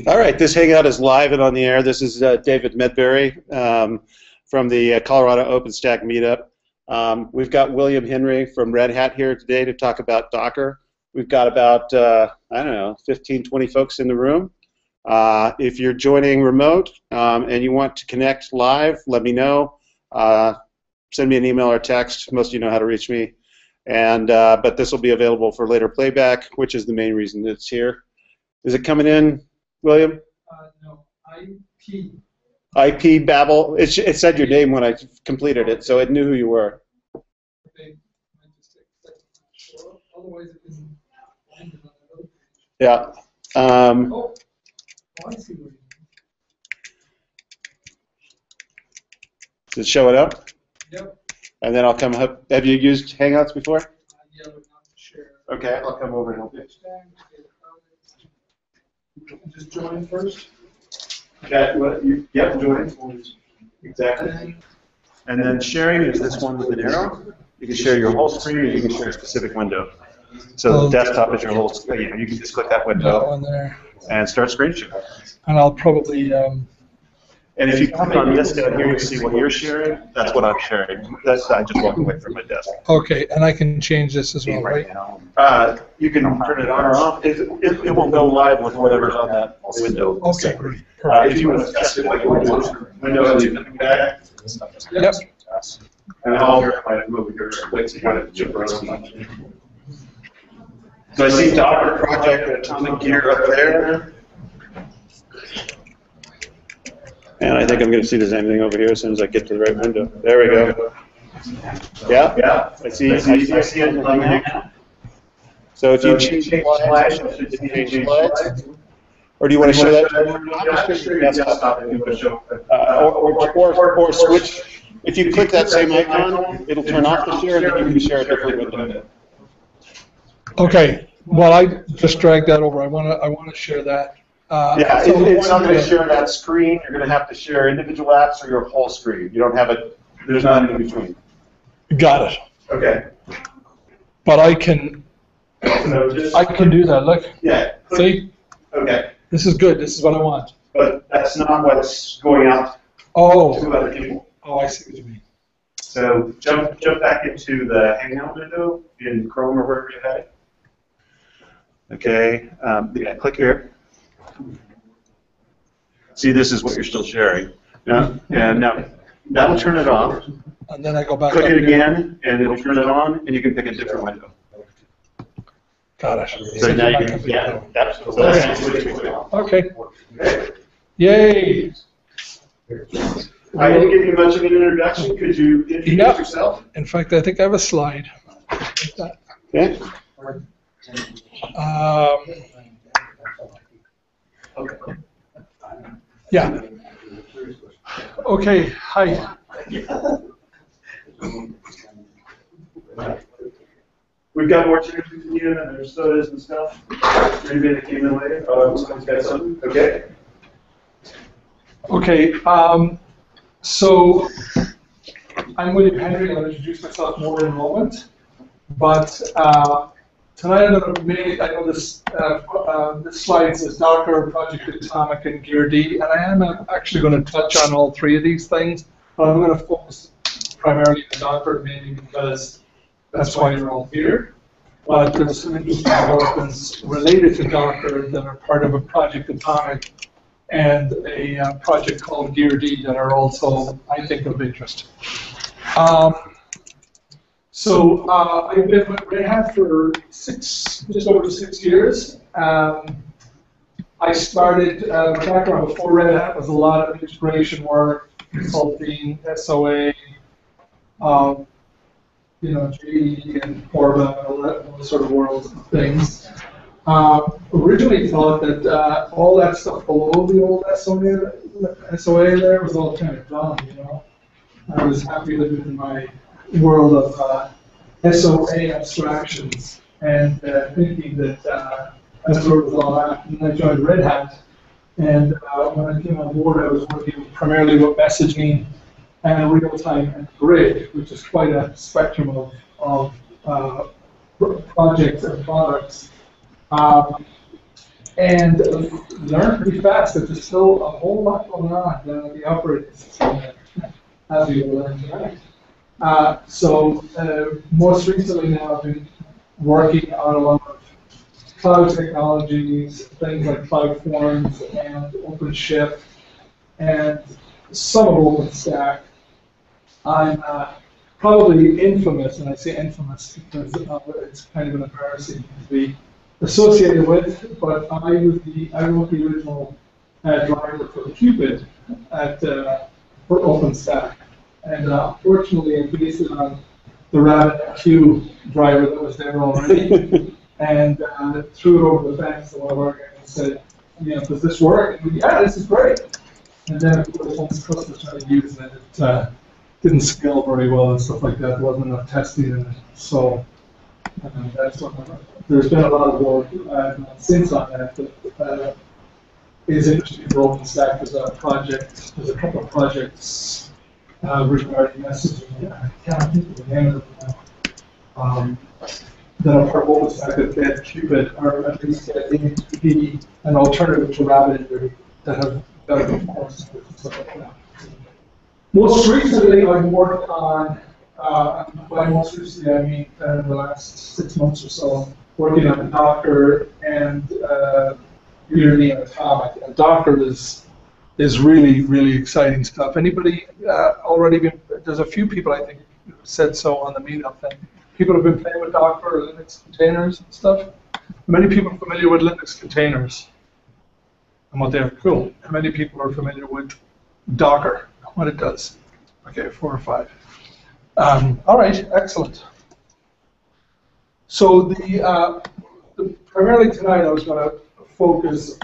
All right, this Hangout is live and on the air. This is David Medberry from the Colorado OpenStack meetup. We've got William Henry from RedHat here today to talk about Docker. We've got about, I don't know, 15, 20 folks in the room. If you're joining remote and you want to connect live, let me know. Send me an email or text. Most of you know how to reach me. And but this will be available for later playback, which is the main reason that it's here. Is it coming in, William? No, IP. IP Babel. It said your name when I completed it, so it knew who you were. Okay. Otherwise, it isn't. Yeah. Oh, I see what you mean. Does it show it up? Yep. And then I'll come up. Have you used Hangouts before? Yeah, but not to share. Okay, I'll come over and help you. Just join first. Okay, well, yep, join. Exactly. And then sharing is this one with an arrow. You can share your whole screen, or you can share a specific window. So the desktop is your whole screen. You can just click that window That one there. and start screen sharing. And I'll probably. And if you click on this down here, you see what you're sharing. That's what I'm sharing. I just walked away from my desk. Okay, and I can change this as well, right? You can turn it on or off. It will go live with whatever's on that window. Okay, great. If you want to test it, like window and you back. Yep. And I'll verify it moving your clicks. So I see Docker project and Atomic Gear up there. And I think I'm going to see if there's anything over here as soon as I get to the right window. There we go. Yeah? Yeah. I see it. So if you change slides, or do you want to show that? Or switch. If you click that same icon, it'll turn off the share, and then you can share a different window. Okay. Well, I just dragged that over. I want to share that. Yeah, it's not going to share that screen. You're going to have to share individual apps or your whole screen. You don't have it. There's not in between. Got it. Okay. But I can. So I can do that. Look. Yeah. See. Okay. This is good. This is what I want. But that's not what's going out to other people. Oh, I see what you mean. So jump back into the Hangout window in Chrome or wherever you had it. Okay. Yeah, click here. See, this is what you're still sharing. Yeah. And now that'll turn it off. And then I go back. Click it again, and it'll turn it on, and you can pick a different window. Got it. So now you can, yeah, that's okay. Yay! I didn't give you much of an introduction. Could you introduce yourself? In fact, I think I have a slide. Okay. Yeah. Okay. Hi. We've got more chairs in you, and there's sodas and stuff. For anybody that came in later. Oh, somebody's got something. Okay. Okay. So I'm William Henry. I'll introduce myself more in a moment. But tonight I'm going to make. I know this slide says Docker, Project Atomic, and Gear D, and I am actually going to touch on all three of these things. But I'm going to focus primarily on Docker, mainly because that's why you're all here. But there's some interesting developments related to Docker that are part of a Project Atomic and a project called Gear D that are also, I think, of interest. So I've been with RedHat for just over 6 years. I started background before RedHat was a lot of integration work, consulting, SOA, GE and Corba, all that sort of world of things. Originally thought that all that stuff below the old SOA there was all kind of done, you know. I was happy living in my world of SOA abstractions and thinking that that's where it was all at. And I joined RedHat, and when I came on board, I was working primarily with messaging and real-time and grid, which is quite a spectrum of projects and products. and learned pretty fast that there's still a whole lot going on down at the operating system, as we will learn tonight. Most recently now I've been working on a lot of cloud technologies, things like CloudForms and OpenShift, and some of OpenStack. I'm probably infamous, and I say infamous because it's kind of an embarrassing to be associated with, but I wrote the original driver for Cupid for OpenStack. And fortunately, I based it on the RedHat driver that was there already, and threw it over the fence to one of our guys and said, does this work? And we, yeah, this is great. And then, of course, once the customers started using it, it didn't scale very well and stuff like that. There wasn't enough testing in it. So that's what there's been a lot of work since on that is interesting for OpenStack. There's a couple of projects regarding messaging. I can't think of the name of them now. That are part of OpenStack that get Cupid, or at least get be an alternative to RabbitMQ that have better performance and stuff like that. Most recently, I've worked on, by most recently I mean in the last 6 months or so, working on Docker and Unity and Atomic. And Docker is really, really exciting stuff. Anybody already been, there's a few people I think who said so on the meetup thing. People have been playing with Docker or Linux containers and stuff. Many people are familiar with Linux containers and what they are. Cool. How many people are familiar with Docker, what it does? Okay, 4 or 5. All right, excellent. So primarily tonight I was going to focus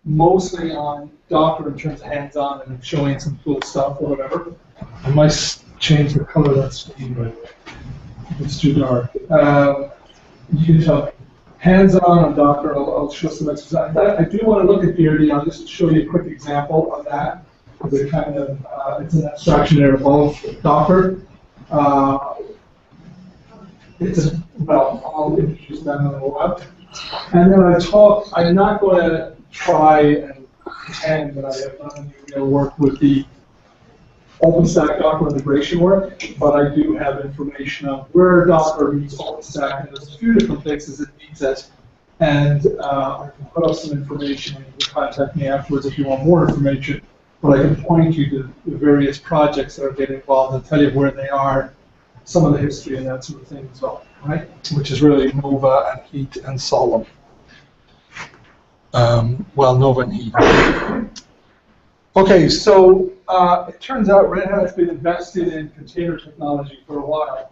mostly on Docker in terms of hands-on and showing some cool stuff or whatever. I might change the color of that screen, but it's too dark. You can tell me. Hands-on on Docker, I'll show some exercises. I do want to look at Unity. I'll just show you a quick example of that. Because it kind of, it's an abstraction layer above Docker. Well, I'll introduce that in a little while. And then I'm not going to try and pretend that I have done any real work with the OpenStack Docker integration work, but I do have information on where Docker meets OpenStack, and there's a few different places it meets it. And I can put up some information, and you can contact me afterwards if you want more information. But I can point you to the various projects that are getting involved and tell you where they are, some of the history and that sort of thing as well, right? Which is really Nova and Heat and Solemn. Nova and Heat. Okay, so it turns out Red Hat has been invested in container technology for a while.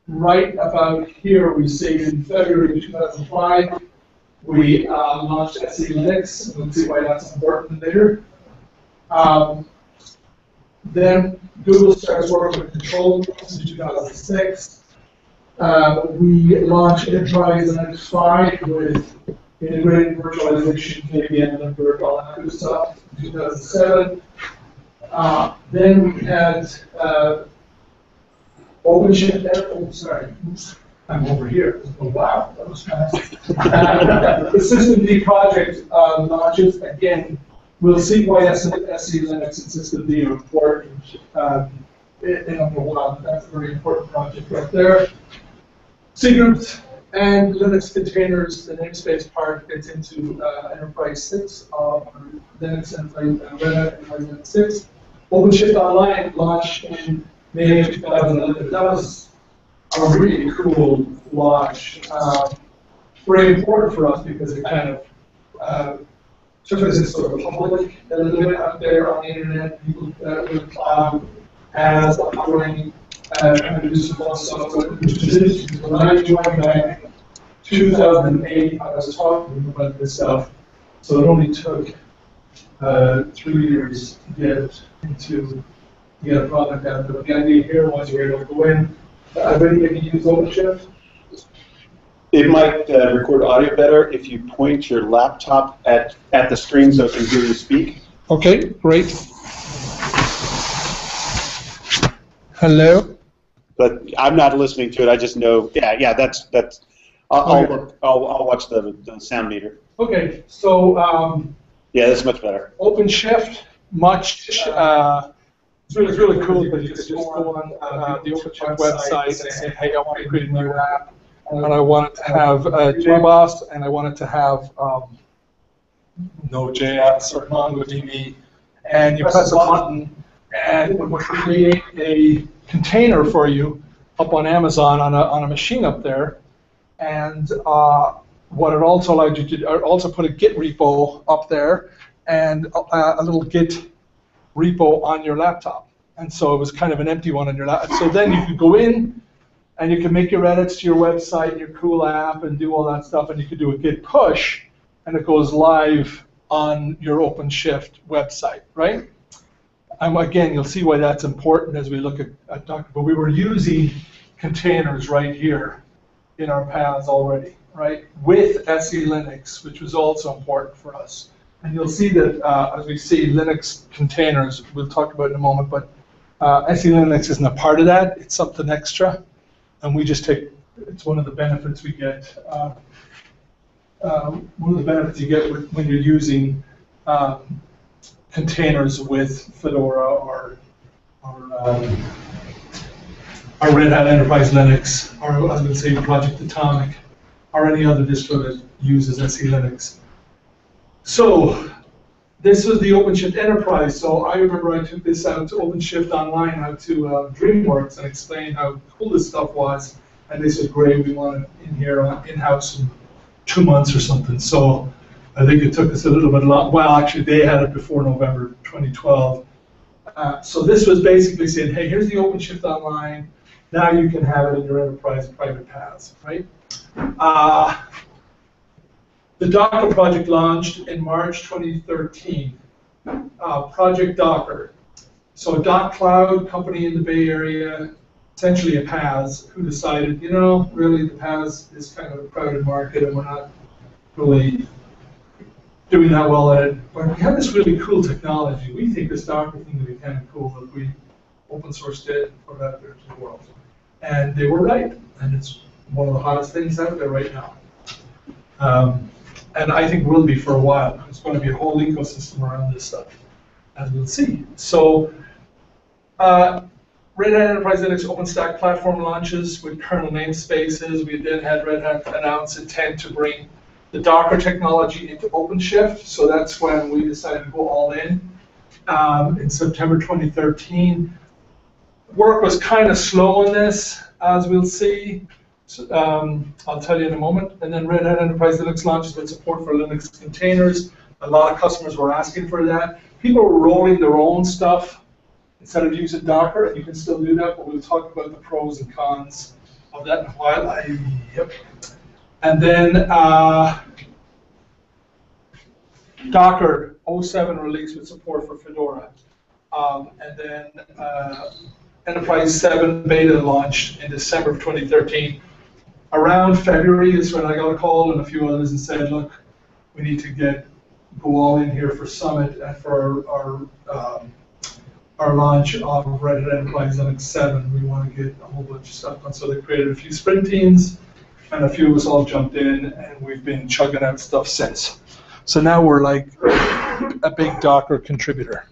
Right about here, we say in February 2005, we launched SE Linux. We'll see why that's important later. Then Google starts working with control groups in 2006. We launched Enterprise Linux 5 with integrated virtualization, KVM, and all that good stuff in 2007. Then we had OpenShift. I'm over here. Oh, wow, that was fast. The Systemd project launches. Again, we'll see why SE Linux and Systemd are important in a while. That's a very important project right there. C groups and Linux containers, the namespace part gets into Enterprise 6, Linux and Red Hat Enterprise Linux 6. OpenShift Online launched in May of 2011. That was a really cool launch. Very important for us because it kind of took us into sort of public a little bit out there on the internet. People with cloud as offering trying to do some fun stuff with it. When I joined back in 2008, I was talking about this stuff. So it only took 3 years to get a product out. But the idea here was you were able to go in. Everybody can use OpenShift. It might record audio better if you point your laptop at the screen so it can hear you speak. Okay, great. Hello? But I'm not listening to it. I just know, yeah, that's. I'll watch the sound meter. Okay, so Yeah, this is much better. OpenShift, it's really cool because you can just go on the OpenShift website and say, hey, I want to create a new app, and I want it to have JBoss, and I want it to have Node.js or MongoDB, and you press a button, and it will create a container for you up on Amazon on a machine up there. And what it also allowed you to do, also put a Git repo up there and a little Git repo on your laptop. And so it was kind of an empty one on your laptop. So then you could go in and you can make your edits to your website, your cool app, and do all that stuff. And you could do a Git push, and it goes live on your OpenShift website, right? Again, you'll see why that's important as we look at Docker. But we were using containers right here in our paths already, right? With SE Linux, which was also important for us. And you'll see that as we see Linux containers, we'll talk about it in a moment, but SE Linux isn't a part of that. It's something extra. And we just take, it's one of the benefits we get. One of the benefits you get when you're using containers with Fedora or Red Hat Enterprise Linux, or I was going to say Project Atomic, or any other distro that uses SE Linux. So this was the OpenShift Enterprise. So I remember I took this out to OpenShift Online, out to DreamWorks, and explained how cool this stuff was. And they said, great, we want it in here in-house in 2 months or something. So I think it took us a little bit long. Well, actually, they had it before November 2012. So this was basically saying, hey, here's the OpenShift Online. Now you can have it in your enterprise private paths, right? The Docker project launched in March 2013. Project Docker. So Doc Cloud, company in the Bay Area, essentially a PaaS, who decided, you know, really the PaaS is kind of a crowded market and we're not really doing that well at it. But we have this really cool technology. We think this Docker thing would be kind of cool if we open sourced it and put it out there to the world. And they were right. And it's one of the hottest things out there right now. And I think will be for a while. There's going to be a whole ecosystem around this stuff, as we'll see. So Red Hat Enterprise Linux OpenStack platform launches with kernel namespaces. We then had Red Hat announce intent to bring the Docker technology into OpenShift. So that's when we decided to go all in September 2013. Work was kind of slow on this, as we'll see. I'll tell you in a moment. And then Red Hat Enterprise Linux launches with support for Linux containers. A lot of customers were asking for that. People were rolling their own stuff instead of using Docker, and you can still do that, but we'll talk about the pros and cons of that in a while. Yep. And then Docker 07 release with support for Fedora. And then Enterprise 7 beta launched in December of 2013. Around February is when I got a call and a few others and said, look, we need to go all in here for Summit and for our launch of Red Hat Enterprise Linux 7. We want to get a whole bunch of stuff done. So they created a few sprint teams, and a few of us all jumped in, and we've been chugging out stuff since. So now we're like a big Docker contributor.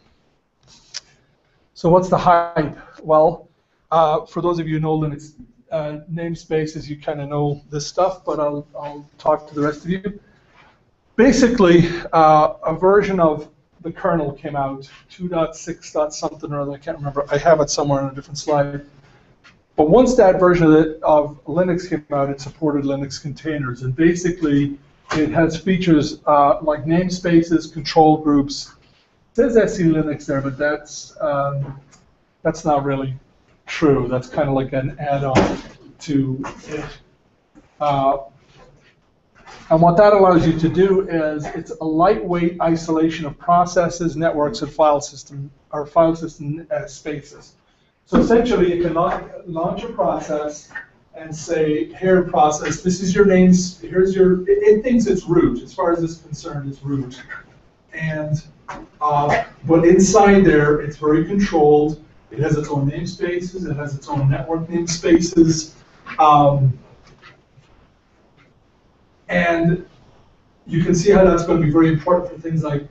So what's the hype? Well, for those of you who know Linux namespaces, you kind of know this stuff, but I'll talk to the rest of you. Basically, a version of the kernel came out, 2.6. something or other, I can't remember. I have it somewhere on a different slide. But once that version of Linux came out, it supported Linux containers. And basically, it has features like namespaces, control groups. It says SE Linux there, but that's not really true. That's kind of like an add-on to it. And what that allows you to do is it's a lightweight isolation of processes, networks, and file system spaces. So essentially, you can launch a process and say, here, process, this is your names, here's your, it thinks it's root. As far as it's concerned, it's root. And, but inside there, it's very controlled. It has its own namespaces, it has its own network namespaces. And you can see how that's going to be very important for things like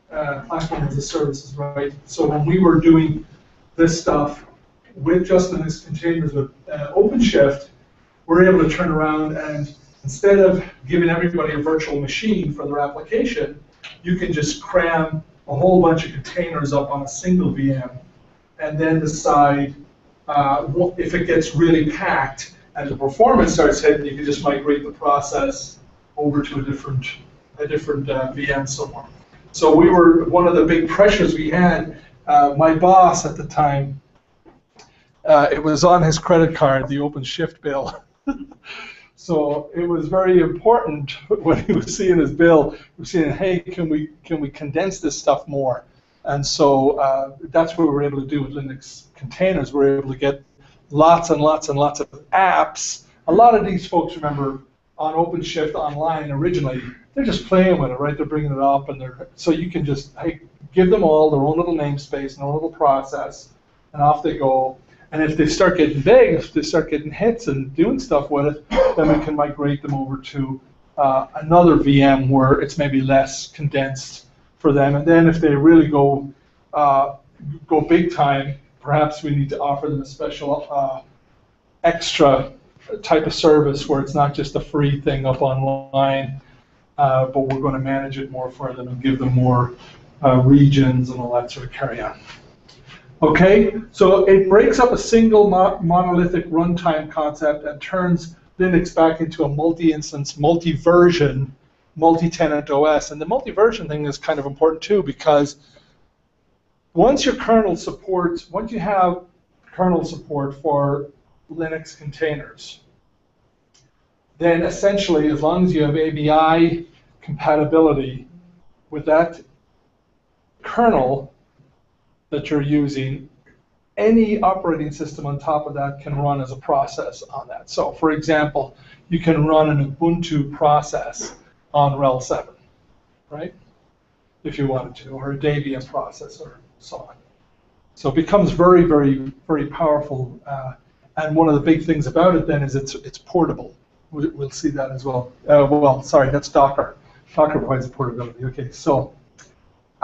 platform as a services, right? So when we were doing this stuff with just Linux containers with OpenShift, we're able to turn around and instead of giving everybody a virtual machine for their application, you can just cram a whole bunch of containers up on a single VM and then decide if it gets really packed and the performance starts hitting, you can just migrate the process over to a different VM somewhere. So we were, one of the big pressures we had, my boss at the time, it was on his credit card, the OpenShift bill. So it was very important when he was seeing his bill, he was saying, hey, can we condense this stuff more? And so that's what we were able to do with Linux containers. We were able to get lots and lots and lots of apps. A lot of these folks, remember, on OpenShift Online originally, they're just playing with it, right? They're bringing it up, and so you can just give them all their own little namespace and their own little process, and off they go. And if they start getting big, if they start getting hits and doing stuff with it, then we can migrate them over to another VM where it's maybe less condensed for them. And then if they really go big time, perhaps we need to offer them a special extra type of service where it's not just a free thing up online, but we're going to manage it more for them and give them more regions and all that sort of carry on. Okay, so it breaks up a single monolithic runtime concept and turns Linux back into a multi-instance, multi-version, multi-tenant OS. And the multi-version thing is kind of important too, because once you have kernel support for Linux containers, then essentially, as long as you have ABI compatibility with that kernel that you're using, any operating system on top of that can run as a process on that. So, for example, you can run an Ubuntu process on RHEL 7, right? If you wanted to, or a Debian process, or so on. So it becomes very, very, very powerful. And one of the big things about it then is it's portable. We'll see that as well. Well, sorry, that's Docker. Docker provides portability. Okay, so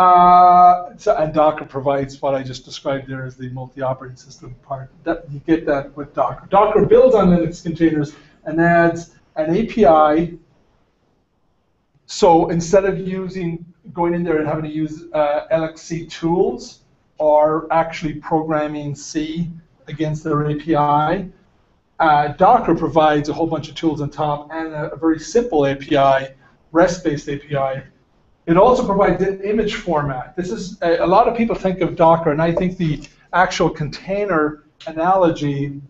and Docker provides what I just described there as the multi-operating system part. You get that with Docker. Docker builds on Linux containers and adds an API. So instead of going in there and having to use LXC tools or actually programming C against their API, Docker provides a whole bunch of tools on top and a very simple API, REST-based API. It also provides an image format. This is a lot of people think of Docker, and I think the actual container analogy,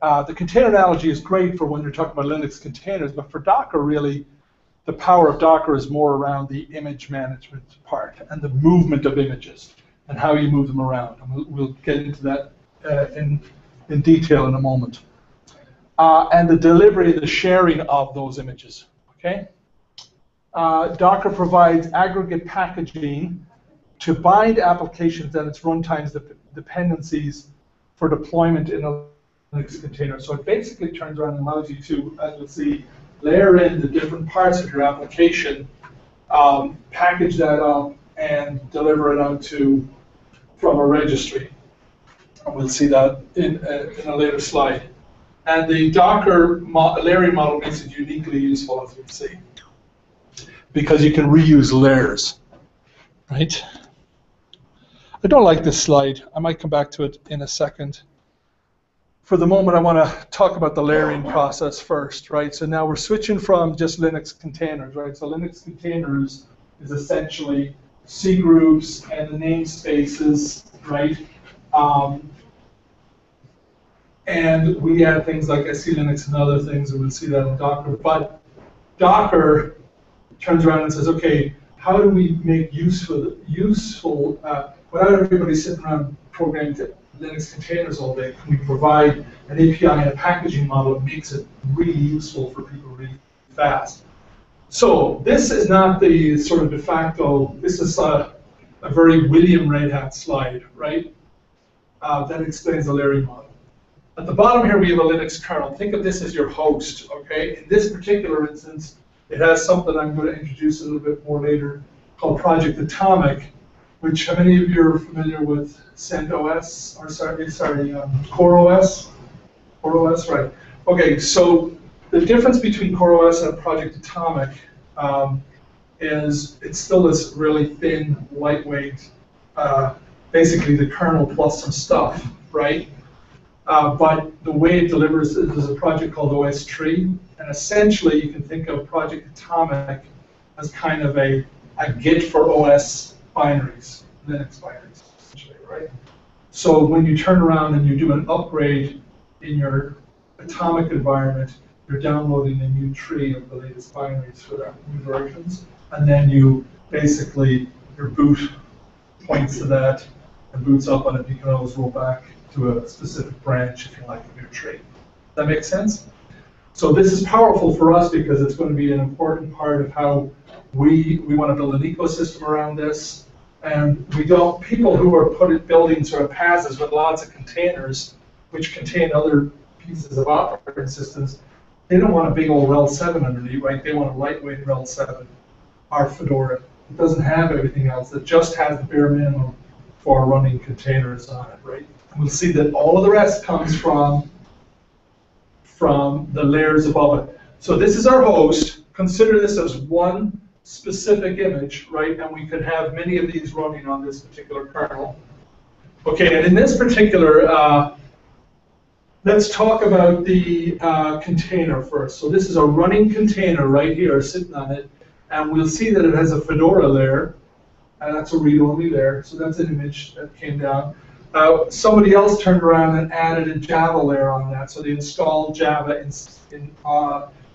is great for when you're talking about Linux containers, but for Docker, really, the power of Docker is more around the image management part and the movement of images and how you move them around. And we'll get into that in detail in a moment. And the delivery, the sharing of those images. Okay. Docker provides aggregate packaging to bind applications and its runtimes dependencies for deployment in a Linux container. So it basically turns around and allows you to, as you'll see, layer in the different parts of your application, package that up, and deliver it out from a registry. We'll see that in a later slide. And the Docker layering model makes it uniquely useful, as you'll see, because you can reuse layers, right? I don't like this slide. I might come back to it in a second. For the moment, I want to talk about the layering process first, right? So now we're switching from just Linux containers, right? So Linux containers is essentially C groups and the namespaces, right? And we add things like SC Linux and other things, and we'll see that in Docker. But Docker turns around and says, okay, how do we make useful without everybody sitting around programming Linux containers all day? Can we provide an API and a packaging model that makes it really useful for people really fast? So this is not the sort of de facto, this is a very William RedHat slide, right? That explains the layering model. At the bottom here, we have a Linux kernel. Think of this as your host, okay? In this particular instance, it has something I'm going to introduce a little bit more later called Project Atomic, which, how many of you are familiar with CentOS, or CoreOS? CoreOS, right. Okay, so the difference between CoreOS and Project Atomic is it's still this really thin, lightweight, basically the kernel plus some stuff, right? But the way it delivers is there's a project called OS Tree, and essentially you can think of Project Atomic as kind of a Git for OS binaries, Linux binaries, essentially, right? So when you turn around and you do an upgrade in your Atomic environment, you're downloading a new tree of the latest binaries for the new versions, and then you basically, your boot points to that and boots up on it. You can always roll back to a specific branch if you like a new tree. Does that make sense? So this is powerful for us because it's going to be an important part of how we want to build an ecosystem around this. And we don't, people who are building sort of PaaSes with lots of containers, which contain other pieces of operating systems, they don't want a big old RHEL 7 underneath, right? They want a lightweight RHEL 7, our Fedora. It doesn't have everything else. It just has the bare minimum for running containers on it, right? We'll see that all of the rest comes from the layers above it. So this is our host. Consider this as one specific image, right? And we could have many of these running on this particular kernel. Okay, and in this particular, let's talk about the container first. So this is a running container right here sitting on it. And we'll see that it has a Fedora layer. And that's a read-only layer. So that's an image that came down. Somebody else turned around and added a Java layer on that. So they installed Java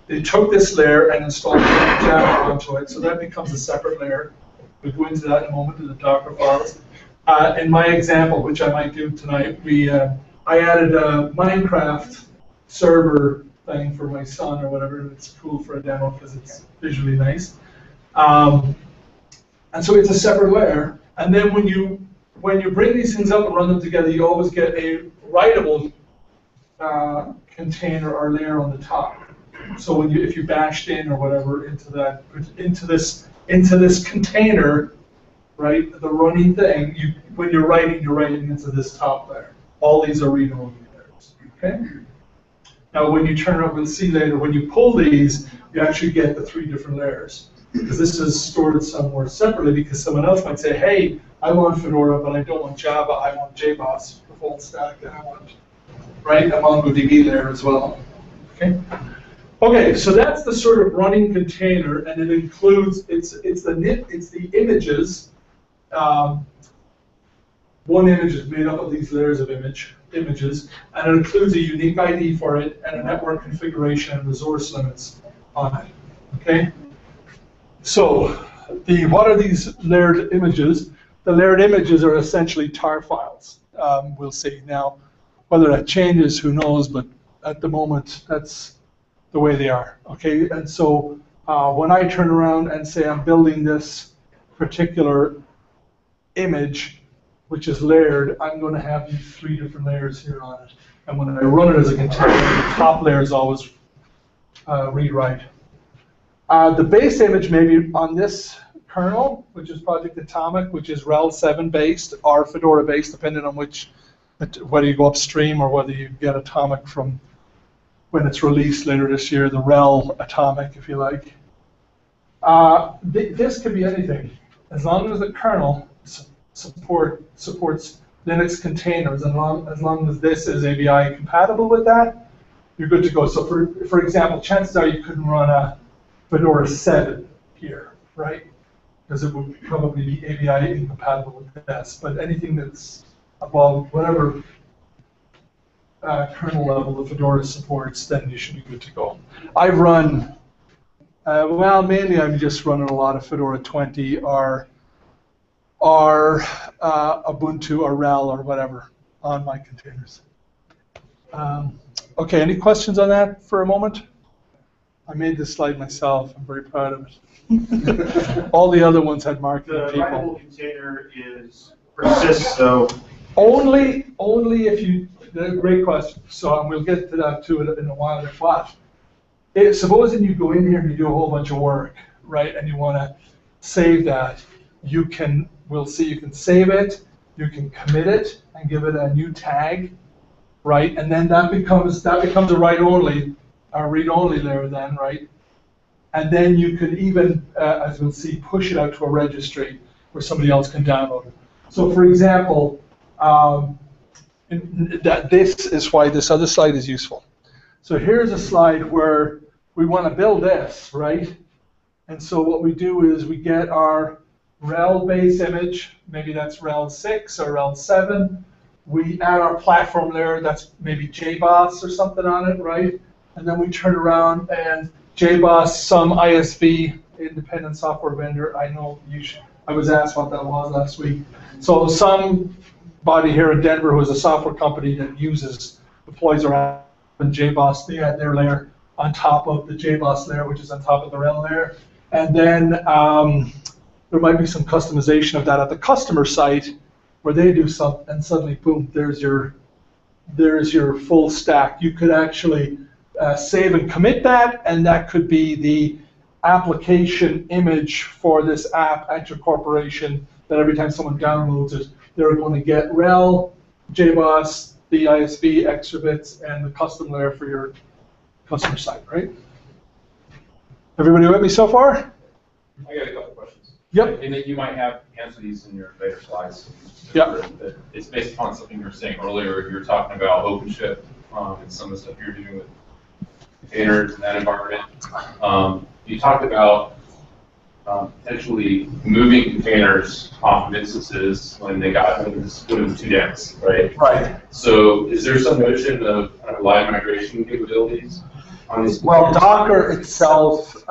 they took this layer and installed Java onto it. So that becomes a separate layer. We'll go into that in a moment in the Docker files. In my example, which I might do tonight, I added a Minecraft server thing for my son or whatever. It's cool for a demo because it's visually nice. And so it's a separate layer. And then when you bring these things up and run them together, you always get a writable container or layer on the top. So if you bashed in or whatever into this container, right, the running thing, when you're writing into this top layer. All these are read-only layers. Okay. Now when you turn up, we'll see later, when you pull these, you actually get the 3 different layers. Because this is stored somewhere separately because someone else might say, hey, I want Fedora, but I don't want Java, I want JBoss, the full stack, and I want, right, a MongoDB layer as well. Okay? Okay, so that's the sort of running container, and it includes, it's the images. One image is made up of these layers of images, and it includes a unique ID for it, and a network configuration and resource limits on it. Okay? So, what are these layered images? The layered images are essentially tar files. We'll see now. Whether that changes, who knows? But at the moment, that's the way they are. Okay, and so when I turn around and say I'm building this particular image, which is layered, I'm going to have these 3 different layers here on it. And when I run it as a container, the top layer is always read-write. The base image may be on this kernel, which is Project Atomic, which is RHEL 7 based or Fedora based, depending on whether you go upstream or whether you get Atomic from when it's released later this year, the RHEL Atomic, if you like. This could be anything, as long as the kernel supports Linux containers, as long as this is ABI compatible with that, you're good to go. So for example, chances are you couldn't run a Fedora 7 here, right? Because it would probably be ABI incompatible with this. But anything that's above whatever kernel level the Fedora supports, then you should be good to go. I've run, well, mainly I'm just running a lot of Fedora 20 or Ubuntu or RHEL or whatever on my containers. Okay, any questions on that for a moment? I made this slide myself. I'm very proud of it. All the other ones had marketing people. The writable container persists, so Only if you. Great question. So we'll get to that too in a while. But supposing you go in here and you do a whole bunch of work, right, and you want to save that, we'll see you can save it, you can commit it and give it a new tag, right, and then that becomes a write-only, or read-only layer then, right, and then you could even, as we'll see, push it out to a registry where somebody else can download it. So for example, this is why this other slide is useful. So here's a slide where we want to build this, right? And so what we do is we get our rel base image, maybe that's rel 6 or rel 7. We add our platform layer, that's maybe JBoss or something on it, right? And then we turn around and JBoss, some ISV, independent software vendor. I know I was asked what that was last week. So somebody here in Denver who is a software company that deploys around JBoss, they add their layer on top of the JBoss layer, which is on top of the rel layer. And then there might be some customization of that at the customer site where they do something, and suddenly, boom, there's your full stack. You could actually save and commit that, and that could be the application image for this app at your corporation, that every time someone downloads it, they're going to get rel, JBoss, the ISV, extra bits, and the custom layer for your customer site, right? Everybody with me so far? I got a couple questions. Yep. And you might have answered these in your later slides. Yep. It's based upon something you were saying earlier. You were talking about OpenShift and some of the stuff you're doing with containers in that environment. You talked about potentially moving containers off of instances when it was too dense, right? Right. So is there some notion of kind of live migration capabilities on these? Well, Docker itself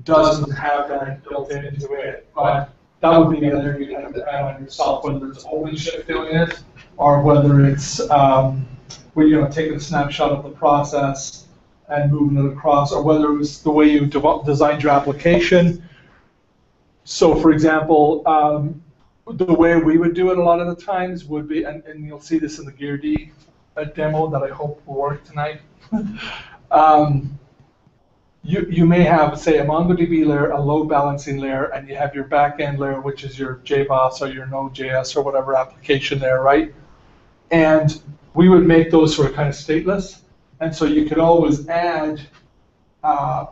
doesn't have that built into it, but that would be the other you'd have to add on yourself, whether it's OpenShift doing it, or whether it's taking a snapshot of the process and moving it across, or whether it was the way you designed your application. So for example, the way we would do it a lot of the times would be, and you'll see this in the GearD demo that I hope will work tonight. You may have, say, a MongoDB layer, a load balancing layer, and you have your backend layer, which is your JBoss or your Node.js or whatever application there, right? And we would make those sort of kind of stateless. And so you could always add a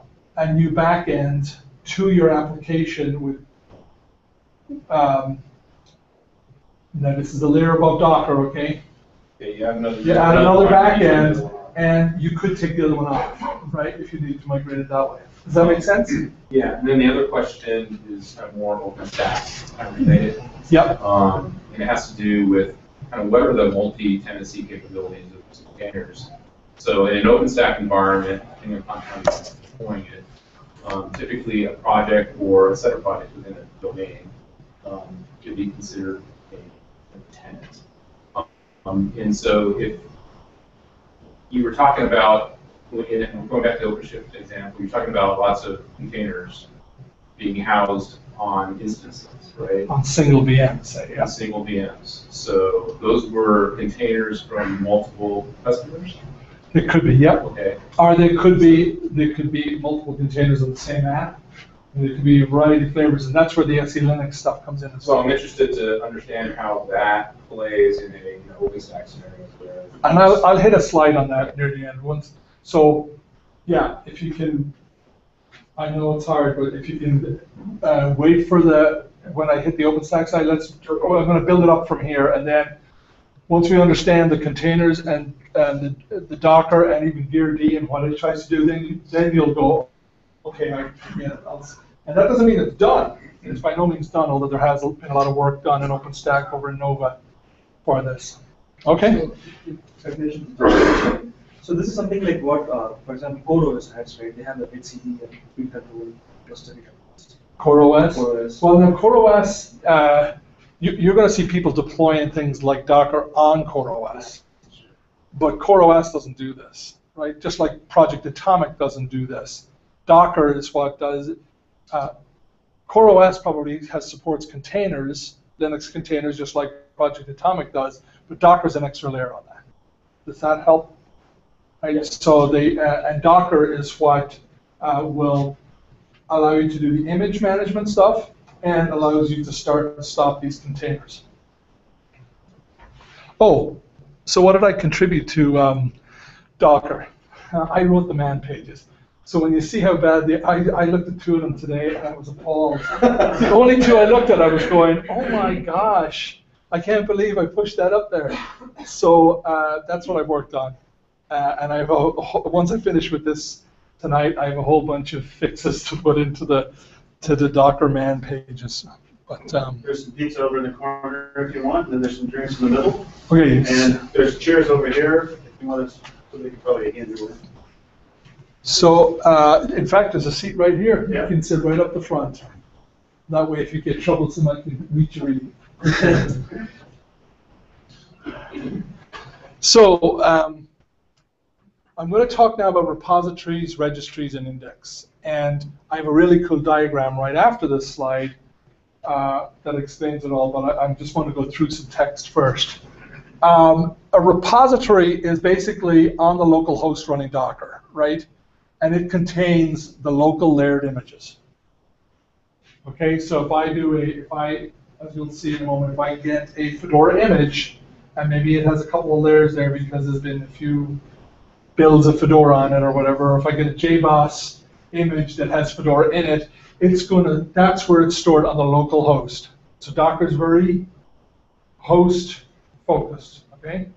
new backend to your application with, now this is the layer above Docker, okay? Yeah, you add another backend, and you could take the other one off, right, if you need to migrate it that way. Does that make sense? Yeah, and then the other question is kind of more OpenStack kind of related. Yep. And it has to do with kind of what are the multi-tenancy capabilities of containers. So in an OpenStack environment, depending upon how you're deploying it, typically a project or a set of projects within a domain could be considered a tenant. And so if you were talking about, going back to the OpenShift example, you're talking about lots of containers being housed on instances, right? On single VMs, say, yeah. On single VMs. So those were containers from multiple customers? It could be, yep. Okay. Or they could be multiple containers of the same app. And there could be a variety of flavors, and that's where the SE Linux stuff comes in as well. So I'm interested to understand how that plays in a OpenStack scenario. And I'll hit a slide on that near the end once. So, yeah, if you can, I know it's hard, but if you can wait for when I hit the OpenStack side, I'm going to build it up from here, and then once we understand the containers and the Docker and even GearD and what it tries to do, then you'll go, okay, I get it. And that doesn't mean it's done. It's by no means done, although there has been a lot of work done in OpenStack over in Nova for this. Okay. So this is something like what, for example, CoreOS has, right? They have the BitCD and big control clustering. CoreOS? CoreOS. Well, now CoreOS, you're going to see people deploying things like Docker on CoreOS. But CoreOS doesn't do this, right? Just like Project Atomic doesn't do this. Docker is what does it. CoreOS probably supports containers, Linux containers, just like Project Atomic does, but Docker's an extra layer on that. Does that help? Right, so and Docker is what will allow you to do the image management stuff and allows you to start and stop these containers. Oh, so what did I contribute to Docker? I wrote the man pages. So when you see how bad I looked at 2 of them today and I was appalled. The only 2 I looked at, I was going, oh my gosh, I can't believe I pushed that up there. So that's what I worked on. And I have once I finish with this tonight, I have a whole bunch of fixes to put into the Docker man pages. But there's some pizza over in the corner if you want, and then there's some drinks in the middle. Okay. And there's chairs over here if you want to, so they can probably handle it. So in fact, there's a seat right here. Yeah. You can sit right up the front. That way, if you get troublesome, I can reach you really. So I'm going to talk now about repositories, registries, and index. And I have a really cool diagram right after this slide that explains it all, but I just want to go through some text first. A repository is basically on the local host running Docker, right? And it contains the local layered images. Okay, so if I, as you'll see in a moment, if I get a Fedora image, and maybe it has a couple of layers there because there's been a few builds of Fedora on it or whatever, or if I get a JBoss image that has Fedora in it, that's where it's stored on the local host. So Docker is very host focused, okay?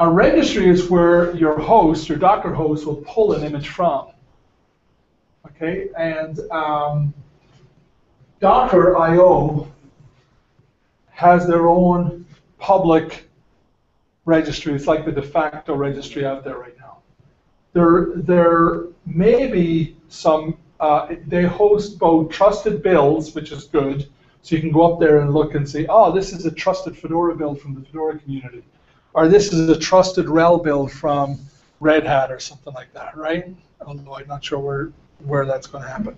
A registry is where your host, your Docker host, will pull an image from. Okay, and Docker I/O has their own public registry. It's like the de facto registry out there right now. There may be some, they host both trusted builds, which is good, so you can go up there and look and say, oh, this is a trusted Fedora build from the Fedora community. Or this is a trusted RHEL build from RedHat or something like that, right? Although I'm not sure where that's going to happen.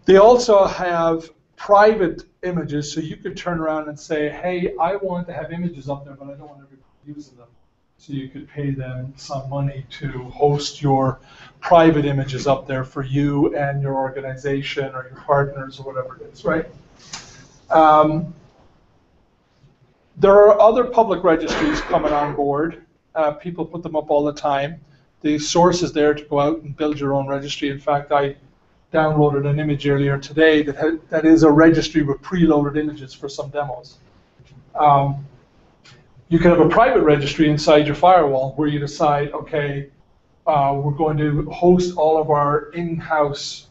They also have private images, so you could turn around and say, hey, I want to have images up there, but I don't want everybody using them. So you could pay them some money to host your private images up there for you and your organization or your partners or whatever it is, right? There are other public registries coming on board. People put them up all the time. The source is there to go out and build your own registry. In fact, I downloaded an image earlier today that is a registry with preloaded images for some demos. You can have a private registry inside your firewall where you decide, okay, we're going to host all of our in-house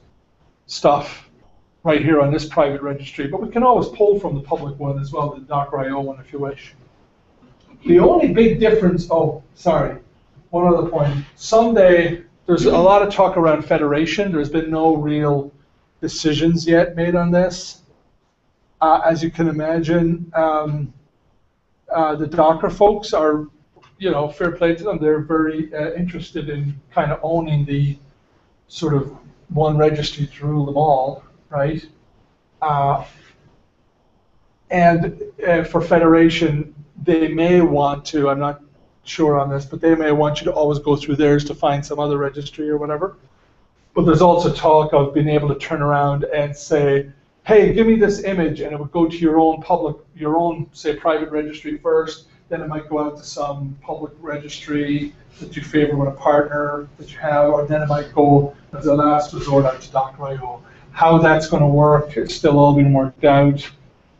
stuff right here on this private registry, but we can always pull from the public one as well, the Docker I/O one if you wish. The only big difference, oh, sorry, one other point. Someday, there's a lot of talk around federation. There's been no real decisions yet made on this. As you can imagine, the Docker folks are, fair play to them. They're very interested in kind of owning the sort of one registry to rule them all, right? And for federation, they may want to, I'm not sure on this, but they may want you to always go through theirs to find some other registry or whatever. But there's also talk of being able to turn around and say, hey, give me this image, and it would go to your own, say, private registry first, then it might go out to some public registry that you favor with a partner that you have, or then it might go, as a last resort, out to Docker I/O. How that's going to work, it's still all being worked out.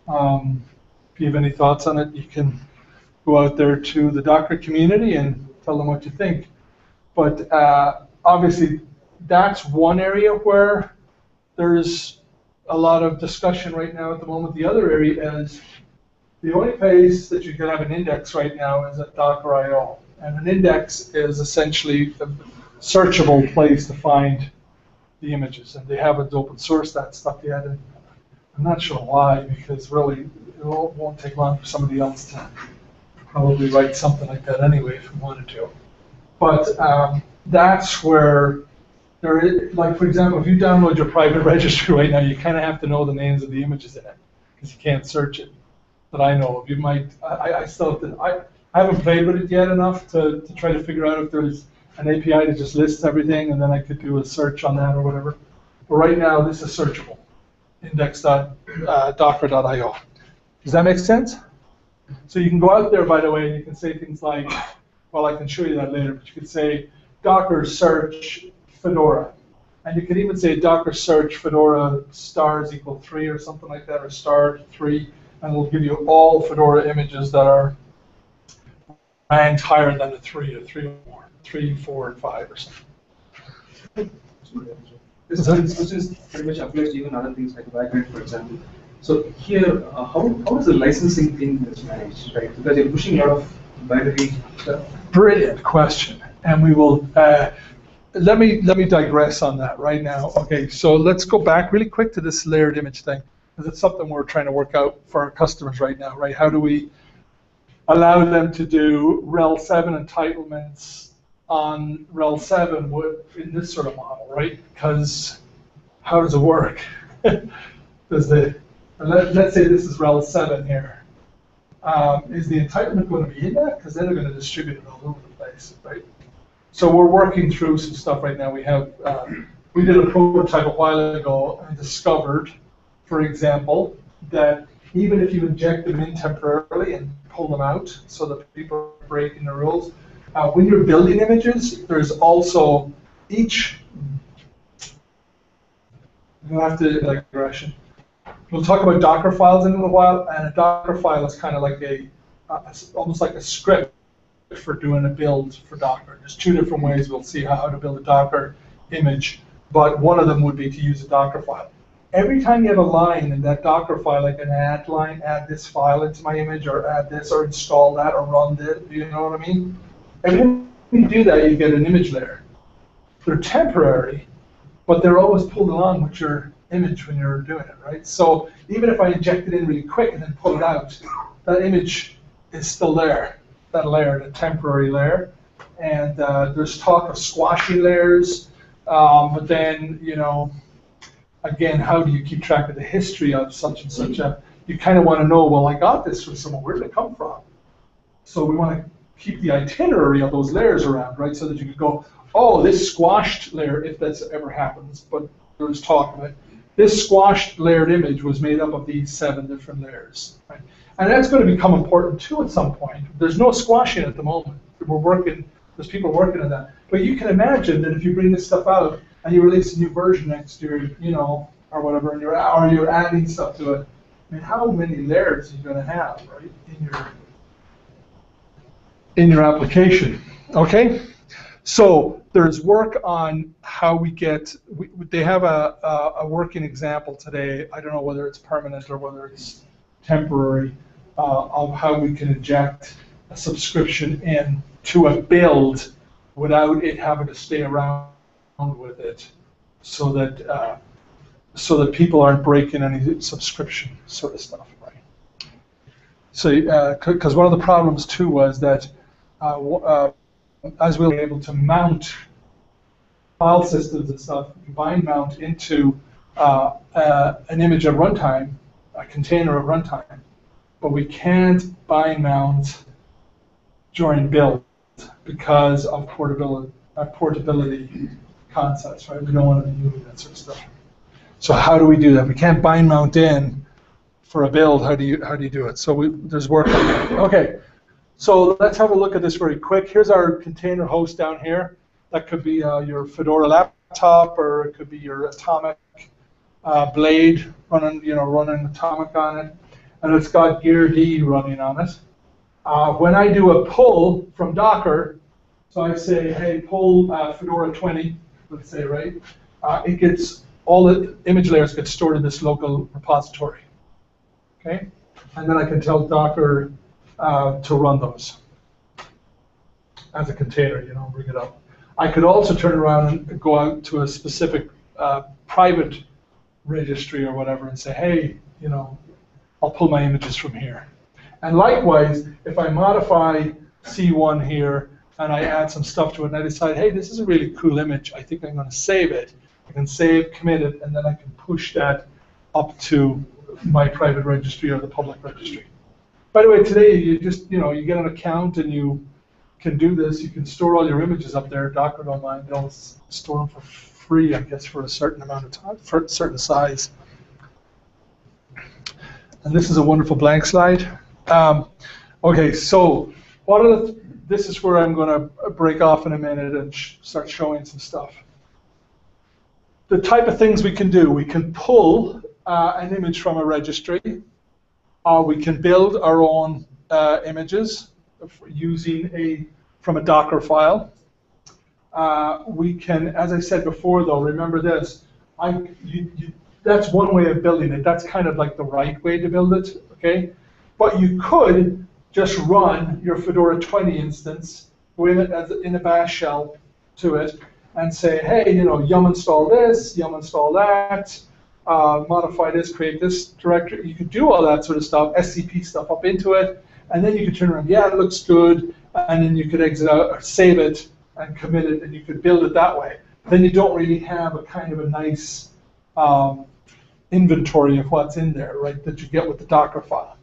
If you have any thoughts on it, you can go out there to the Docker community and tell them what you think. But obviously, that's one area where there's a lot of discussion right now at the moment. The other area is the only place that you can have an index right now is at Docker I/O. And an index is essentially a searchable place to find the images. And they haven't open sourced that stuff yet. And I'm not sure why, because really it won't take long for somebody else to probably write something like that anyway if we wanted to. But that's where there is, like for example, if you download your private registry right now, you kind of have to know the names of the images in it. because you can't search it that I know of. You might, I still have to, I haven't played with it yet enough to try to figure out if there's an API that just lists everything and then I could do a search on that or whatever. But right now, this is searchable, index.docker.io. Does that make sense? So you can go out there, by the way, and you can say things like, well, I can show you that later, but you could say Docker search Fedora. And you can even say Docker search Fedora stars equal 3 or something like that, or star 3, and it'll give you all Fedora images that are ranked higher than a 3, or 3 or more, 3, 4, and 5 or something. This is pretty much applies to even other things like backend, for example. So here, how is the licensing thing is managed, right? Because you're pushing a lot of binary stuff. Brilliant question, and we will. Let me digress on that right now. Okay, so let's go back really quick to this layered image thing, because it's something we're trying to work out for our customers right now, right? How do we allow them to do RHEL 7 entitlements on RHEL 7 in this sort of model, right? Because how does it work? Let's say this is RHEL 7 here. Is the entitlement going to be in that? Because then they're going to distribute it all over the place, right? So we're working through some stuff right now. We have we did a prototype a while ago and discovered, for example, that even if you inject them in temporarily and pull them out so that people are breaking the rules, when you're building images, there's also each. You'll have to digression. We'll talk about Docker files in a little while, and a Docker file is kind of like almost like a script for doing a build for Docker. There's two different ways we'll see how to build a Docker image, but one of them would be to use a Docker file. Every time you have a line in that Docker file, like an add line, add this file into my image, or add this, or install that, or run this, you know what I mean? Every time you do that, you get an image layer. They're temporary, but they're always pulled along with your image when you're doing it, right? So even if I inject it in really quick and then pull it out, that image is still there, that layer, the temporary layer. And there's talk of squashing layers, but then, you know, again, how do you keep track of the history of such and such a, you kind of want to know, well, I got this from someone, where did it come from? So we want to keep the itinerary of those layers around, right? So that you could go, oh, this squashed layer, if that's ever happens, but there's talk of it. This squashed layered image was made up of these 7 different layers, right? And that's going to become important too at some point. There's no squashing at the moment. There's people working on that. But you can imagine that if you bring this stuff out and you release a new version next year, you know, or whatever, and you're adding stuff to it, I mean, how many layers are you going to have, right, in your application? Okay? So there's work on how we get, they have a working example today, I don't know whether it's permanent or whether it's temporary, of how we can inject a subscription in to a build without it having to stay around with it, so that people aren't breaking any subscription sort of stuff, right? So, because one of the problems too was that as we were able to mount file systems and stuff, bind mount into an image at runtime, a container at runtime, but we can't bind mount during build because of portability concepts, right? We don't want to be moving that sort of stuff. So how do we do that? We can't bind mount in for a build. How do you do it? So there's work on that. Okay. So let's have a look at this very quick. Here's our container host down here. That could be your Fedora laptop, or it could be your Atomic blade running Atomic on it, and it's got gear-d running on it. When I do a pull from Docker, so I say, hey, pull Fedora 20, let's say, right? It gets all the image layers get stored in this local repository, okay? And then I can tell Docker to run those as a container, you know, bring it up. I could also turn around and go out to a specific private registry or whatever and say, hey, you know, I'll pull my images from here. And likewise, if I modify C1 here and I add some stuff to it and I decide, hey, this is a really cool image, I think I'm going to save it. I can save, commit it, and then I can push that up to my private registry or the public registry. By the way, today you just, you get an account and you can do this. You can store all your images up there. Docker don't mind. They'll store them for free, I guess, for a certain amount of time, for a certain size. And this is a wonderful blank slide. Okay, so this is where I'm going to break off in a minute and start showing some stuff. The type of things we can do: we can pull an image from a registry, or we can build our own images using from a Docker file. We can, as I said before, though, remember this: that's one way of building it. That's kind of like the right way to build it, okay? But you could just run your Fedora 20 instance, go in a bash shell to it, and say, hey, yum install this, yum install that, modify this, create this directory. You could do all that sort of stuff, SCP stuff up into it, and then you could turn around, yeah, it looks good, and then you could exit out or save it and commit it, and you could build it that way. Then you don't really have a kind of a nice inventory of what's in there, right, that you get with the Docker file.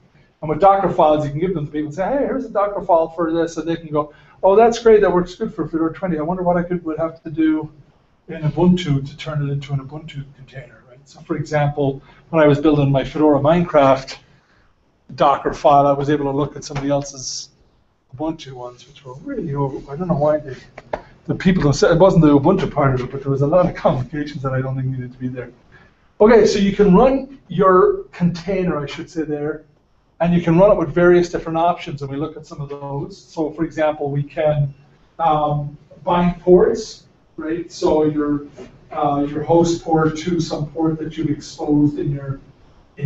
And with Docker files, you can give them to people and say, hey, here's a Docker file for this, and they can go, oh, that's great, that works good for Fedora 20. I wonder what I would have to do in Ubuntu to turn it into an Ubuntu container, right? So for example, when I was building my Fedora Minecraft Docker file, I was able to look at somebody else's Ubuntu ones, which were really, I don't know why the people who said, it wasn't the Ubuntu part of it, but there was a lot of complications that I don't think needed to be there. Okay, so you can run your container, I should say there, and you can run it with various different options, and we look at some of those. So for example, we can bind ports, right? So your host port to some port that you've exposed in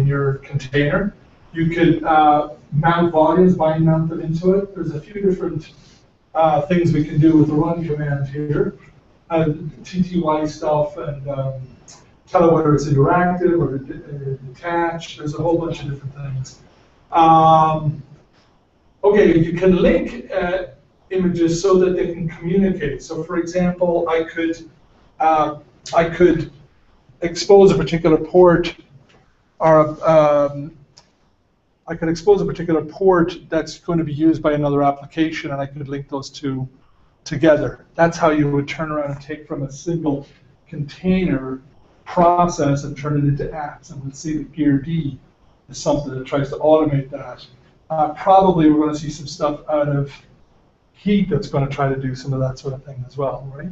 your container. You could mount volumes, mount them into it. There's a few different things we can do with the run command here. TTY stuff, and tell it whether it's interactive or detached. There's a whole bunch of different things. Okay, you can link images so that they can communicate. So for example, I could expose a particular port, or I could expose a particular port that's going to be used by another application, and I could link those two together. That's how you would turn around and take from a single container process and turn it into apps. And we'll see that Gear D is something that tries to automate that. Probably we're going to see some stuff out of Heat that's going to try to do some of that sort of thing as well, right?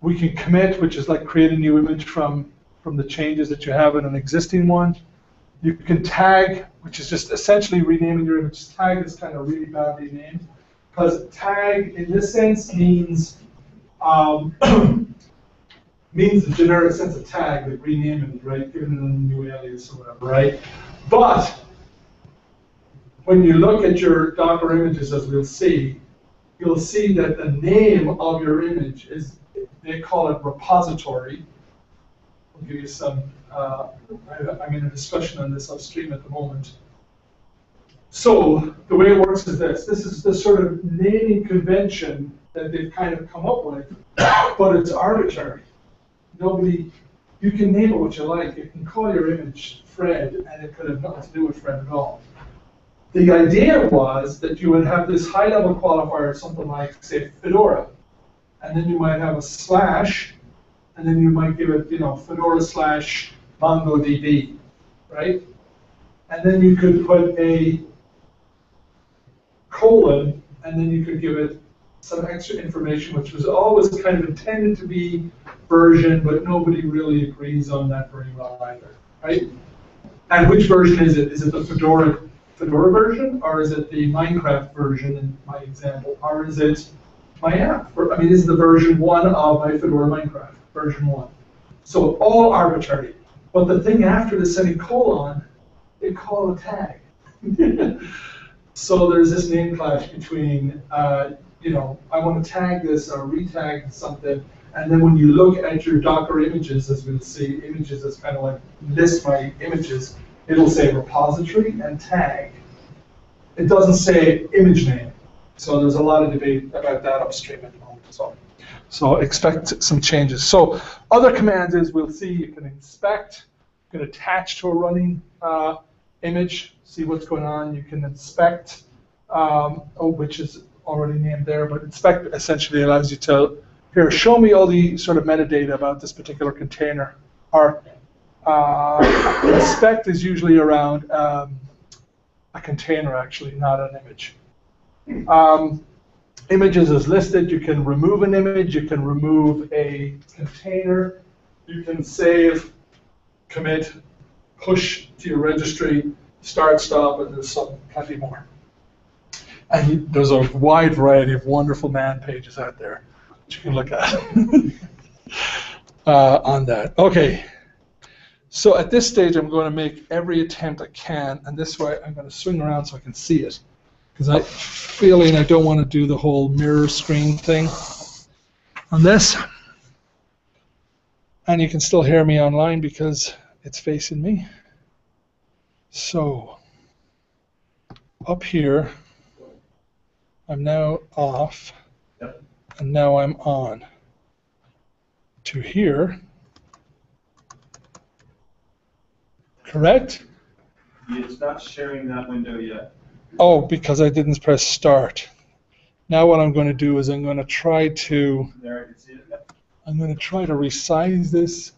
We can commit, which is like create a new image from the changes that you have in an existing one. You can tag, which is just essentially renaming your image. Tag is kind of really badly named, because tag in this sense means means the generic sense of tag, like renaming it, right? Giving it a new alias or whatever, right? But when you look at your Docker images, as we'll see, you'll see that the name of your image is, they call it repository. I'll give you some, I'm in a discussion on this upstream at the moment. So the way it works is this. This is the sort of naming convention that they've kind of come up with, but it's arbitrary. You can name it what you like. You can call your image Fred, and it could have nothing to do with Fred at all. The idea was that you would have this high-level qualifier, something like, say, Fedora, and then you might have a slash, and then you might give it, Fedora / MongoDB, right? And then you could put a colon, and then you could give it some extra information, which was always kind of intended to be version, but nobody really agrees on that very well either, right? And which version is it? Is it the Fedora version, or is it the Minecraft version in my example, or is it my app? I mean, this is the version 1 of my Fedora Minecraft, version 1. So all arbitrary. But the thing after the semicolon, they call a tag. So there's this name clash between, I want to tag this or retag something, and then when you look at your Docker images, as we'll see, images as kind of like list my images, it'll say repository and tag. It doesn't say image name. So there's a lot of debate about that upstream at the moment. So expect some changes. So other commands is we'll see you can inspect can attach to a running image, see what's going on. You can inspect, which is already named there, but inspect essentially allows you to, here, show me all the sort of metadata about this particular container. Or inspect is usually around a container, actually, not an image. Images is listed. You can remove an image. You can remove a container. You can save, commit, push to your registry, start, stop, and there's plenty more. And there's a wide variety of wonderful man pages out there that you can look at on that. Okay. So at this stage, I'm going to make every attempt I can, and this way I'm going to swing around so I can see it. Because I'm feeling I don't want to do the whole mirror screen thing on this. And you can still hear me online because it's facing me. So up here, I'm now off, and now I'm on. To here, correct? It's not sharing that window yet. Oh, because I didn't press start. Now what I'm going to do is I'm going to try to resize this.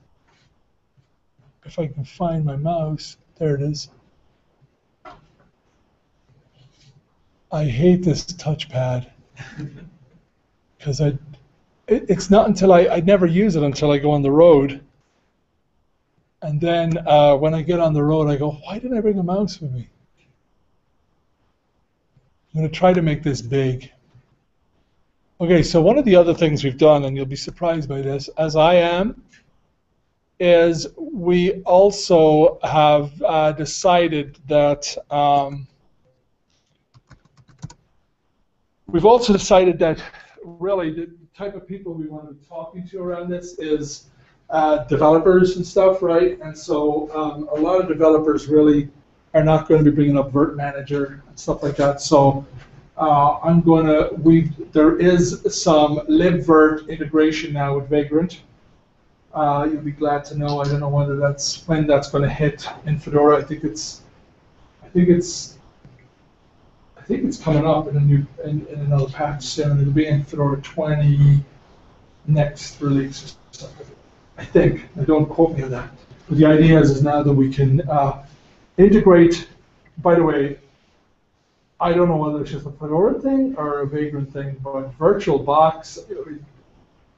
If I can find my mouse, there it is. I hate this touchpad because it's not until I never use it until I go on the road. And then when I get on the road, I go, why didn't I bring a mouse with me? I'm going to try to make this big. Okay, so one of the other things we've done, and you'll be surprised by this, as I am, is we also have decided that really the type of people we want to be talking to around this is developers and stuff, right? And so a lot of developers really are not going to be bringing up Vert Manager and stuff like that. So there is some libvirt integration now with Vagrant. You'll be glad to know. I don't know when that's going to hit in Fedora. I think it's coming up in another patch soon. It'll be in Fedora 20 next release. I think. Don't quote me on that. But the idea is now that we can integrate. By the way, I don't know whether it's just a Fedora thing or a Vagrant thing, but VirtualBox.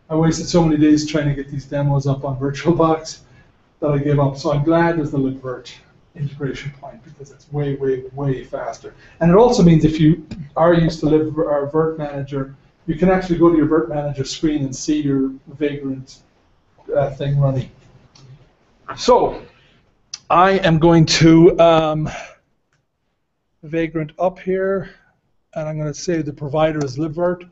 I wasted so many days trying to get these demos up on VirtualBox that I gave up. So I'm glad there's the libvirt integration point because it's way, way, way faster. And it also means if you are used to Vert Manager, you can actually go to your Vert Manager screen and see your Vagrant thing running. So I am going to Vagrant up here, and I'm going to say the provider is libvirt.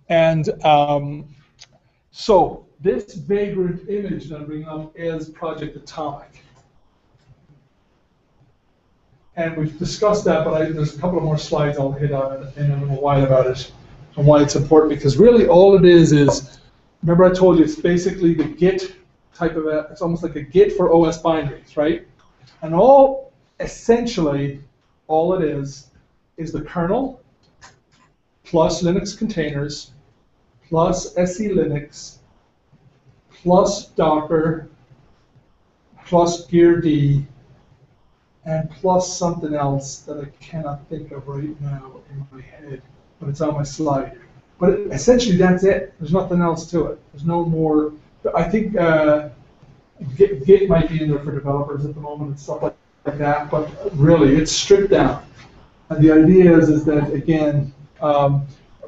And so this Vagrant image that I'm bringing up is Project Atomic. And we've discussed that, but there's a couple of more slides I'll hit on in a little while about it and why it's important. Because really all it is, remember I told you it's basically the Git type of it's almost like a Git for OS binaries, right? And essentially, all it is the kernel plus Linux containers plus SE Linux plus Docker plus GearD and plus something else that I cannot think of right now in my head, but it's on my slide. But essentially that's it. There's nothing else to it. There's no more. I think Git might be in there for developers at the moment and stuff like that, but really it's stripped down. And the idea is that, again,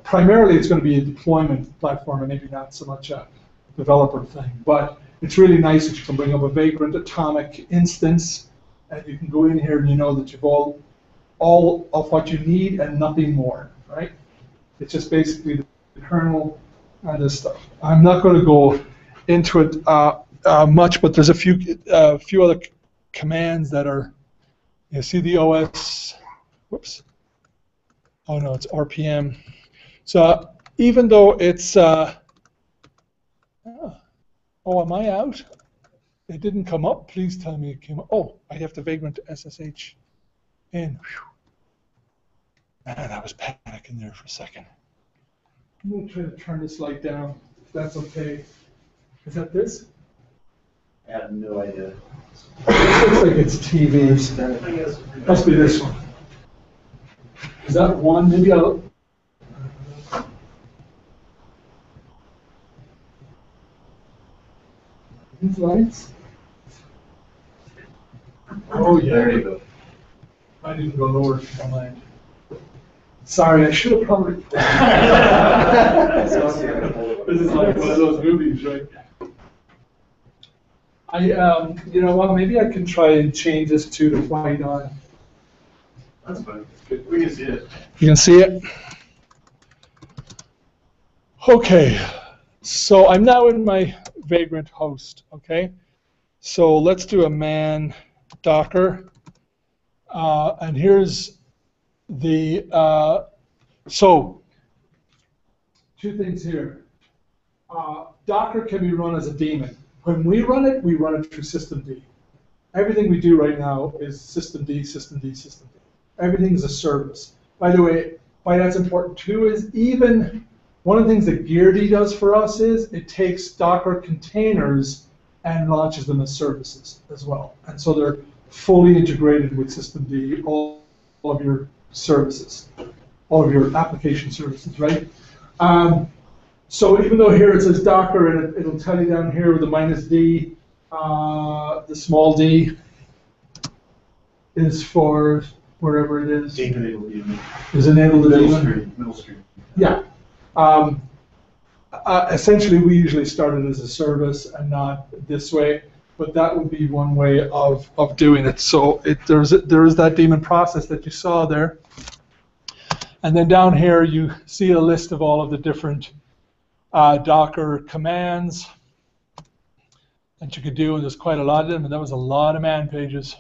primarily it's going to be a deployment platform and maybe not so much a developer thing. But it's really nice that you can bring up a Vagrant Atomic instance and you can go in here and you know that you've all of what you need and nothing more, right? It's just basically the kernel and this stuff. I'm not going to go into it much, but there's a few other commands that are, you see the OS whoops. Oh no, it's RPM. So even though it's, oh, am I out? It didn't come up. Please tell me it came up. Oh, I have to vagrant to SSH in. Whew. Man, I was panicking there for a second. I'm going to try to turn this light down, if that's okay. Is that this? I have no idea. It looks like it's TV. Must be this one. Is that one? Maybe I'll. These lights? Oh, yeah. There you go. I didn't go lower if you don't mind. Sorry, I should have probably. This is like one of those movies, right? You know what? Maybe I can try and change this to the white on. That's fine. We can see it. You can see it? Okay, so I'm now in my vagrant host, okay? So let's do a man Docker. And here's the, so two things here. Docker can be run as a daemon. When we run it through systemd. Everything we do right now is systemd, systemd, systemd. Everything is a service. By the way, why that's important too is even one of the things that Geard does for us is it takes Docker containers and launches them as services as well. And so they're fully integrated with systemd, all of your services, all of your application services, right? So even though here it says Docker and it'll tell you down here with the -d, the small d is for wherever it is. Is enabled to Middle stream. Yeah. Essentially, we usually start it as a service and not this way, but that would be one way of doing it. So there is that daemon process that you saw there. And then down here, you see a list of all of the different Docker commands that you could do, and there's quite a lot of them, and that was a lot of man pages.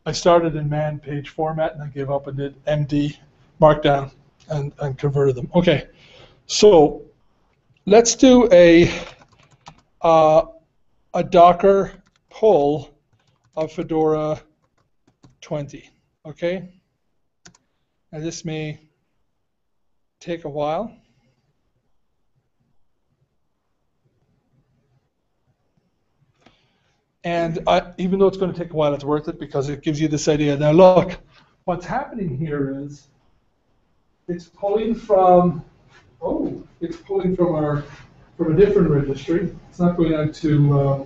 I started in man page format, and I gave up and did MD Markdown and converted them. Okay, so let's do a Docker pull of Fedora 20. Okay, and this may take a while. And even though it's going to take a while, it's worth it because it gives you this idea. Now look, what's happening here is it's pulling from from a different registry. It's not going out to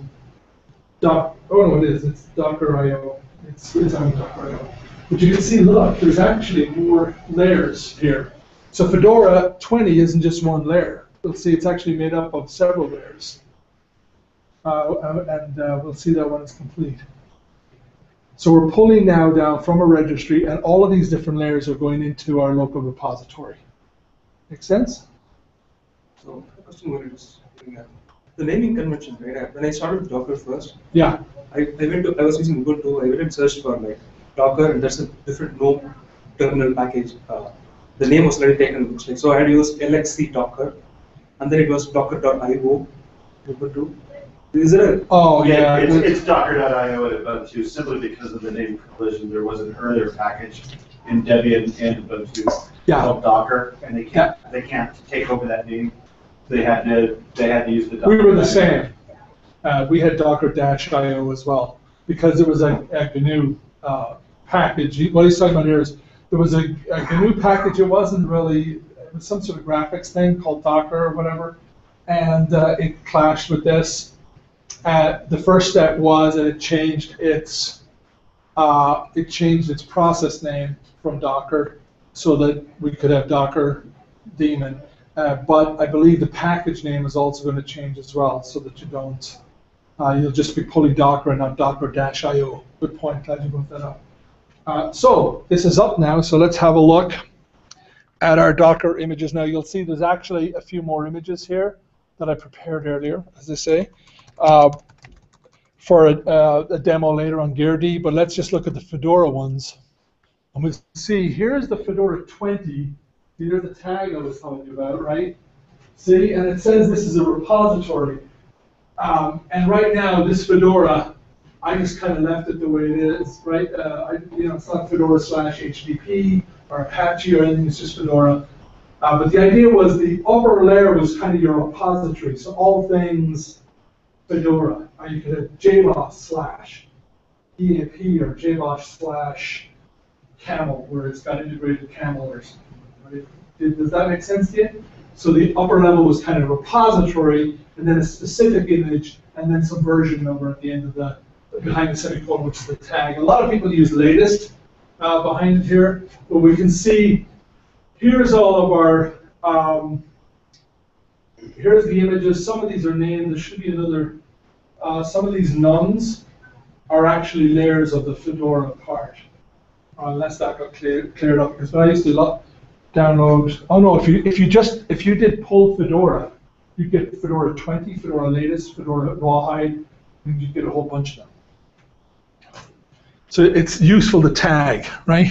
it's Docker.io. It's on Docker.io. But you can see, look, there's actually more layers here. So Fedora 20 isn't just one layer. You'll see it's actually made up of several layers. And we'll see that when it's complete. So we're pulling now down from a registry, and all of these different layers are going into our local repository. Make sense? So, a question what it is doing that. The naming convention, right? When I started with Docker first, yeah, I was using Ubuntu. I went and searched for like Docker, and there's a different GNOME terminal package. The name was already taken, looks like. So I had used LXC Docker, and then it was Docker.io Ubuntu. Is it a? Oh yeah, it's Docker.io at Ubuntu simply because of the name collision. There was an earlier package in Debian and Ubuntu called Docker, and they can't take over that name. They had to use the Docker. We were the same. We had Docker-io as well because it was a GNU package. What he's talking about here is there was a GNU package. It wasn't really, it was some sort of graphics thing called Docker or whatever, and it clashed with this. The first step was that it changed its process name from Docker so that we could have Docker daemon. But I believe the package name is also going to change as well, so that you don't. You'll just be pulling Docker and not Docker-io. Good point. Glad you brought that up. So this is up now. So let's have a look at our Docker images. Now you'll see there's actually a few more images here that I prepared earlier, as I say, for a demo later on Geard. But let's just look at the Fedora ones. And we'll see, here's the Fedora 20. Here's the tag I was telling you about, right? See, and it says this is a repository. And right now, this Fedora, I just kind of left it the way it is, right? It's not Fedora /HTTP or Apache or anything, it's just Fedora. But the idea was the upper layer was kind of your repository, so all things Fedora. You could have JBoss /EAP or JBoss /Camel, where it's got integrated Camel or something. Right? Does that make sense to you? So the upper level was kind of repository, and then a specific image, and then some version number at the end of the, behind the semicolon, which is the tag. A lot of people use latest behind it here, but we can see here's all of our, here's the images. Some of these are named. There should be another, some of these nuns are actually layers of the Fedora part. Unless that got cleared up, because when I used to download, oh no, if you did pull Fedora, you get Fedora 20, Fedora latest, Fedora rawhide, and you get a whole bunch of them. So it's useful to tag, right?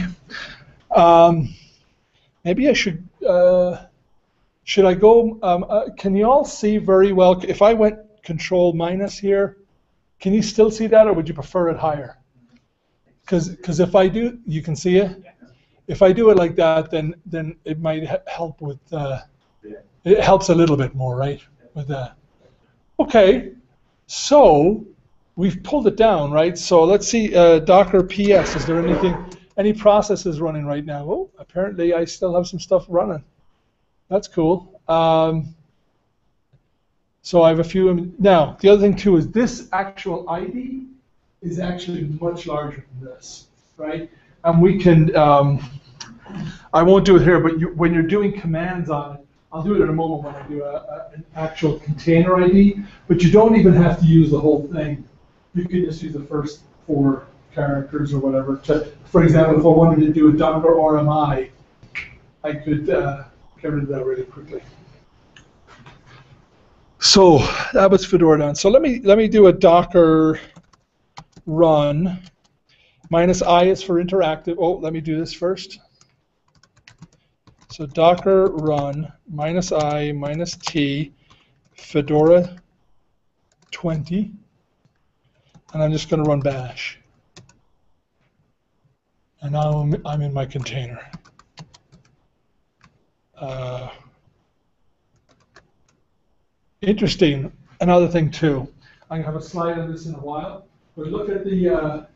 Maybe I should I go, can you all see very well, if I went Control minus here, can you still see that, or would you prefer it higher? Because if I do, you can see it? If I do it like that, then it might help with, it helps a little bit more, right? With that. Okay, so we've pulled it down, right? So let's see, Docker PS, is there any processes running right now? Oh, apparently I still have some stuff running. That's cool. So I have a few. Now, the other thing too is this actual ID is actually much larger than this, right? And we can, I won't do it here, but when you're doing commands on it, I'll do it in a moment when I do an actual container ID, but you don't even have to use the whole thing. You can just use the first 4 characters or whatever. For example, if I wanted to do a Docker RMI, I could get rid of that really quickly. So that was Fedora done. So let me do a Docker run. -I is for interactive. Oh, let me do this first. So Docker run -I -t Fedora 20, and I'm just going to run bash. And now I'm in my container. Interesting. Another thing too. I'm going to have a slide on this in a while. But look at the.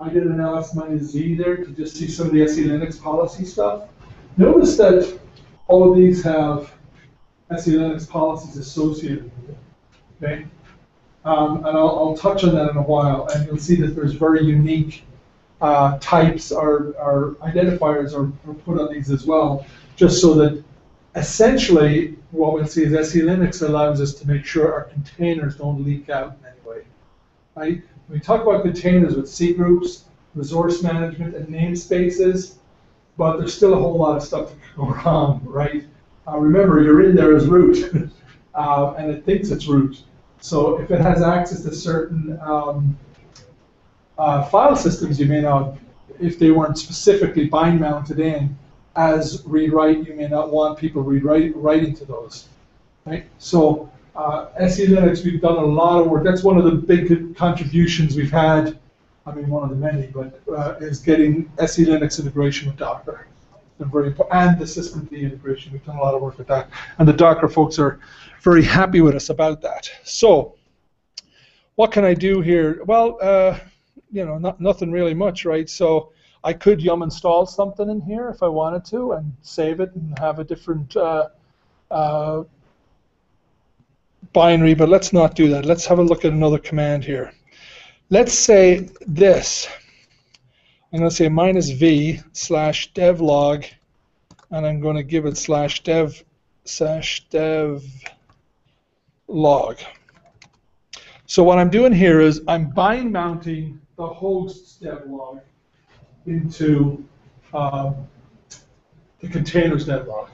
I did an -Z there to just see some of the SE Linux policy stuff. Notice that all of these have SE Linux policies associated with it. Okay, and I'll touch on that in a while, and you'll see that there's very unique types or identifiers are put on these as well, just so that essentially what we'll see is SE Linux allows us to make sure our containers don't leak out in any way. Right? When we talk about containers with C groups, resource management, and namespaces, but there's still a whole lot of stuff that can go wrong, right? Remember, you're in there as root, and it thinks it's root. So if it has access to certain file systems, you may not, if they weren't specifically bind mounted in as read-write, you may not want people writing to those, right? So SE Linux, we've done a lot of work. That's one of the big contributions we've had. I mean, one of the many, but is getting SE Linux integration with Docker. It's very important, and the systemd integration. We've done a lot of work with that, and the Docker folks are very happy with us about that. So, what can I do here? Well, you know, nothing really much, right? So I could yum install something in here if I wanted to, and save it and have a different binary. But let's not do that. Let's have a look at another command here. Let's say this. I'm going to say -v/devlog, and I'm going to give it /dev/devlog. So what I'm doing here is I'm bind mounting the host's devlog into the container's devlog.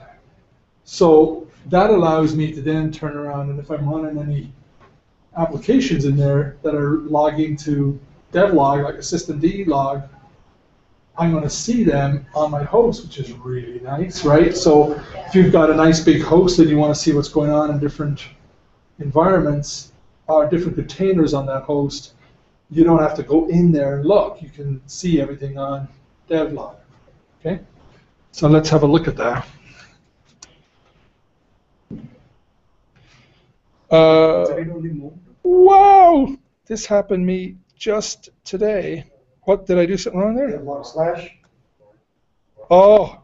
So that allows me to then turn around, and if I'm running any applications in there that are logging to devlog, like a systemd log, I'm going to see them on my host, which is really nice, right? So if you've got a nice big host and you want to see what's going on in different environments or different containers on that host, you don't have to go in there and look. You can see everything on devlog. Okay, so let's have a look at that. Wow, this happened to me just today. What, did I do something wrong there? Slash. Oh,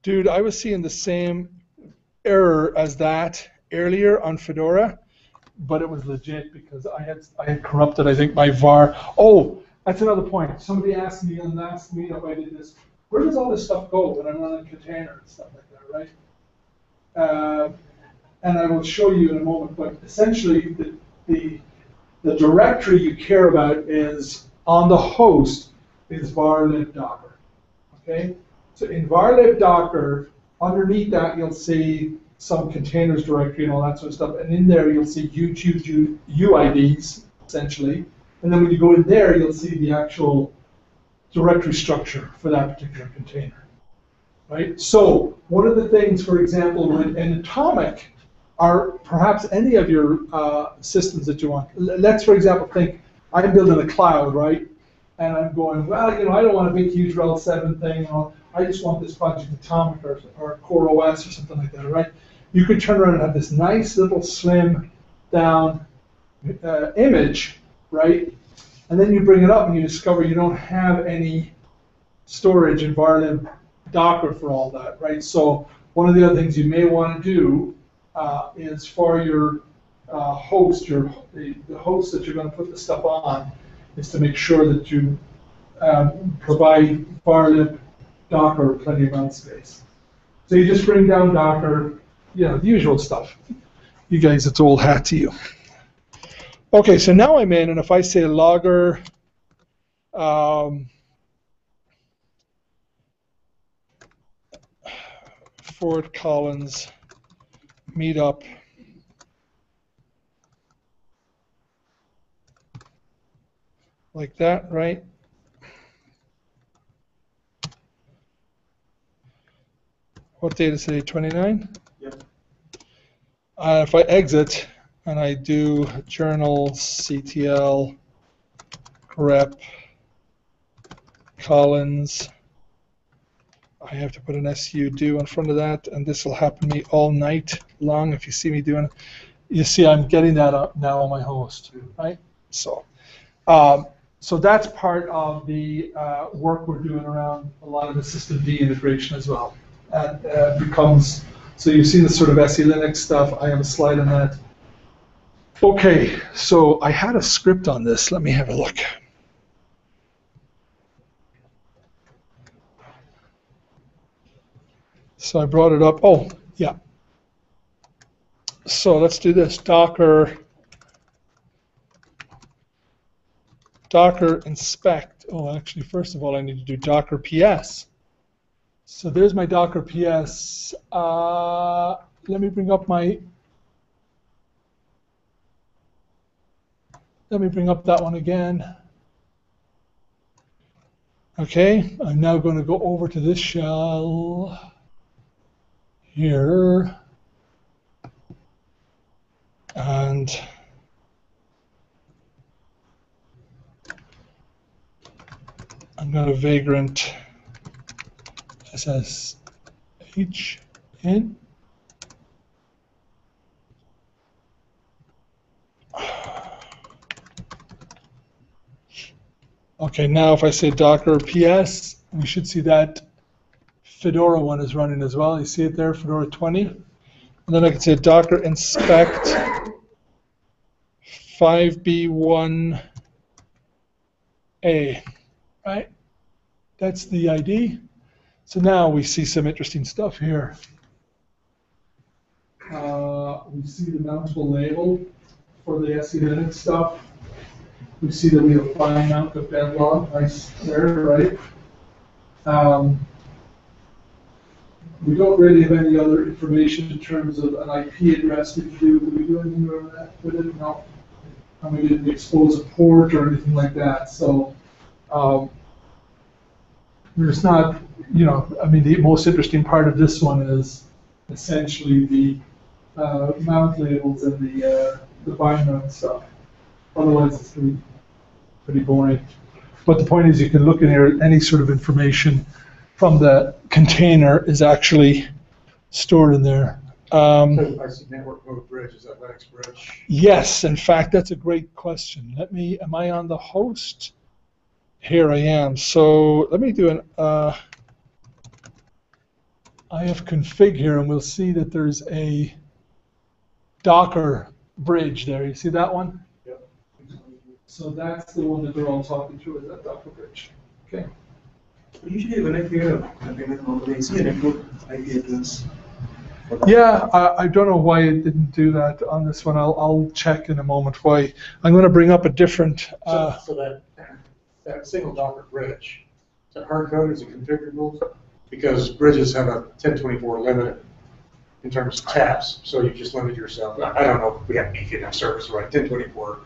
dude, I was seeing the same error as that earlier on Fedora, but it was legit because I had corrupted, I think, my var. Oh, that's another point. Somebody asked me on the last meetup I did this, where does all this stuff go when I'm running container and stuff like that, right? And I will show you in a moment, but essentially the directory you care about is on the host is varlib docker, okay? So in varlib docker, underneath that you'll see some containers directory and all that sort of stuff, and in there you'll see UIDs, essentially, and then when you go in there you'll see the actual directory structure for that particular container, right? So one of the things, for example, in Atomic, are perhaps any of your systems that you want. Let's, for example, think I'm building a cloud, right? And I'm going, well, you know, I don't want a big, huge RHEL 7 thing. I just want this Project Atomic or Core OS or something like that, right? You could turn around and have this nice little slim down image, right? And then you bring it up and you discover you don't have any storage in varlib docker for all that, right? So one of the other things you may want to do is for your host, the host that you're going to put the stuff on, is to make sure that you provide varlib docker plenty of mount space. So you just bring down docker, you know, the usual stuff. You guys, it's old hat to you. Okay, so now I'm in, and if I say logger, Fort Collins meetup, like that, right? What date is today, 29? Yep. If I exit and I do journal CTL grep Collins, I have to put an sudo in front of that, and this will happen to me all night long if you see me doing it. You see I'm getting that up now on my host, right? So so that's part of the work we're doing around a lot of the systemd integration as well. And becomes, so you've seen the sort of SE Linux stuff. I have a slide on that. Okay, so I had a script on this. Let me have a look. So I brought it up. Oh, yeah. So let's do this. Docker inspect. Oh, actually, first of all, I need to do Docker PS. So there's my Docker PS. Let me bring up that one again. Okay, I'm now going to go over to this shell here, and I'm going to vagrant SSH in. Okay, now if I say Docker PS, we should see that Fedora one is running as well. You see it there, Fedora 20. And then I can say Docker inspect 5B1A, right? That's the ID. So now we see some interesting stuff here. We see the mountable label for the SE Linux stuff. We see that we have fine mount of devlog, nice there, right? We don't really have any other information in terms of an IP address. Did we do anything around that with it? No. And we didn't expose a port or anything like that. So There's not, I mean, the most interesting part of this one is essentially the mount labels and the binder and stuff. Otherwise, it's pretty boring. But the point is, you can look in here, any sort of information from the container is actually stored in there. I see network mode bridge, is that Linux bridge? Yes, in fact, that's a great question. Am I on the host? Here I am. So let me do an ifconfig here, and we'll see that there's a Docker bridge there. You see that one? Yep. So that's the one that they're all talking through, is that Docker bridge. Okay. Usually when I create a container, I see a network IP address. Yeah, I don't know why it didn't do that on this one. I'll check in a moment why. I'm going to bring up a different. So that single Docker bridge, is that hard coded? Is it configurable? Because bridges have a 1024 limit in terms of taps, so you just limit yourself. I don't know if we have enough service to write 1024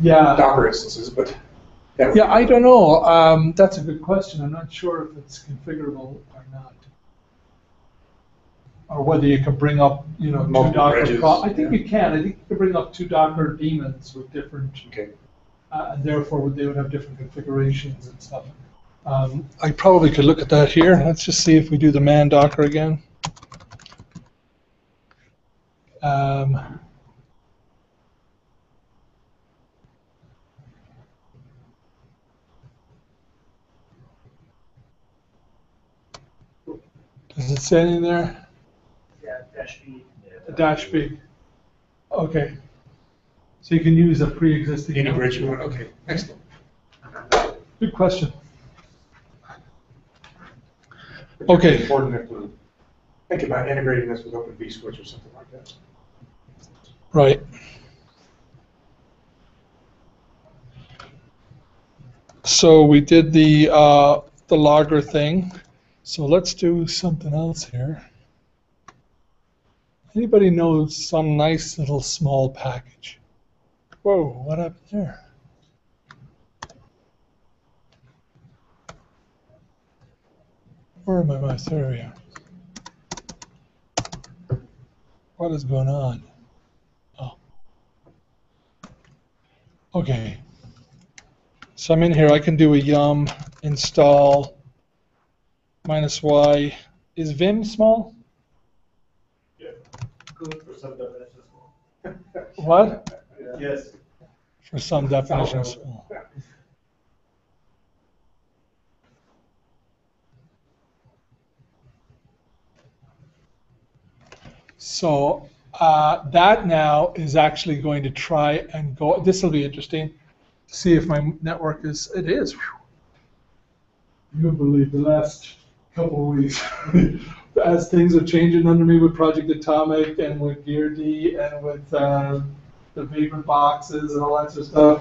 Docker instances, but yeah, I don't know. That's a good question. I'm not sure if it's configurable or not, or whether you can bring up, two Docker. I think you can. I think you can bring up two Docker daemons with different, and therefore they would have different configurations and stuff. I probably could look at that here. Let's just see if we do the man Docker again. Does it say anything there? Yeah, -B. Dash B. Okay. So you can use a pre-existing. any bridge you want. Okay, excellent. Good question. It's Okay. important if we think about integrating this with Open vSwitch or something like that. Right. So we did the logger thing. So let's do something else here. Anybody knows some nice little small package? Whoa, what happened there? Where am I? There we are. What is going on? Oh. Okay. So I'm in here. I can do a yum install -y. Is Vim small? For some definitions. What? Yes. For some definitions small. So that now is actually going to try and go. This will be interesting. See if my network is. It is. You wouldn't believe the last couple of weeks, as things are changing under me with Project Atomic and with GearD and with the vagrant boxes and all that sort of stuff.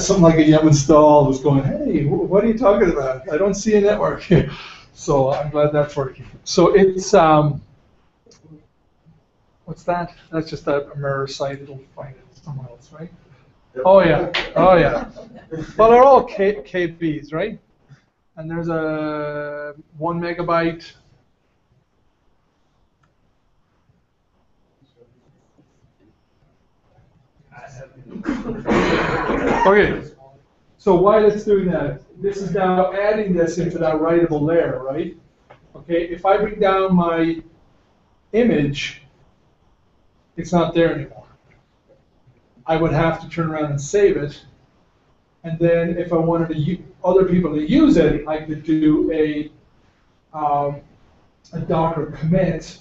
Something like a yum install was going, hey, what are you talking about? I don't see a network here. So I'm glad that's working. So it's, what's that? That's just a mirror site. It'll find it somewhere else, right? Oh, yeah. Oh, yeah. Well, they're all KBs, right? And there's a 1 megabyte. Okay, so while it's doing that, this is now adding this into that writable layer, right? Okay, if I bring down my image, it's not there anymore. I would have to turn around and save it. And then if I wanted other people to use it, I could do a Docker commit.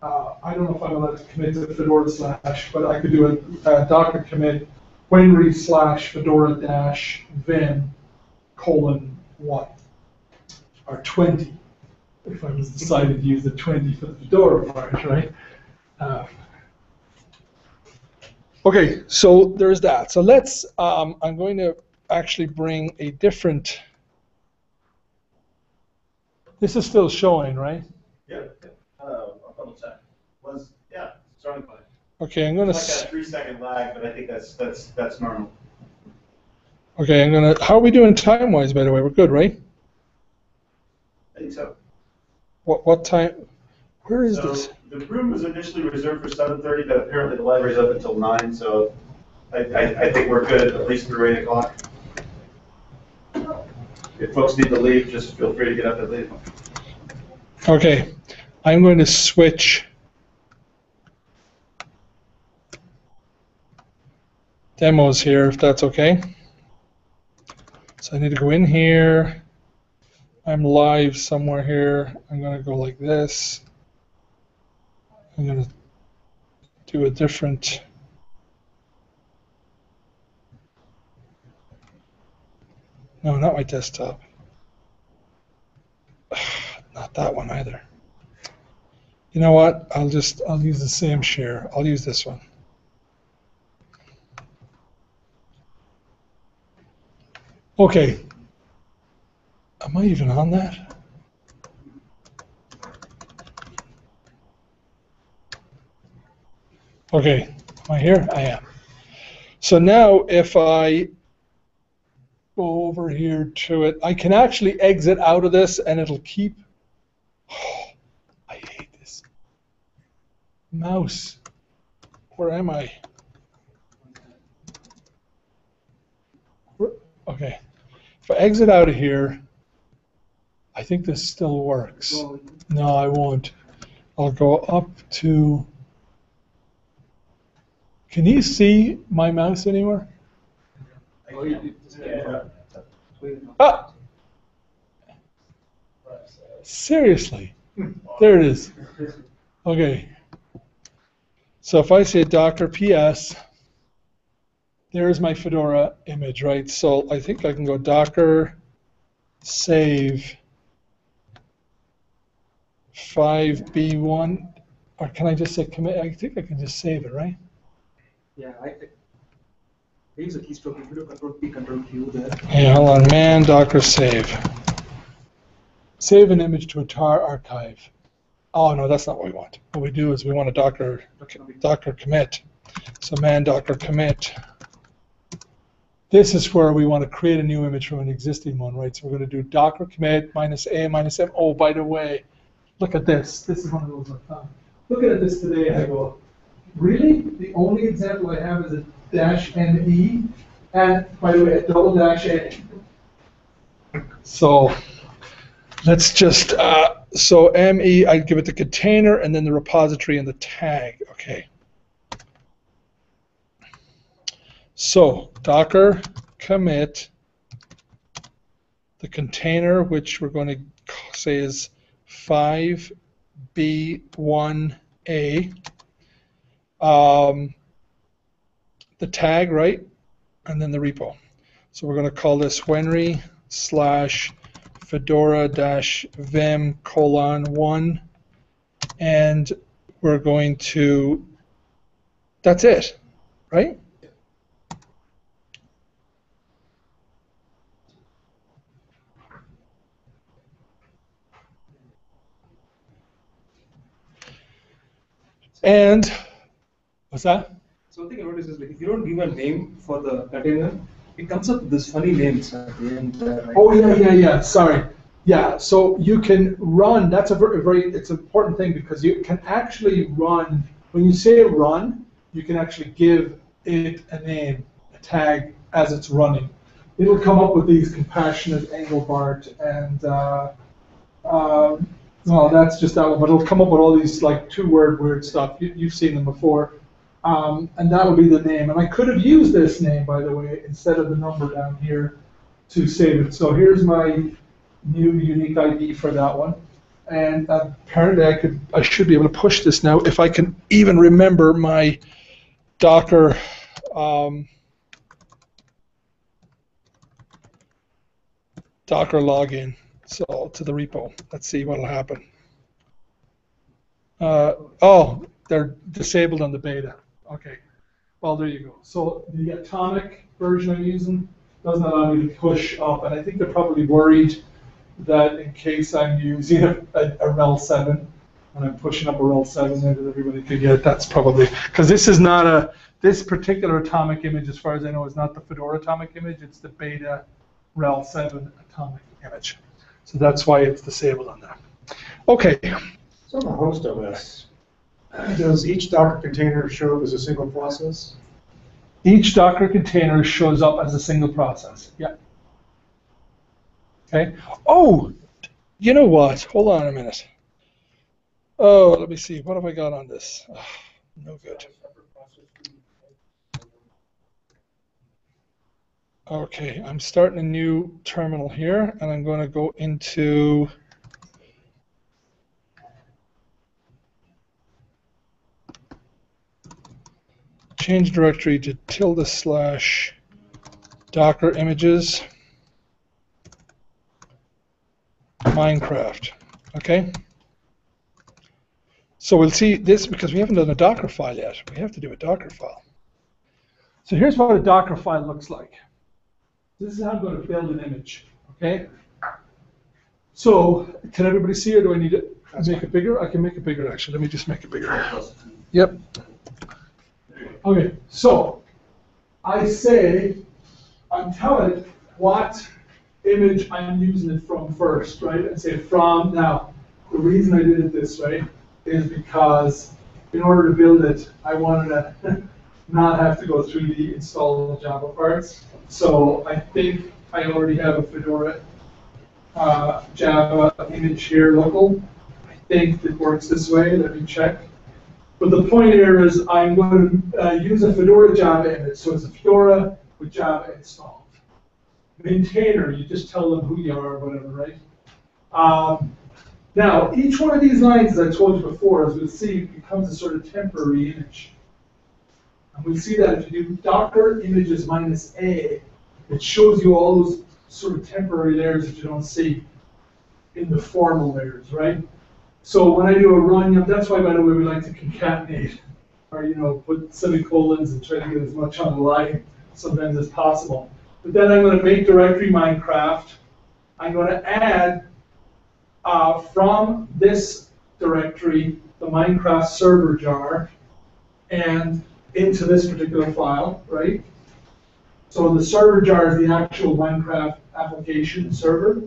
I don't know if I'm allowed to commit to Fedora /, but I could do a Docker commit winry/fedora-vim : 1 or 20, if I was decided to use the 20 for the Fedora part, right? Okay, so there's that. So let's, I'm going to actually bring a different, this is still showing, right? Yeah. I'll double check. Yeah, starting fine. Okay, I'm going to. It's like a 3-second lag, but I think that's normal. Okay, I'm going to. How are we doing time-wise, by the way? We're good, right? I think so. What time? Where is So this? the room was initially reserved for 7:30, but apparently the library's up until 9, so I think we're good at least through 8 o'clock. If folks need to leave, just feel free to get up and leave. Okay, I'm going to switch demos here, if that's okay. So I need to go in here. I'm live somewhere here. I'm going to go like this. I'm going to do a different. No, not my desktop. Not that one either. You know what? I'll use the same share. I'll use this one. Okay. Am I even on that? Okay. Am I here? I am. So now if I go over here to it, I can actually exit out of this and it'll keep. Oh, I hate this. Mouse. Where am I? Okay. If I exit out of here, I think this still works. No, I won't. I'll go up to. Can you see my mouse anywhere? Ah! Seriously. There it is. Okay. So if I say Docker PS, there's my Fedora image, right? So I think I can go Docker save 5B1, or can I just say commit? I think I can just save it, right? Yeah, I use a keystroke. If you do Control P, Control Q there. Hey, hold on, man, Docker save. Save an image to a tar archive. Oh no, that's not what we want. What we do is we want a Docker commit. So man Docker commit. This is where we want to create a new image from an existing one, right? So we're going to do Docker commit -a -m. Oh, by the way, look at this. This is one of those I found. Looking at this today, I go, really? The only example I have is a -me, and by the way, a $A. So let's just, so me, I'd give it the container and then the repository and the tag. Okay. So Docker commit the container, which we're going to say is 5B1A. The tag, right? And then the repo. So we're going to call this Wenry/Fedora-Vim:1, and we're going to, that's it, right? And what's that? So one thing I noticed is, like, if you don't give a name for the container, it comes up with this funny names at the end. Right? Oh yeah. Sorry. Yeah. So you can run. That's a very it's an important thing, because you can actually run. When you say run, you can actually give it a name, a tag as it's running. It'll come up with these compassionate Engelbart and well, that's just that one, but it'll come up with all these like 2-word weird stuff. You've seen them before. And that will be the name. And I could have used this name, by the way, instead of the number down here to save it. So here's my new unique ID for that one. And apparently I should be able to push this now if I can even remember my Docker Docker login. So to the repo. Let's see what'll happen. Oh, they're disabled on the beta. Okay. Well, there you go. So the atomic version I'm using doesn't allow me to push up, and I think they're probably worried that in case I'm using a RHEL 7 and I'm pushing up a RHEL 7 there that everybody could get, that's probably because this is not this particular atomic image, as far as I know, is not the Fedora atomic image. It's the beta RHEL 7 atomic image. So that's why it's disabled on there. Okay. So on the host OS, does each Docker container show up as a single process? Each Docker container shows up as a single process. Yeah. Okay. Oh, you know what? Hold on a minute. Oh, let me see. What have I got on this? Oh, no good. Okay, I'm starting a new terminal here, and I'm going to go into change directory to / Docker images Minecraft. Okay. So we'll see this because we haven't done a Docker file yet. We have to do a Docker file. So here's what a Docker file looks like. This is how I'm going to build an image. Okay. So can everybody see it? Or do I need to make it bigger? I can make it bigger actually. Let me just make it bigger. Yep. Okay. So I say I'm telling it what image I'm using it from first, right? And say from now. The reason I did it this way is because in order to build it, I wanted to not have to go through the install Java parts. So I think I already have a Fedora Java image here local. I think it works this way. Let me check. But the point here is I'm going to use a Fedora Java image. So it's a Fedora with Java installed. Maintainer, you just tell them who you are or whatever, right? Now, each one of these lines, as I told you before, as we'll see, becomes a sort of temporary image. And we'll see that if you do Docker images -a, it shows you all those sort of temporary layers that you don't see in the formal layers, right? So when I do a run, that's why, by the way, we like to concatenate, or put semicolons and try to get as much on the line sometimes as possible. But then I'm going to make directory Minecraft. I'm going to add from this directory the Minecraft server jar and into this particular file, right? So the server jar is the actual Minecraft application server.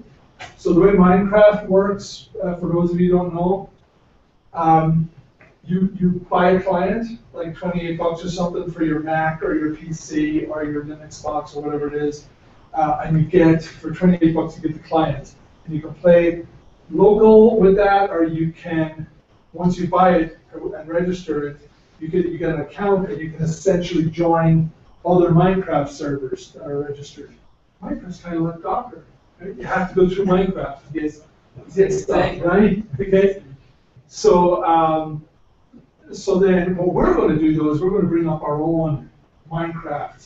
So the way Minecraft works, for those of you who don't know, you buy a client, like $28 or something for your Mac or your PC or your Linux box or whatever it is, and you get, for $28 you get the client. And you can play local with that, or you can, once you buy it and register it, you get an account and you can essentially join other Minecraft servers that are registered. Minecraft's kind of like Docker. Right? You have to go through Minecraft to get stuff, right? Okay. So, so then what we're going to do though is we're going to bring up our own Minecraft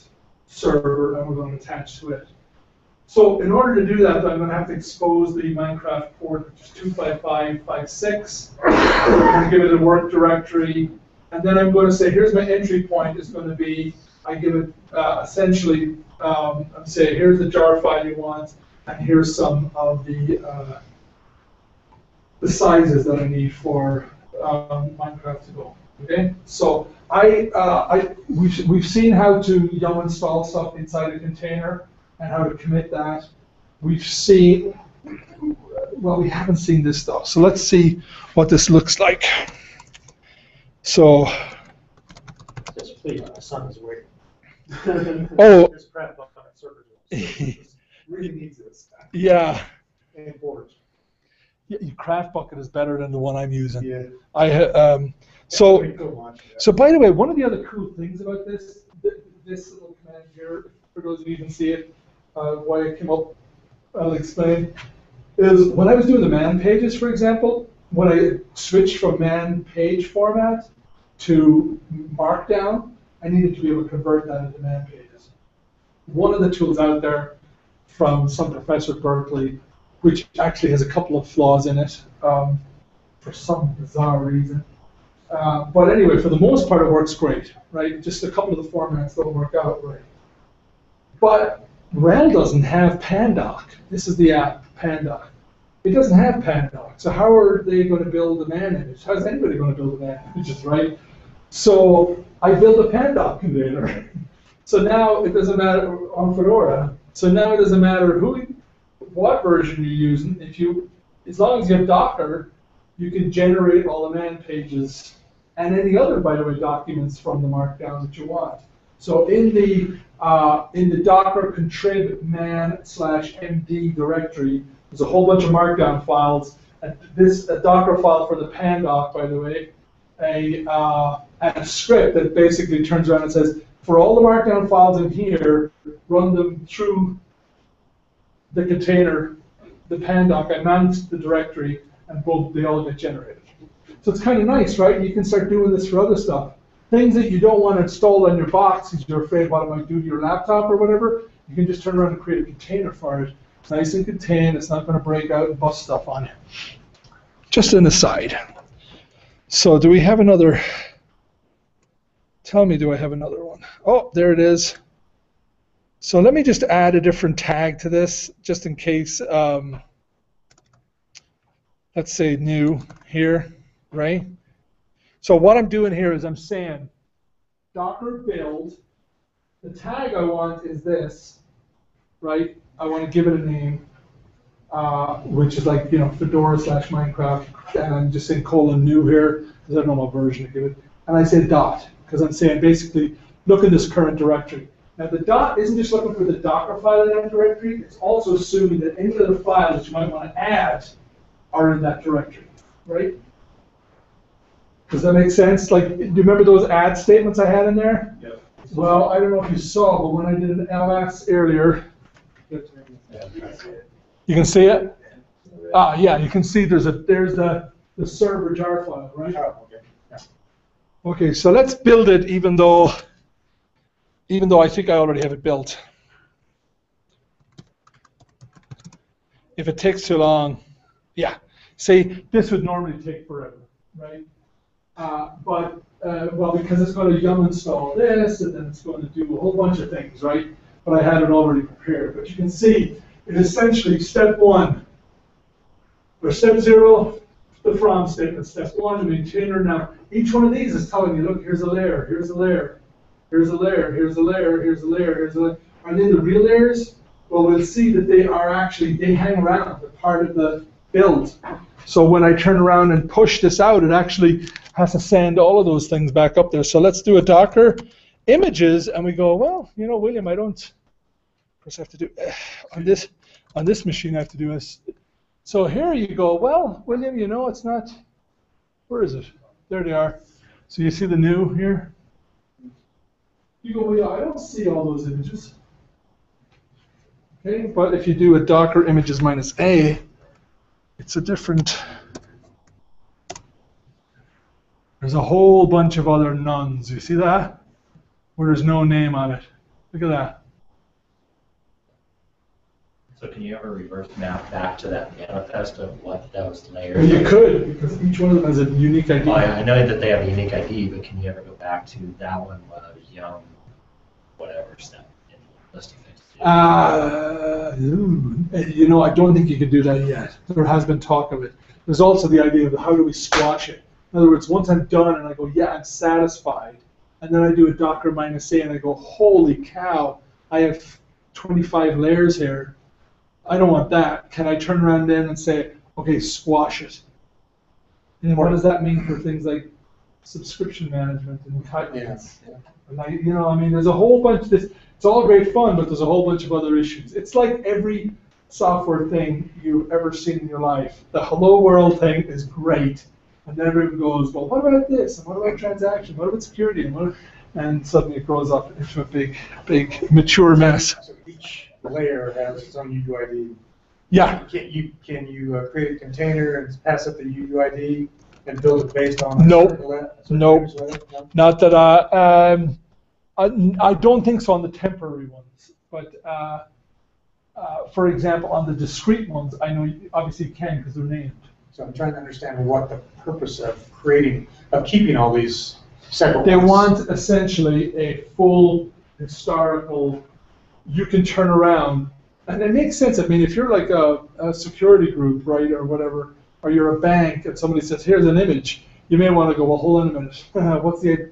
server and we're going to attach to it. So in order to do that, I'm going to have to expose the Minecraft port, which is 255.56. I'm going to give it a work directory, and then I'm going to say, here's my entry point. Is going to be, I give it essentially, I'm saying, here's the jar file you want, and here's some of the sizes that I need for Minecraft to go. Okay, so we've seen how to yum install stuff inside a container and how to commit that. We've seen, well, we haven't seen this stuff. So let's see what this looks like. So, Just please, my son is waiting. Oh. This crap up on that server really needs this. Yeah. And boards. Yeah, your Craft Bucket is better than the one I'm using. Yeah. So by the way, one of the other cool things about this little command here, for those of you who can see it, why it came up, I'll explain, is when I was doing the man pages, for example, when I switched from man page format to Markdown, I needed to be able to convert that into man pages. One of the tools out there from some professor at Berkeley, which actually has a couple of flaws in it for some bizarre reason. But anyway, for the most part, it works great, right? Just a couple of the formats don't work out right. But RHEL doesn't have Pandoc. This is the app, Pandoc. It doesn't have Pandoc. So how are they going to build a man image? How is anybody going to build a man images, right? So I built a Pandoc container. So now it doesn't matter on Fedora. So now it doesn't matter who. what version you're using, as long as you have Docker, you can generate all the man pages and any other, by the way, documents from the Markdown that you want. So in the Docker contrib man/md directory, there's a whole bunch of Markdown files. And a Docker file for the pandoc, by the way, and a script that basically turns around and says, for all the Markdown files in here, run them through the container, the pandoc. I manage the directory, and boom, they all get generated. So it's kind of nice, right? You can start doing this for other stuff. Things that you don't want to install on your box because you're afraid what it might do to your laptop or whatever, you can just turn around and create a container for it. It's nice and contained. It's not going to break out and bust stuff on you. Just an aside. So do we have another? Tell me, do I have another one? Oh, there it is. So let me just add a different tag to this, just in case. Let's say new here, right? So what I'm doing here is I'm saying Docker build. The tag I want is this, right? I want to give it a name, which is like, Fedora/Minecraft, and I'm just saying :new here because I don't know what version to give it. And I say dot because I'm saying basically look at this current directory. Now the dot isn't just looking for the Docker file in that directory. It's also assuming that any of the files that you might want to add are in that directory, right? Does that make sense? Like, do you remember those add statements I had in there? Yep. Well, I don't know if you saw, but when I did an ls earlier, you can see it? Yeah, you can see there's the server jar file, right? Oh, okay. Yeah. Okay, so let's build it even though I think I already have it built. If it takes too long, yeah. See, this would normally take forever, right? Well, because it's going to yum install this, and then it's going to do a whole bunch of things, right? But I had it already prepared. But you can see it essentially step 1, or step 0, the from statement. Step 1, the maintainer. Now, each one of these is telling you, look, here's a layer, here's a layer, here's a layer, here's a layer, here's a layer, here's a layer. Are they the real layers? Well, we'll see that they hang around. They're part of the build. So when I turn around and push this out, it actually has to send all of those things back up there. So let's do a Docker images, and we go, well, William, I don't, of course I have to do, on this machine I have to do this. So here you go, well, William, it's not, where is it? There they are. So you see the new here? You go, well, yeah, I don't see all those images. Okay, but if you do a Docker images -a, it's a different, there's a whole bunch of other nones. You see that? Where there's no name on it. Look at that. So can you ever reverse map back to that manifest of what those layers You could, because each one of them has a unique ID. Oh, I know that they have a unique ID, but can you ever go back to that one was young, whatever step in the list of things to do? I don't think you can do that yet. There has been talk of it. There's also the idea of how do we squash it. In other words, once I'm done and I go, yeah, I'm satisfied, and then I do a Docker -a and I go, holy cow, I have 25 layers here. I don't want that. Can I turn around then and say, okay, squash it? And what does that mean for things like subscription management and entitlements? Yeah. There's a whole bunch of this. It's all great fun, but there's a whole bunch of other issues. It's like every software thing you've ever seen in your life. The hello world thing is great. And then everyone goes, well, what about this? And what about transaction? What about security? And suddenly it grows up into a big, mature mess. So each layer has its own UUID. Yeah. Can you create a container and pass it the UUID and build it based on? Nope. Not that I don't think so on the temporary ones, but for example, on the discrete ones, I know obviously you can because they're named. So I'm trying to understand what the purpose of keeping all these separate They ones. want essentially a full historical, you can turn around, and it makes sense. I mean, if you're like a security group, right, or whatever, or you're a bank and somebody says, here's an image, you may want to go, well, hold on a minute, what's the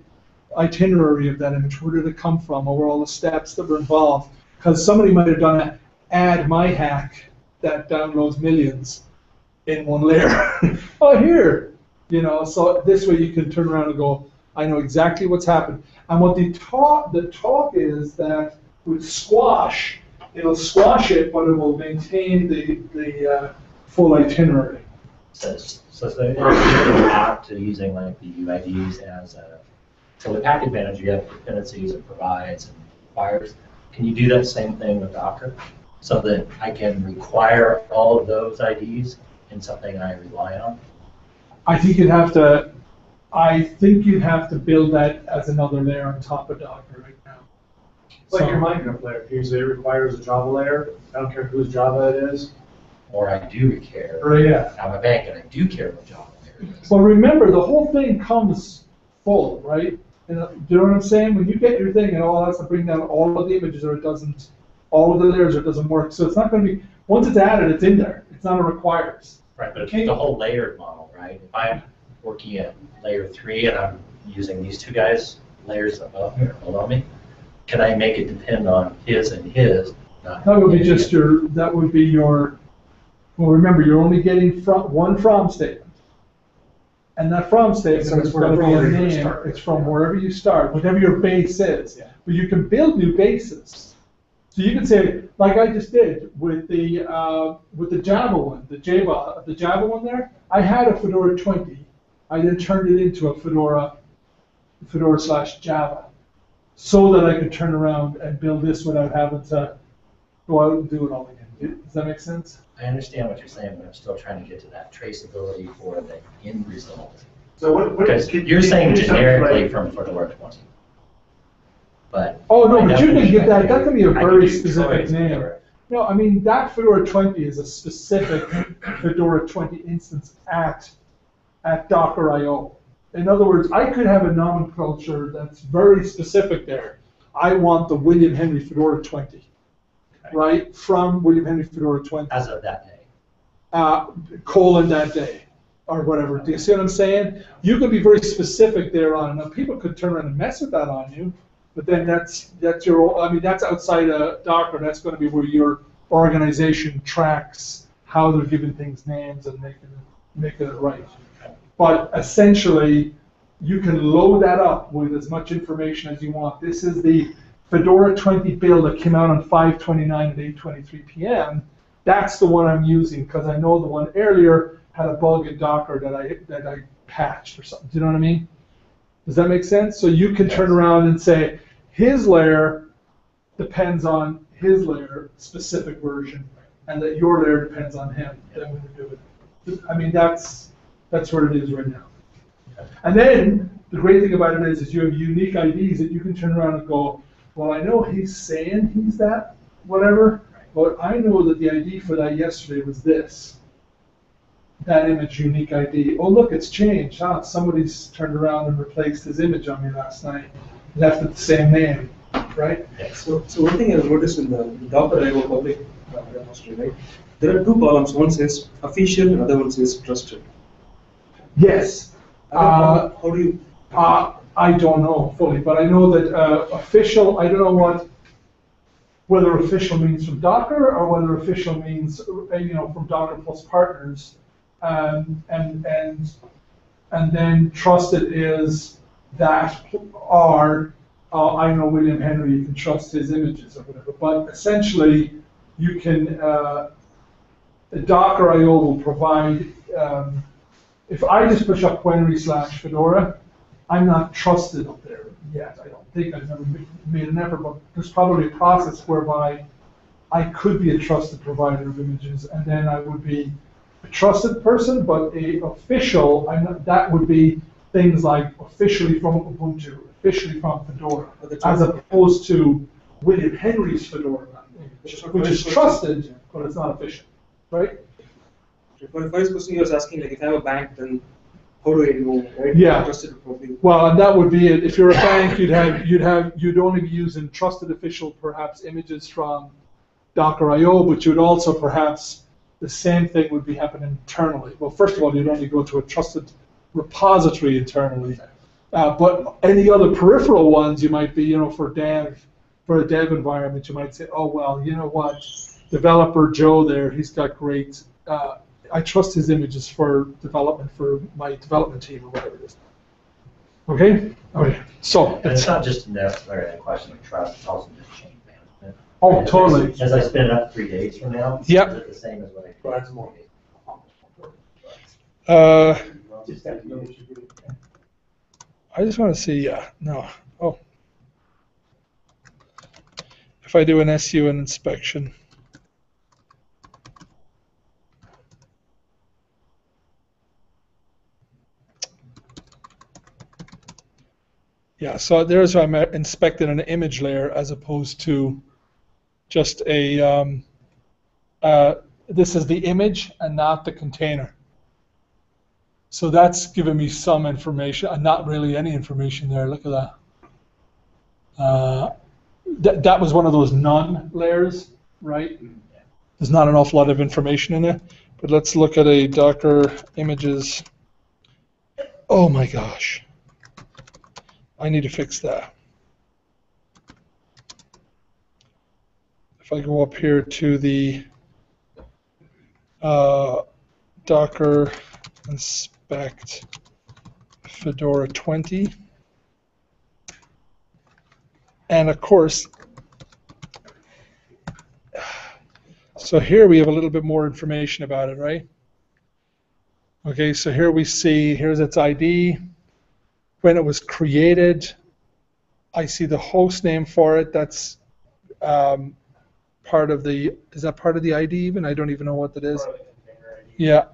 itinerary of that image? Where did it come from? Or were all the steps that were involved? Because somebody might have done an add my hack that downloads millions in one layer. Oh, here, so this way you can turn around and go, I know exactly what's happened. And what the talk is that with Squash, it'll squash it, but it will maintain the full itinerary. So there's a path to using like the UIDs as a, so with package manager, you have dependencies and provides and requires. Can you do that same thing with Docker? So that I can require all of those IDs in something I rely on? I think you'd have to build that as another layer on top of Docker right now. It's like your Minecraft layer. Usually it requires a Java layer. I don't care whose Java it is. Or I do care. Right, yeah. I'm a bank and I do care what Java layer is. Well, remember, the whole thing comes full, right? Do you know what I'm saying? When you get your thing, it all has to bring down all of the images, or it doesn't, all of the layers, or it doesn't work. So it's not going to be, once it's added, it's in there. It's not a requires. Right, but it's the whole layered model, right? If I'm working at layer 3 and I'm using these two guys, layers above or below me, can I make it depend on his and his? That would be just your, well, remember, you're only getting one from statement. And that from statement is going to be a name. It's from wherever you start, whatever your base is. Yeah. But you can build new bases. So you can say, like I just did with the Java one, the Java one there. I had a Fedora 20. I then turned it into a Fedora/Java, so that I could turn around and build this without having to go out and do it all again. Does that make sense? I understand what you're saying, but I'm still trying to get to that traceability for the end result. So what because you're saying generically from Fedora 20. But oh no, but you can get that. That can be a very specific name. No, I mean that Fedora 20 is a specific Fedora 20 instance at Docker.io. In other words, I could have a nomenclature that's very specific there. I want the William Henry Fedora 20, okay, right? From William Henry Fedora 20. As of that day. Colon that day, or whatever. Do you see what I'm saying? You could be very specific there on. Now, people could turn around and mess with that on you, but then that's your. I mean, that's outside of Docker. That's going to be where your organization tracks how they're giving things names and making it right. But essentially, you can load that up with as much information as you want. This is the Fedora 20 build that came out on 5/29 at 8:23 p.m. That's the one I'm using because I know the one earlier had a bug in Docker that I patched or something. Do you know what I mean? Does that make sense? So you can turn around and say his layer depends on his layer specific version, and that your layer depends on him. Then when you do it, I mean that's where it is right now. And then the great thing about it is you have unique IDs that you can turn around and go, well, I know he's saying he's that, whatever, but I know that the ID for that yesterday was this. That image unique ID. Oh, look, it's changed. Huh? Somebody's turned around and replaced his image on me last night. Left it the same name, right? So one thing I've noticed in the Docker.io public repository, right? There are two columns. One says official, and other one says trusted. Yes. How do you? I don't know fully, but I know that official. I don't know whether official means from Docker or whether official means from Docker plus partners, and then trusted is that I know William Henry. You can trust his images or whatever. But essentially, you can Docker.io will provide. If I just push up query/Fedora, I'm not trusted up there yet. I don't think. I've never made an effort, but there's probably a process whereby I could be a trusted provider of images, and then I would be a trusted person, but a official. That would be things like officially from Ubuntu, officially from Fedora, as opposed to William Henry's Fedora, which is trusted, but it's not official, right? For the first question you was asking, like if I have a bank, then how do I know, right? Yeah. Trusted probably. Well, and that would be it. If you're a bank, you'd only be using trusted official, perhaps images from Docker.io, but you'd also perhaps the same thing would be happening internally. Well, first of all, you'd only go to a trusted repository internally, but any other peripheral ones you might be, for a dev environment, you might say, oh well, you know what? developer Joe there. He's got great. I trust his images for development for my development team or whatever it is. Okay. Okay. So And it's not just necessarily a question of trust; it's also just change management. oh, totally. As I spin it up 3 days from now, Yep. is it the same as what I Well, that's more. I just want to see. No. Oh. If I do an SU inspection. Yeah, so there's where I'm inspecting an image layer as opposed to just a, this is the image and not the container. So that's giving me some information, and not really any information there. Look at that. That was one of those none layers, right? There's not an awful lot of information in there. But let's look at a Docker images. Oh my gosh. I need to fix that. If I go up here to the Docker inspect Fedora 20, and of course, so here we have a little bit more information about it, right? Okay, so here we see, here's its ID. When it was created, I see the host name for it. That's part of the, is that part of the ID even? I don't even know what that is. Yeah.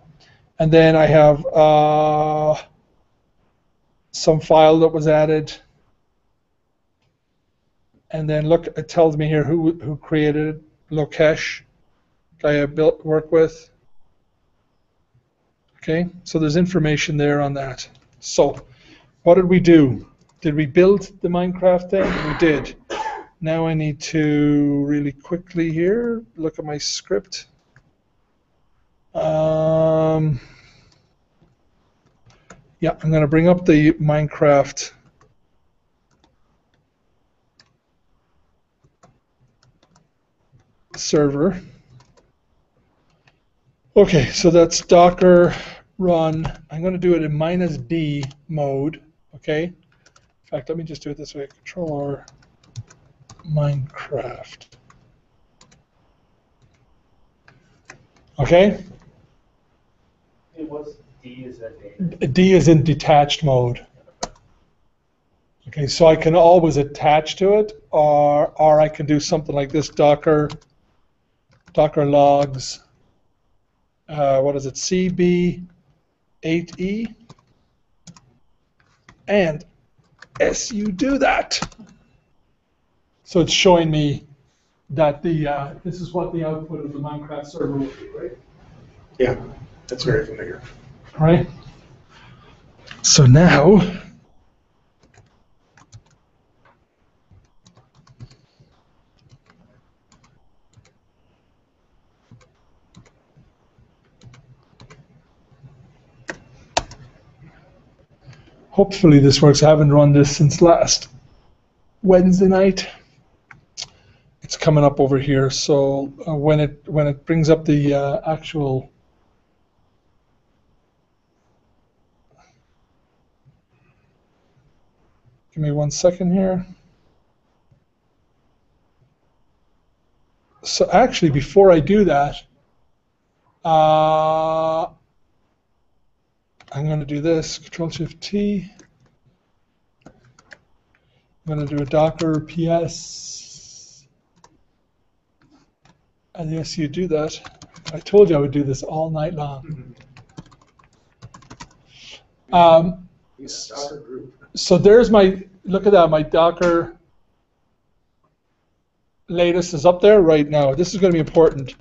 And then I have some file that was added. And then look, it tells me here who created it. Lokesh, guy I work with. Okay, so there's information there on that. So what did we do? Did we build the Minecraft thing? We did. Now I need to really quickly here look at my script. Yeah, I'm going to bring up the Minecraft server. Okay, so that's Docker run. I'm going to do it in -D mode. Okay. In fact, let me just do it this way. Control-R Minecraft. Okay. What's D is that? D is in detached mode. Okay, so I can always attach to it, or I can do something like this: Docker logs. What is it? CB8E, and SU do that. So it's showing me that this is what the output of the Minecraft server will be, right? Yeah, that's very familiar. All right. So now, hopefully this works. I haven't run this since last Wednesday night. It's coming up over here. So when it brings up the actual, give me 1 second here. So actually, before I do that, I'm going to do this, Control-Shift-T. I'm going to do a Docker PS. And yes, you do that. I told you I would do this all night long. Docker group. So there's my, look at that, my Docker latest is up there right now. This is going to be important.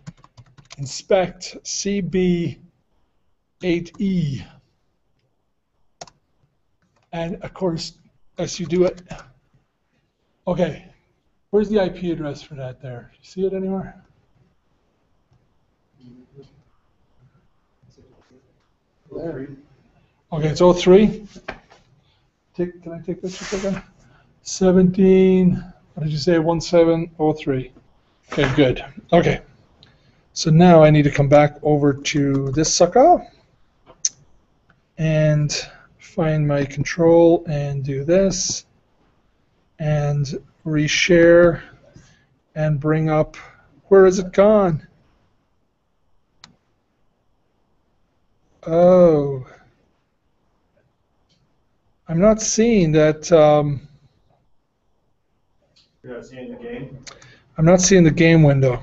Inspect CB8E. And of course, as you do it, okay, where's the IP address for that there? You see it anywhere? There. Okay, it's 03. Can I take this for a second? 17, what did you say, 1703. Okay, good. Okay. So now I need to come back over to this sucker and find my control and do this and reshare and bring up, where is it gone? Oh, I'm not seeing that. You're not seeing the game? I'm not seeing the game window.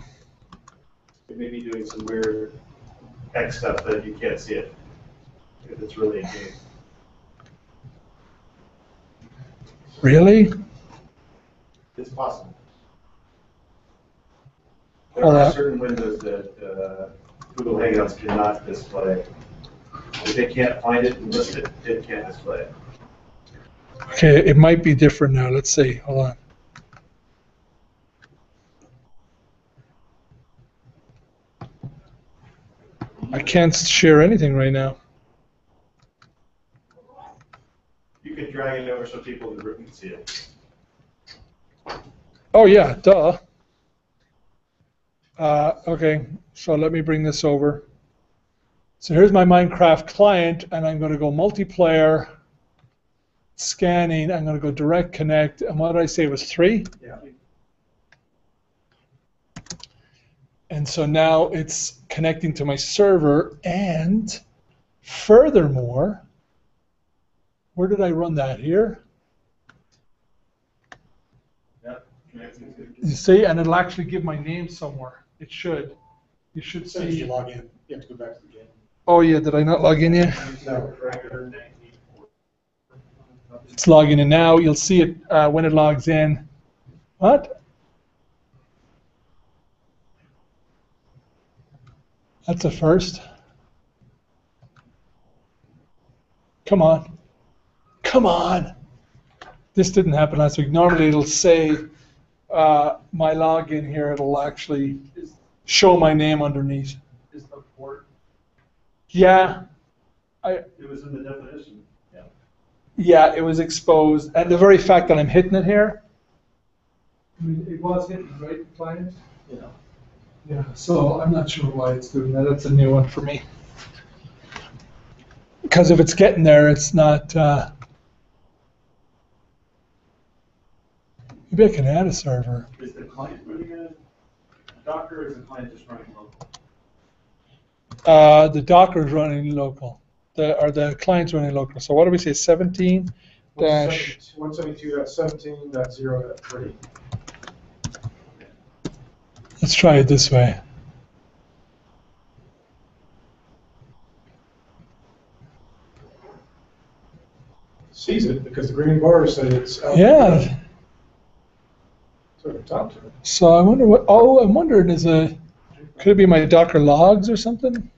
It may be doing some weird X stuff that you can't see it, if it's really a game. Really? It's possible. There Hold are on. certain windows that Google Hangouts cannot display. If they can't find it and list it, it can't display it. Okay, it might be different now. Let's see. Hold on. I can't share anything right now. You can drag it over so people in the room can see it. Oh yeah, duh. Okay, so let me bring this over. So here's my Minecraft client, and I'm going to go multiplayer, scanning. I'm going to go direct connect, and what did I say, it was 3? Yeah. And so now it's connecting to my server, and furthermore, where did I run that? Here? Yep. You see, and it'll actually give my name somewhere. It should. You should As soon as you see. log in, you have to go back to the game. Oh yeah, did I not log in yet? No. It's logging in now. You'll see it when it logs in. What? That's a first. Come on. Come on. This didn't happen last week. Normally it'll say my login here. It'll actually show my name underneath. Is the port? Yeah. It was in the definition. Yeah, it was exposed. And the very fact that I'm hitting it here. I mean, it was hitting, right, client? Yeah. Yeah, so I'm not sure why it's doing that. That's a new one for me. Because if it's getting there, it's not. Maybe I can add a server. Is the client running a Docker or is the client just running local? The Docker is running local. The client's running local. So what do we say? 17 dash. 172.17.0.3. Let's try it this way. Sees it because the green bars say it's out. Yeah. So I can talk to it. So I wonder what. Oh, I'm wondering could it be my Docker logs or something?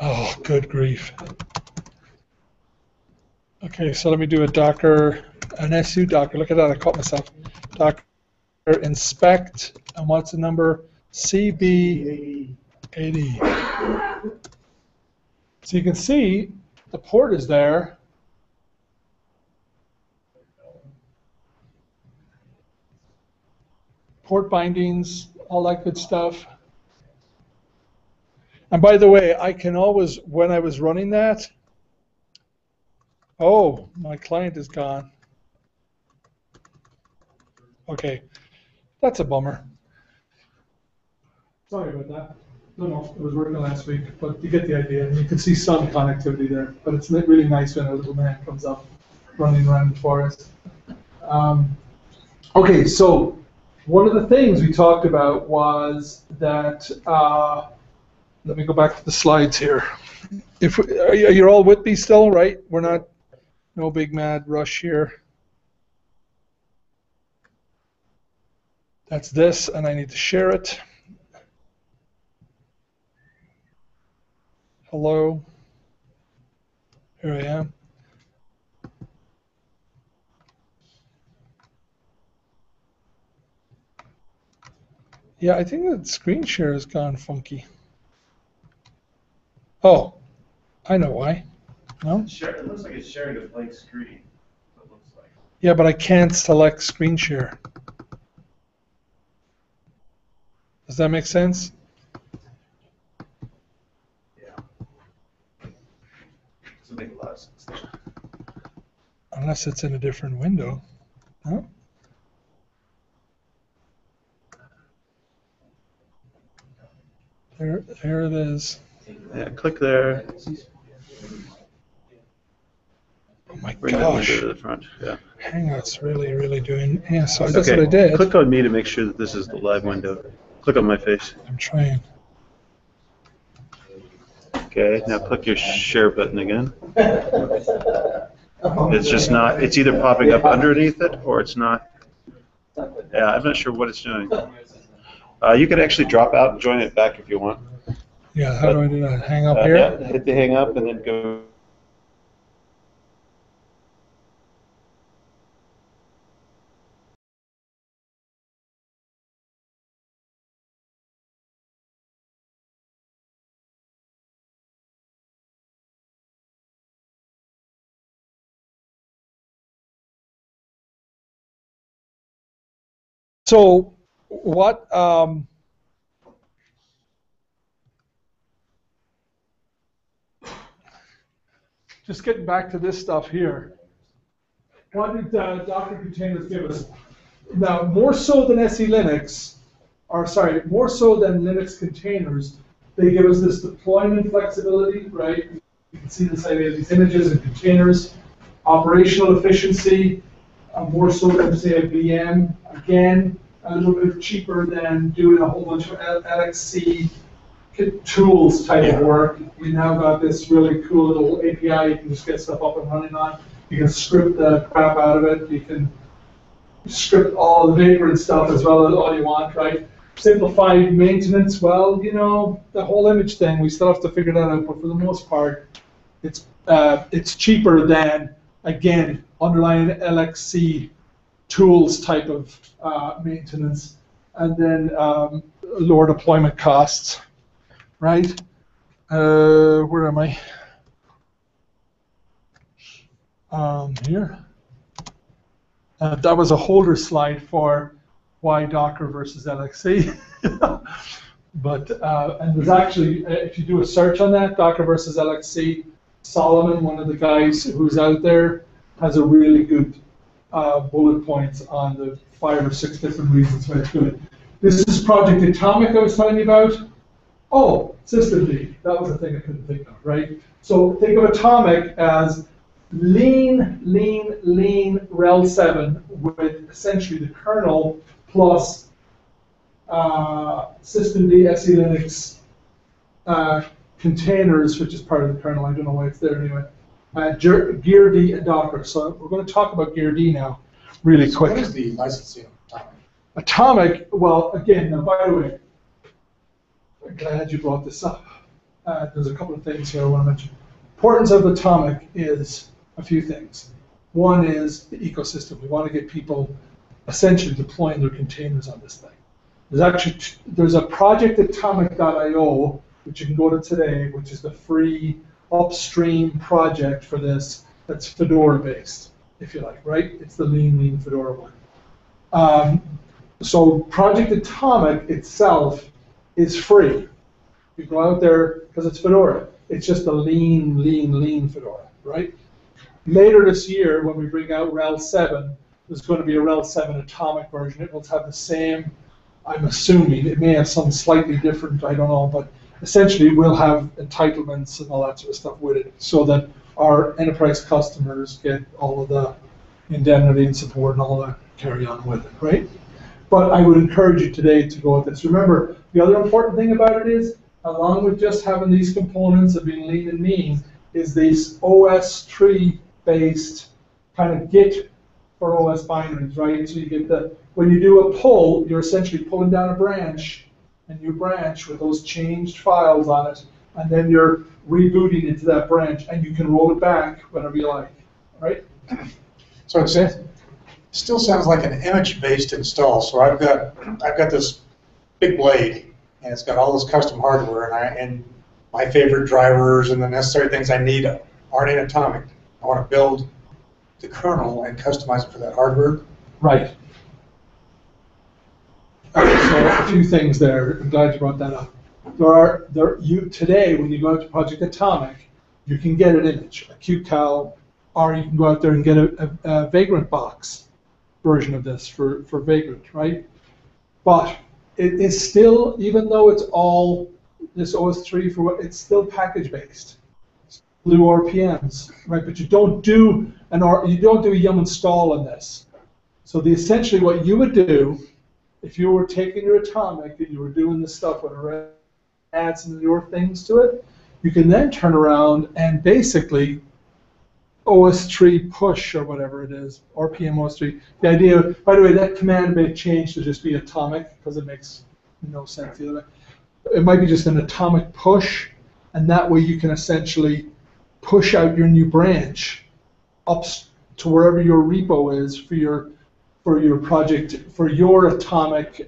Oh, good grief. Okay, so let me do a Docker, an SU Docker. Look at that, I caught myself. Docker inspect, and what's the number? CB80. So you can see the port is there. Port bindings, all that good stuff. And by the way, I can always, when I was running that, oh, my client is gone. Okay, that's a bummer. Sorry about that. No, it was working last week, but you get the idea. And you can see some connectivity there, but it's really nice when a little man comes up running around the forest. Okay, so one of the things we talked about was that, let me go back to the slides here. You're all with me still, right? We're not, no big mad rush here. That's this, and I need to share it. Hello. Here I am. Yeah, I think the screen share has gone funky. Oh, I know why. No? It looks like it's sharing a blank screen. It looks like. Yeah, but I can't select screen share. Does that make sense? Doesn't make a lot of sense. Unless it's in a different window. Huh? There it is. Yeah, click there. Oh my Bring that gosh. window to the front. Yeah. Hangout's really doing. Yeah, so that's Okay. what I did. Click on me to make sure that this is the live window. Click on my face. I'm trying. Okay. Now click your share button again. It's just not. It's either popping up underneath it or it's not. Yeah, I'm not sure what it's doing. You can actually drop out and join it back if you want. Yeah, how do I do that? Hang up here? Yeah, hit the hang up and then go. So what just getting back to this stuff here. What did Docker containers give us? Now, more so than SE Linux, or sorry, more so than Linux containers, they give us this deployment flexibility, right? You can see this idea of these images and containers, operational efficiency, more so than say a VM. Again, a little bit cheaper than doing a whole bunch of LXC tools type of work. We now got this really cool little API you can just get stuff up and running on. You can script the crap out of it. You can script all the vagrant stuff as well as all you want, right? Simplified maintenance, well, you know, the whole image thing, we still have to figure that out, but for the most part, it's cheaper than, again, underlying LXC tools type of maintenance, and then lower deployment costs, right? Where am I? Here. That was a holder slide for why Docker versus LXC. But, and there's actually, if you do a search on that, Docker versus LXC, Solomon, one of the guys who's out there, has a really good bullet points on the 5 or 6 different reasons why it's good. This is Project Atomic I was telling you about. Oh, systemd. That was the thing I couldn't think of, right? So think of Atomic as lean RHEL 7 with essentially the kernel plus systemd SE Linux containers, which is part of the kernel. I don't know why it's there anyway. GearD and Docker. So we're going to talk about GearD now, really quick. What is the licensing of Atomic? Atomic, well, again, now by the way, I'm glad you brought this up. There's a couple of things here I want to mention. Importance of Atomic is a few things. One is the ecosystem. We want to get people essentially deploying their containers on this thing. There's a project atomic.io, which you can go to today, which is the free upstream project for this that's Fedora based, if you like, right? It's the lean Fedora one. So Project Atomic itself is free. You go out there because it's Fedora. It's just a lean Fedora, right? Later this year, when we bring out RHEL 7, there's going to be a RHEL 7 Atomic version. It will have the same, I'm assuming, it may have some slightly different, I don't know, but essentially we'll have entitlements and all that sort of stuff with it so that our enterprise customers get all of the indemnity and support and all that carry on with it, right? But I would encourage you today to go with this. Remember, the other important thing about it is, along with just having these components of being lean and mean, is these OS tree-based kind of Git for OS binaries, right? So you get when you do a pull, you're essentially pulling down a branch, a new branch with those changed files on it, and then you're rebooting into that branch, and you can roll it back whenever you like, right? So it still sounds like an image-based install. So I've got this big blade, and it's got all this custom hardware, and my favorite drivers and the necessary things I need aren't in Atomic. I want to build the kernel and customize it for that hardware. Right. So a few things there. I'm glad you brought that up. Today, when you go out to Project Atomic, you can get an image, a QCal, or you can go out there and get a Vagrant box version of this for Vagrant, right? But it is still, even though it's all this OS3 it's still package based. Blue RPMs, right? But you don't do a yum install on this. So essentially what you would do, if you were taking your Atomic and you were doing this stuff with add some of your things to it, you can then turn around and basically OS3 push or whatever it is, RPM OS3. The idea, by the way, that command may change to just be Atomic because it makes no sense the other way. It might be just an Atomic push, and that way you can essentially push out your new branch up to wherever your repo is for your project, for your Atomic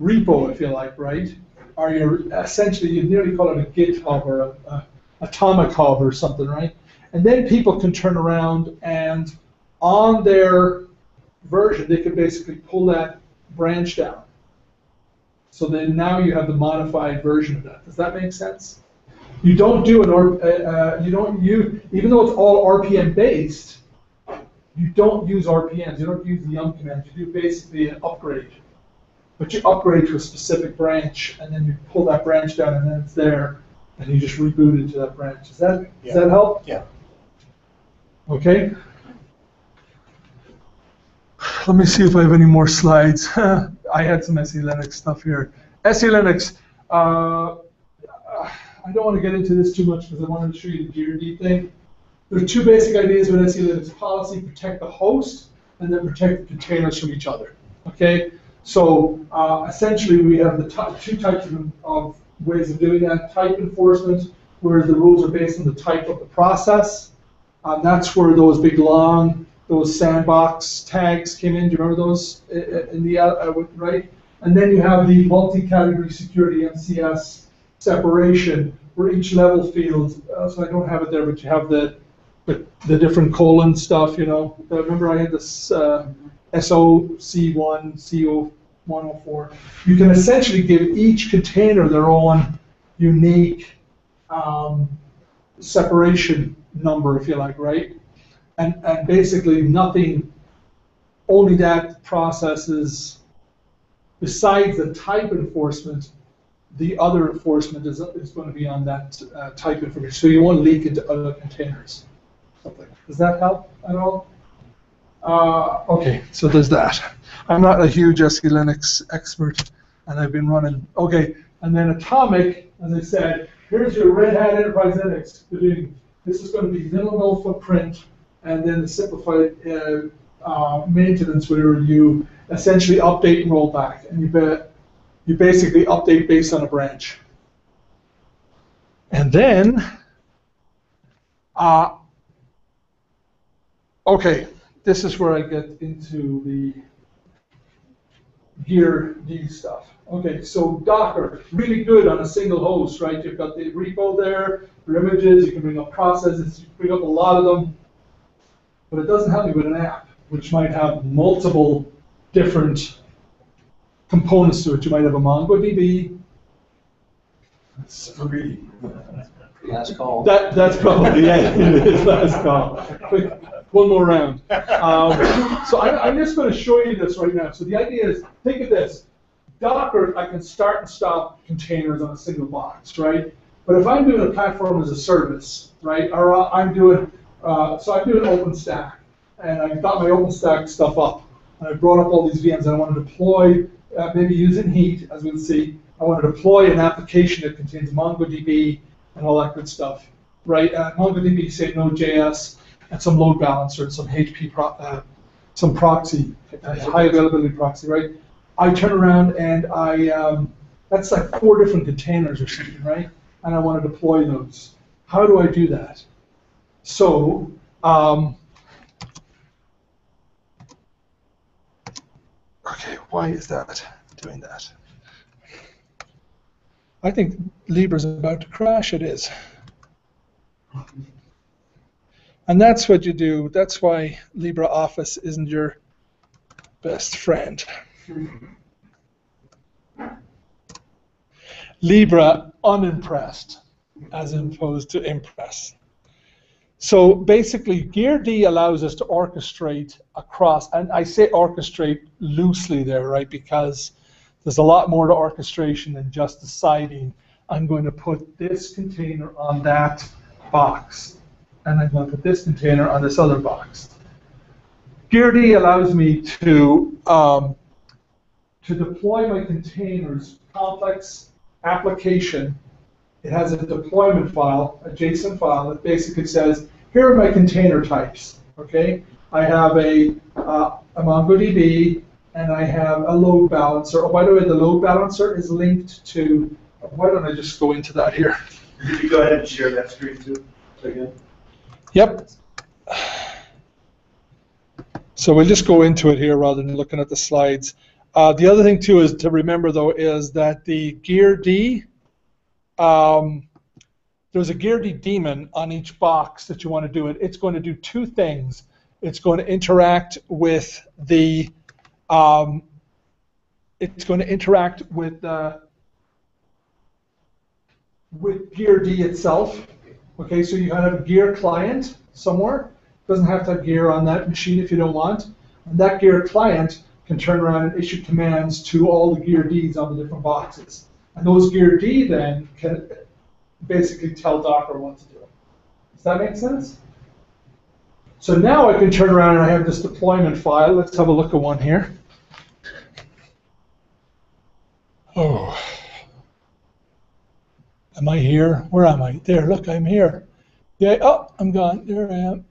repo, if you like, right? Or essentially, you'd nearly call it a GitHub or a Atomic Hub or something, right? And then people can turn around and on their version, they can basically pull that branch down. So then now you have the modified version of that. Does that make sense? You don't do even though it's all RPM based, you don't use RPMs. You don't use the yum command. You do basically an upgrade. But you upgrade to a specific branch, and then you pull that branch down, and then it's there, and you just reboot into that branch. Does that help? Yeah. Okay. Let me see if I have any more slides. I had some SE Linux stuff here. SE Linux. I don't want to get into this too much because I wanted to show you the GRD thing. There are two basic ideas with SE Linux policy: protect the host, and then protect the containers from each other. Okay. So essentially, we have the two types of ways of doing that. Type enforcement, where the rules are based on the type of the process. That's where those big long, those sandbox tags came in. Do you remember those in the right? And then you have the multi-category security (MCS) separation, where each level field. So I don't have it there, but you have the different colon stuff. You know, remember I had this. SOC1, CO104. You can essentially give each container their own unique separation number, if you like, right? And basically nothing, only that processes, besides the type enforcement, the other enforcement is going to be on that type information. So you won't leak into other containers. Something. Does that help at all? Okay, so there's that. I'm not a huge SE Linux expert, and I've been running. Okay, and then Atomic, as I said, here's your Red Hat Enterprise Linux. This is going to be minimal footprint, and then the simplified maintenance, where you essentially update and roll back, and you basically update based on a branch. And then, okay. This is where I get into the gear D stuff. Okay, so Docker, really good on a single host, right? You've got the repo there, your images, you can bring up processes, you can bring up a lot of them, but it doesn't help you with an app, which might have multiple different components to it. You might have a MongoDB. That's really Last call. That's probably it. Last call. One more round. So I'm just going to show you this right now. So the idea is, think of this. Docker, I can start and stop containers on a single box, right? But if I'm doing a platform as a service, right, or I'm doing OpenStack, and I've got my OpenStack stuff up, and I brought up all these VMs, and I want to deploy, maybe using Heat, as we'll see, I want to deploy an application that contains MongoDB and all that good stuff, right? MongoDB, say Node.js, and some load balancer, and some HP, some proxy, high availability proxy, right? I turn around and that's like 4 different containers or something, right? And I want to deploy those. How do I do that? So, okay, why is that doing that? I think Libra's about to crash. It is. And that's what you do. That's why LibreOffice isn't your best friend. Libra unimpressed as opposed to impress. So basically, GearD allows us to orchestrate across, and I say orchestrate loosely there, right, because there's a lot more to orchestration than just deciding I'm going to put this container on that box, and I'm going to put this container on this other box. GearD allows me to deploy my containers, complex application. It has a deployment file, a JSON file that basically says, here are my container types. Okay, I have a MongoDB and I have a load balancer. Oh, by the way, the load balancer is linked to. Why don't I just go into that here? Could you go ahead and share that screen too again? Yep. So we'll just go into it here rather than looking at the slides. The other thing too is to remember though is that the GearD. There's a GearD daemon on each box that you want to do it. It's going to do two things. It's going to interact with the. It's going to interact with GearD itself. Okay, so you have a Gear client somewhere. It doesn't have to have Gear on that machine if you don't want. And that Gear client can turn around and issue commands to all the GearDs on the different boxes. And those GearD then can basically tell Docker what to do. Does that make sense? So now I can turn around and I have this deployment file. Let's have a look at one here. Oh. Am I here? Where am I? There, look, I'm here. Yeah, oh, I'm gone. There I am.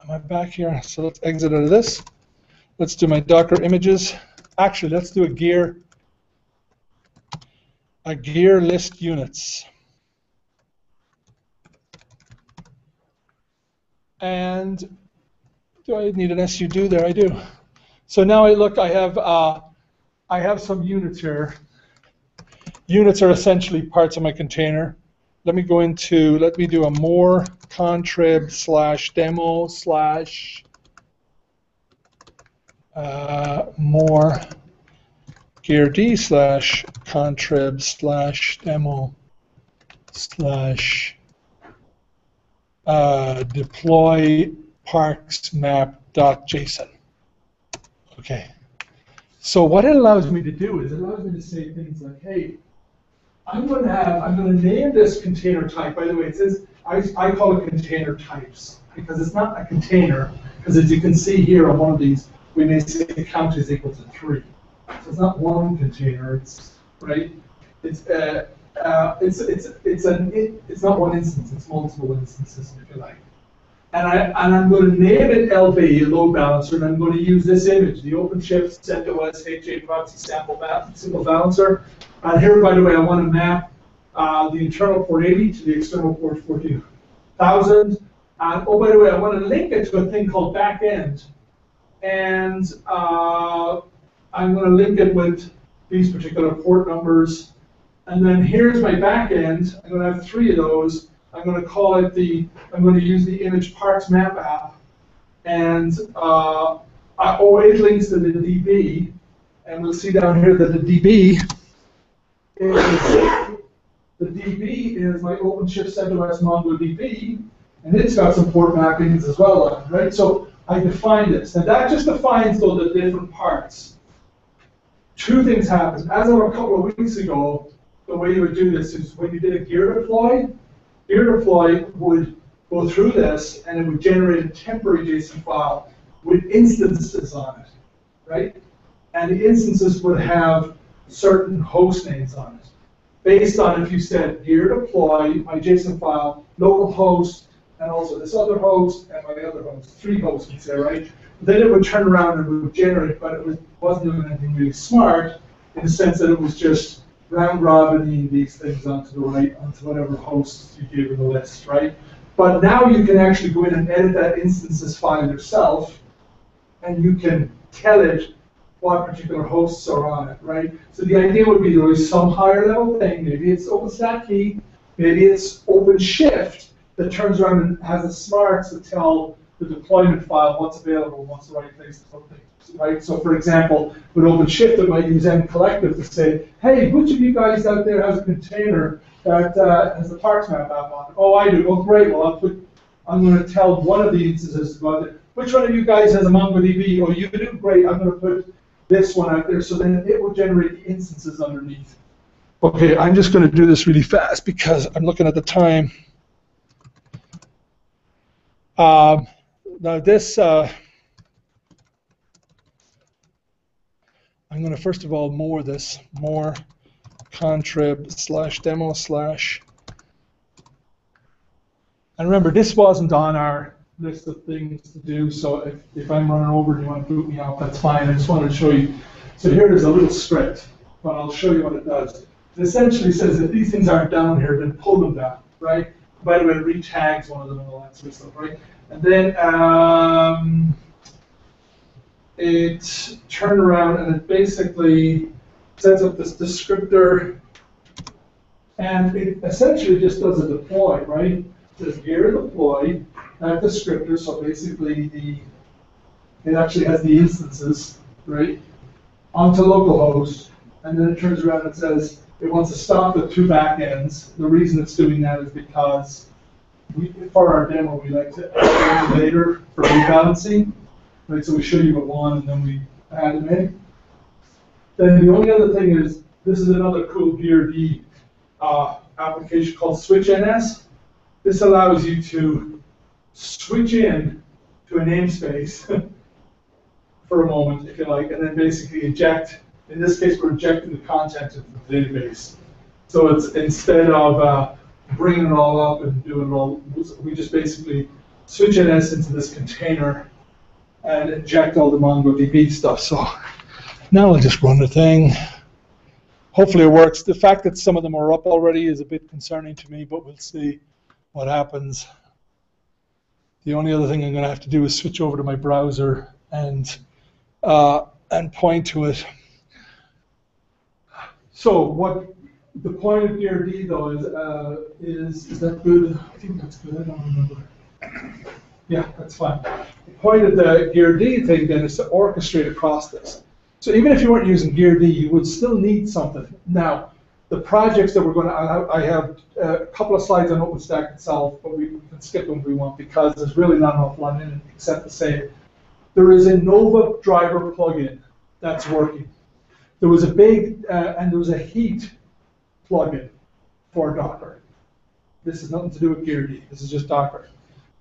Am I back here? So let's exit out of this. Let's do my Docker images. Actually, let's do a gear list units. And do I need an sudo there? I do. So now I have some units here. Units are essentially parts of my container. Let me do a more contrib / demo / more GearD / contrib / demo / deploy parks map.json. Okay. So what it allows me to do is it allows me to say things like, hey, I'm going to name this container type. By the way, it says I call it container types because it's not a container. Because as you can see here on one of these, we may say count is equal to 3. So it's not one container. It's right. It's not one instance. It's multiple instances, if you like. And I'm going to name it LB, load balancer, and I'm going to use this image, the OpenShift CentOS HA proxy simple balancer. And here, by the way, I want to map the internal port 80 to the external port 40,000. And oh, by the way, I want to link it to a thing called backend. And I'm going to link it with these particular port numbers. And then here's my backend. I'm going to have 3 of those. I'm going to call it I'm going to use the image parts map app. And it links to the DB. And we'll see down here that the DB is my OpenShift CentOS MongoDB. And it's got some port mappings as well, right? So I define this. And that just defines, though, the different parts. 2 things happen. As of a couple of weeks ago, the way you would do this is when you did a gear deploy would go through this and it would generate a temporary JSON file with instances on it, right? And the instances would have certain host names on it. Based on if you said gear deploy, my JSON file, local host, and also this other host, and my other host, 3 hosts, you'd say, right? Then it would turn around and it would generate, but it wasn't doing anything really smart in the sense that it was just round robining these things onto the right, onto whatever hosts you gave in the list, right? But now you can actually go in and edit that instances file yourself, and you can tell it what particular hosts are on it, right? So the idea would be there is some higher level thing, maybe it's OpenStack key, maybe it's OpenShift that turns around and has the smarts to tell the deployment file what's available, what's the right place to put things, right? So for example, with OpenShift, it might use mcollective to say, hey, which of you guys out there has a container that has the parts map app on it? Oh, I do. Oh, great. Well, I'm going to tell one of the instances about it. Which one of you guys has a MongoDB? Oh, you do? Great. I'm going to put this one out there. So then it will generate the instances underneath. Okay, I'm just going to do this really fast because I'm looking at the time. Now this, I'm going to first of all more contrib/demo/. And remember, this wasn't on our list of things to do, so if I'm running over and you want to boot me out, that's fine. I just wanted to show you. So here is a little script, but I'll show you what it does. It essentially says if these things aren't down here, then pull them down, right? By the way, it retags one of them and all that sort of stuff, right? And then it turned around and it basically sets up this descriptor, and it essentially just does a deploy, right? It says here deploy, that descriptor, so basically it actually has the instances, right, onto localhost, and then it turns around and says it wants to stop the two backends. The reason it's doing that is because for our demo, we like to add them later for rebalancing, right? So we show you one, and then we add them in. Then the only other thing is, this is another cool GearD application called SwitchNS. This allows you to switch in to a namespace for a moment, if you like, and then basically eject. In this case, we're injecting the content into the database. So it's instead of bringing it all up and doing it all, we just basically switch NS into this container and inject all the MongoDB stuff. So now I'll just run the thing. Hopefully it works. The fact that some of them are up already is a bit concerning to me, but we'll see what happens. The only other thing I'm going to have to do is switch over to my browser and point to it. So what the point of GearD though is that good? I think that's good. I don't remember. Yeah, that's fine. The point of the GearD thing then is to orchestrate across this. So even if you weren't using GearD, you would still need something. Now, the projects that we're going to, I have a couple of slides on OpenStack itself, but we can skip them if we want because there's really not an awful lot in it except to say there is a Nova driver plugin that's working. There was a big, and there was a heat plugin for Docker. This has nothing to do with GearD. This is just Docker.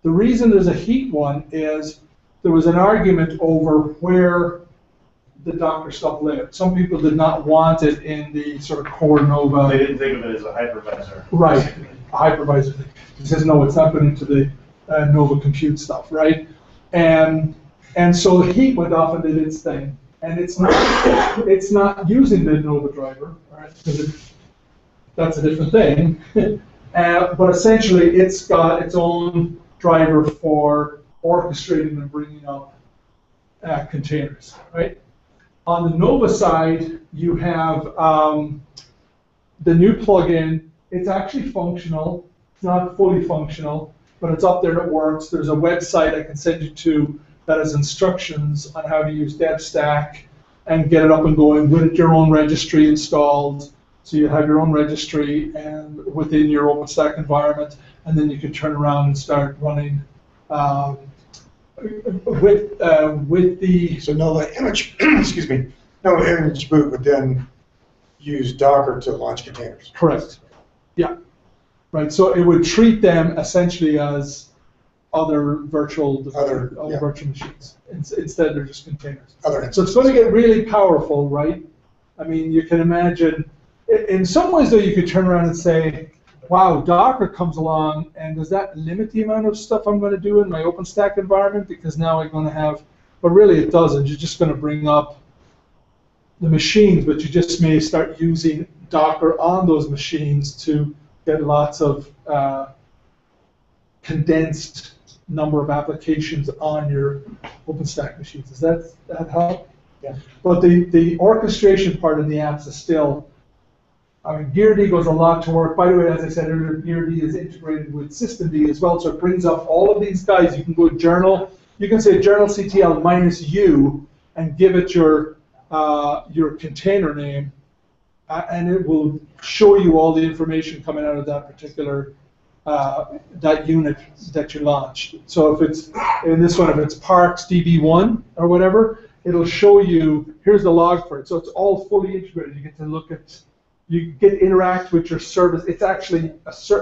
The reason there's a heat one is there was an argument over where the Docker stuff lived. Some people did not want it in the sort of core Nova. They didn't think of it as a hypervisor. Right, a hypervisor thing. It says, no, it's not going into the Nova compute stuff, right? And so the heat went off and did its thing. And it's not using the Nova driver, right? Because that's a different thing. But essentially, it's got its own driver for orchestrating and bringing up containers, right? On the Nova side, you have the new plugin. It's actually functional. It's not fully functional, but it's up there and it works. There's a website I can send you to that has instructions on how to use DevStack and get it up and going with your own registry installed. So you have your own registry and within your OpenStack environment, and then you can turn around and start running with the. So Nova image, excuse me, Nova image boot would then use Docker to launch containers. Correct. Yeah. Right. So it would treat them essentially as other virtual virtual machines. Instead, they're just containers. So it's going to get really powerful, right? I mean, you can imagine. In some ways, though, you could turn around and say, wow, Docker comes along, and does that limit the amount of stuff I'm going to do in my OpenStack environment? Because now I'm going to have, but really it doesn't. You're just going to bring up the machines, but you just may start using Docker on those machines to get lots of condensed number of applications on your OpenStack machines. Does that help? But the orchestration part in the apps is still, I mean, GearD goes a lot to work. By the way, as I said earlier, GearD is integrated with systemd as well, so it brings up all of these guys. You can go journal, you can say journal CTL -u and give it your container name, and it will show you all the information coming out of that particular that unit that you launched. So if it's, in this one, if it's Parks DB1 or whatever, it'll show you, here's the log for it. So it's all fully integrated. You get to look at, you get to interact with your service. It's actually,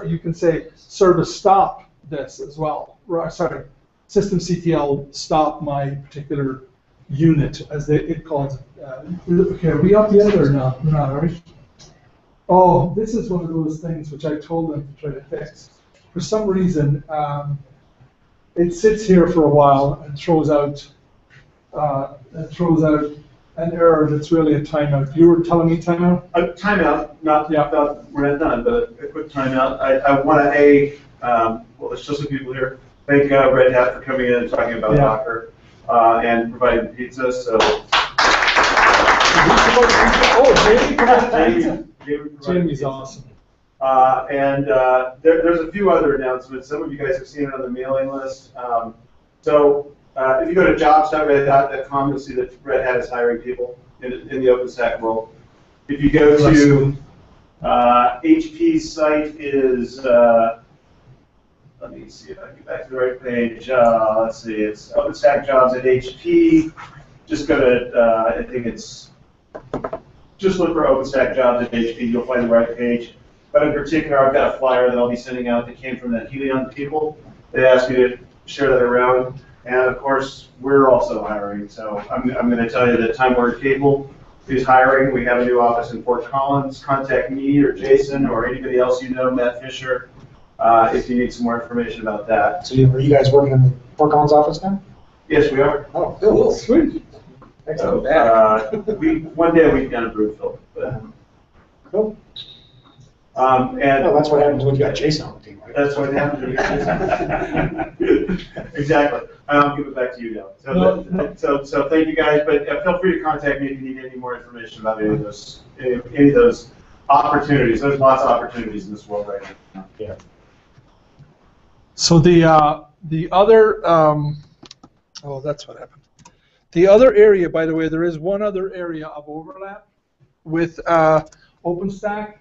you can say service stop this as well. Sorry, systemctl stop my particular unit, as it calls it. Okay, are we up yet or not? We're not, are we? Oh, this is one of those things which I told them to try to fix. For some reason, it sits here for a while and throws out an error that's really a timeout. You were telling me timeout? A timeout, not we're not done, but a quick timeout. I want to well, there's still some people here. Thank Red Hat for coming in and talking about Docker and providing pizza. So. Oh, Jamie's awesome. There's a few other announcements. Some of you guys have seen it on the mailing list. If you go to jobs.redhat.com, you'll see that Red Hat is hiring people in the OpenStack world. If you go to HP's site is, let me see if I can get back to the right page. Let's see, it's OpenStack jobs at HP. Just go to, I think it's, just look for OpenStack jobs at HP. You'll find the right page. But in particular, I've got a flyer that I'll be sending out that came from the Helion people. They asked me to share that around. And of course, we're also hiring. So I'm going to tell you that Time Warner Cable is hiring. We have a new office in Fort Collins. Contact me or Jason or anybody else you know, Matt Fisher, if you need some more information about that. So are you guys working in the Fort Collins office now? Yes, we are. Oh, cool. Sweet. Excellent. One day a week down in Brookfield. Cool. And that's what happens when you got Jason on the team, right? That's what happens when you got Jason. Exactly. I'll give it back to you now. So thank you guys, but feel free to contact me if you need any more information about any of those opportunities. There's lots of opportunities in this world right now. Yeah. So the other oh, that's what happened. The other area, by the way, there is one other area of overlap with OpenStack,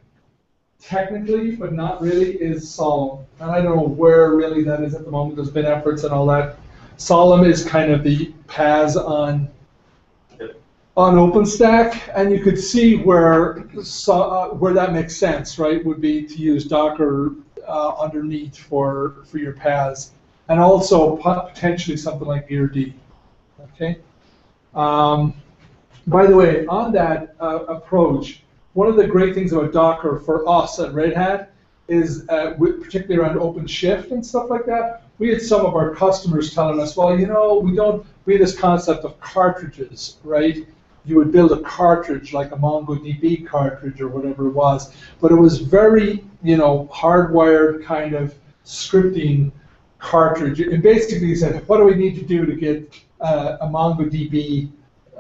technically, but not really, is Solemn. And I don't know where really that is at the moment. There's been efforts and all that. Solemn is kind of the PaaS on OpenStack, and you could see where that makes sense, right? Would be to use Docker underneath for your PaaS, and also potentially something like GearD. Okay. By the way, on that approach, one of the great things about Docker for us at Red Hat is, particularly around OpenShift and stuff like that, we had some of our customers telling us, well, you know, we had this concept of cartridges, right? You would build a cartridge like a MongoDB cartridge or whatever it was, but it was very, hardwired kind of scripting cartridge. And basically you said, what do we need to do to get a MongoDB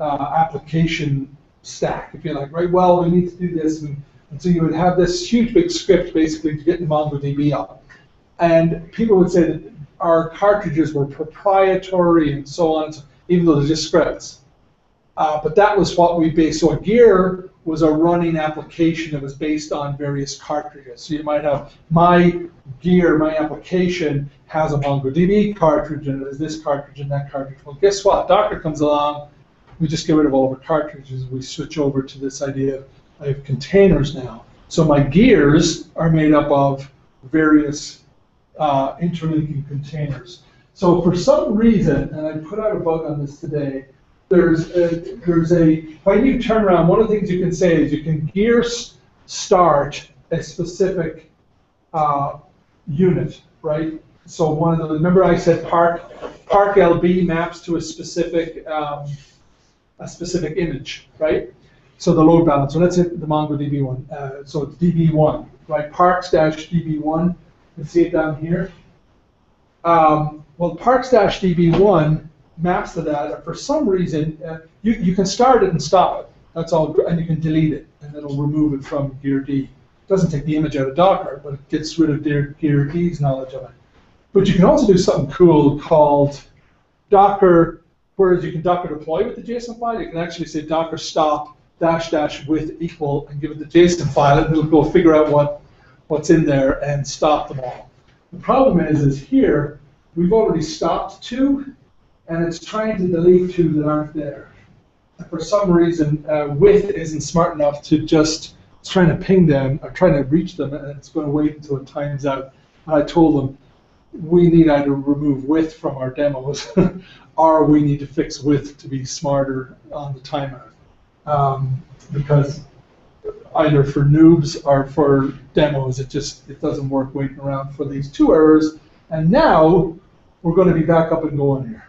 application stack, if you like, right? Well, we need to do this, and so you would have this huge big script basically to get the MongoDB up. And people would say that our cartridges were proprietary and so on, even though they're just scripts. But that was what we based. So a gear was a running application that was based on various cartridges. So you might have my gear, my application has a MongoDB cartridge, and it has this cartridge and that cartridge. Well, guess what? Docker comes along. We just get rid of all of our cartridges. We switch over to this idea of I have containers now. So my gears are made up of various interlinking containers. So for some reason, and I put out a bug on this today, there's a when you turn around, one of the things you can say is you can gear start a specific unit, right? So one of the, remember I said Park LB maps to a specific image, right? So the load balancer, let's hit the MongoDB one. So it's DB1, right? Parks-DB1, you can see it down here. Well, Parks-DB1 maps to that. And for some reason, you can start it and stop it. That's all, and you can delete it, and it'll remove it from gear D. It doesn't take the image out of Docker, but it gets rid of gear D's knowledge of it. But you can also do something cool called Docker, whereas you can Docker deploy with the JSON file, you can actually say Docker stop -- with equal and give it the JSON file, and it'll go figure out what's in there and stop them all. The problem is here, we've already stopped 2, and it's trying to delete 2 that aren't there. And for some reason, with isn't smart enough to just, it's trying to ping them, or trying to reach them, and it's going to wait until it times out. And I told them, we need either remove width from our demos, or we need to fix width to be smarter on the timeout. Because either for noobs or for demos, it doesn't work waiting around for these 2 errors. And now we're going to be back up and going here.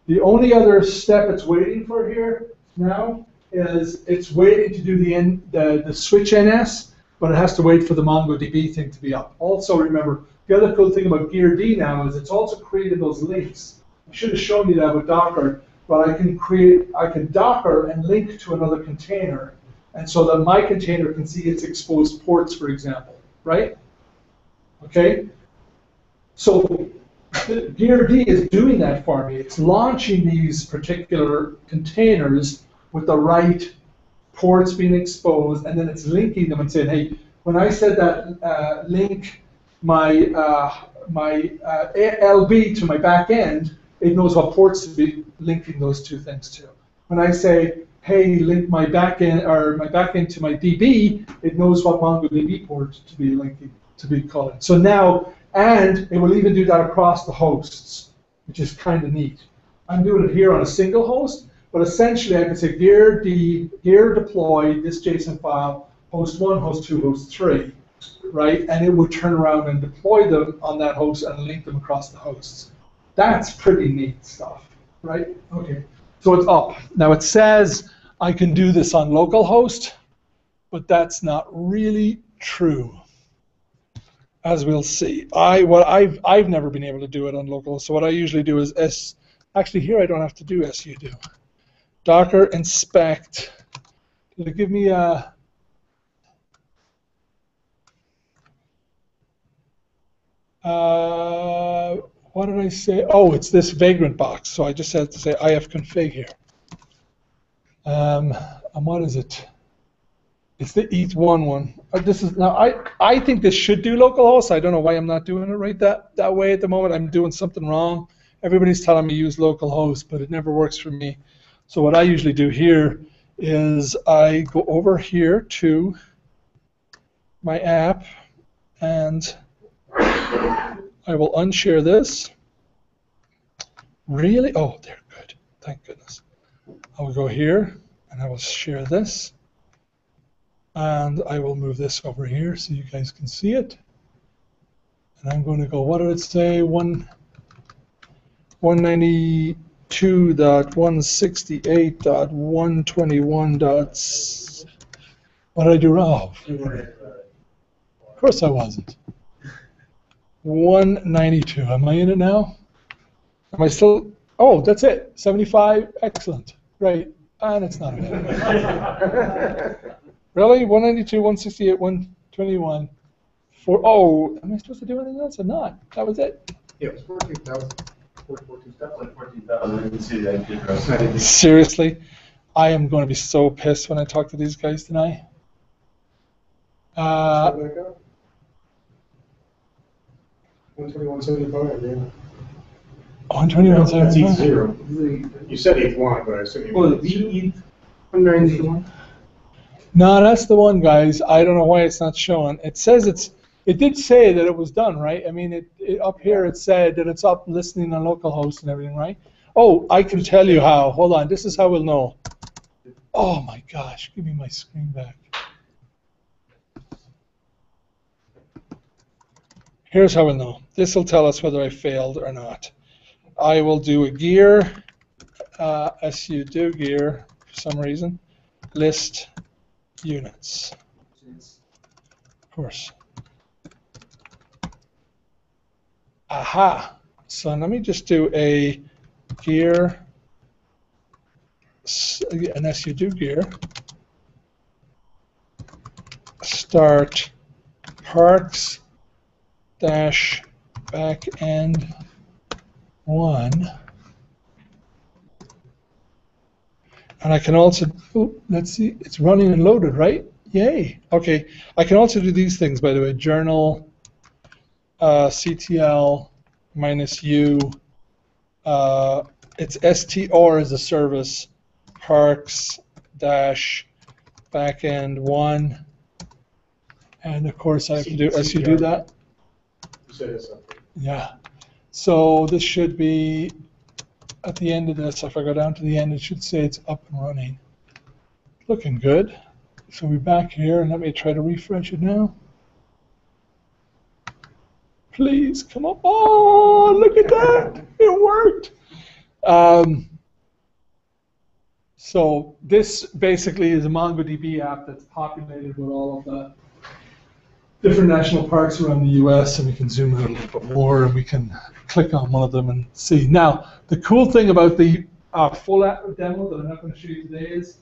The only other step it's waiting for here now is it's waiting to do the switch NS, but it has to wait for the MongoDB thing to be up. Also remember, the other cool thing about Gear D now is it's also created those links. I should have shown you that with Docker, but I can Docker and link to another container, and so that my container can see its exposed ports, for example, right? Okay? So Gear D is doing that for me. It's launching these particular containers with the right ports being exposed, and then it's linking them and saying, hey, when I said that link my LB to my back end, it knows what ports to be linking those 2 things to. When I say, hey, link my backend to my DB, it knows what MongoDB port to be linking, to be calling. So now, and it will even do that across the hosts, which is kind of neat. I'm doing it here on a single host, but essentially I can say gear deploy this JSON file, host 1, host 2, host 3, right? And it would turn around and deploy them on that host and link them across the hosts. That's pretty neat stuff, right? Okay, so it's up. Now it says I can do this on localhost, but that's not really true, as we'll see. I've never been able to do it on localhost. So what I usually do is actually here I don't have to do sudo. Docker inspect. Did it give me a? What did I say? Oh, it's this vagrant box. So I just had to say ifconfig here. And what is it? It's the ETH1 one. This is now. I think this should do localhost. I don't know why I'm not doing it right that way at the moment. I'm doing something wrong. Everybody's telling me use localhost, but it never works for me. So what I usually do here is I go over here to my app, and I will unshare this. Really? Oh, they're good. Thank goodness. I will go here, and I will share this. And I will move this over here so you guys can see it. And I'm going to go, what did it say? 192.168.121. What did I do wrong? Of course I wasn't. 192. Am I in it now? Am I still? Oh, that's it. 75. Excellent. Great. And it's not available. Really? 192, 168, 121. Oh, am I supposed to do anything else or not? That was it. Yeah, it's 14,000. Definitely 14,000. I didn't see the IP address. Seriously, I am going to be so pissed when I talk to these guys tonight. 121.75, yeah. 121.75. That's ETH0. You said ETH1, but I assume you meant ETH0. 191. No, that's the one, guys. I don't know why it's not showing. It says it did say that it was done, right? I mean, up here it said that it's up listening on localhost and everything, right? Oh, I can tell you how. Hold on. This is how we'll know. Oh, my gosh. Give me my screen back. Here's how we'll know. This will tell us whether I failed or not. I will do a gear, sudo gear, for some reason, list units. Of course. Aha. So let me just do a gear, an SU2 gear, start parks dash backend 1. And I can also, let's see, it's running and loaded, right? Yay. Okay. I can also do these things, by the way. Journal CTL minus U. It's STR as a service. Parks dash backend 1. And of course I have to do SU do that. You said it's up. Yeah. So this should be at the end of this. If I go down to the end, it should say it's up and running. Looking good. So we're back here, and let me try to refresh it now. Please come up. Oh, look at that! It worked. So this basically is a MongoDB app that's populated with all of the different national parks around the U.S., and we can zoom in a little bit more, and we can click on one of them and see. Now, the cool thing about the full app demo that I'm not going to show you today is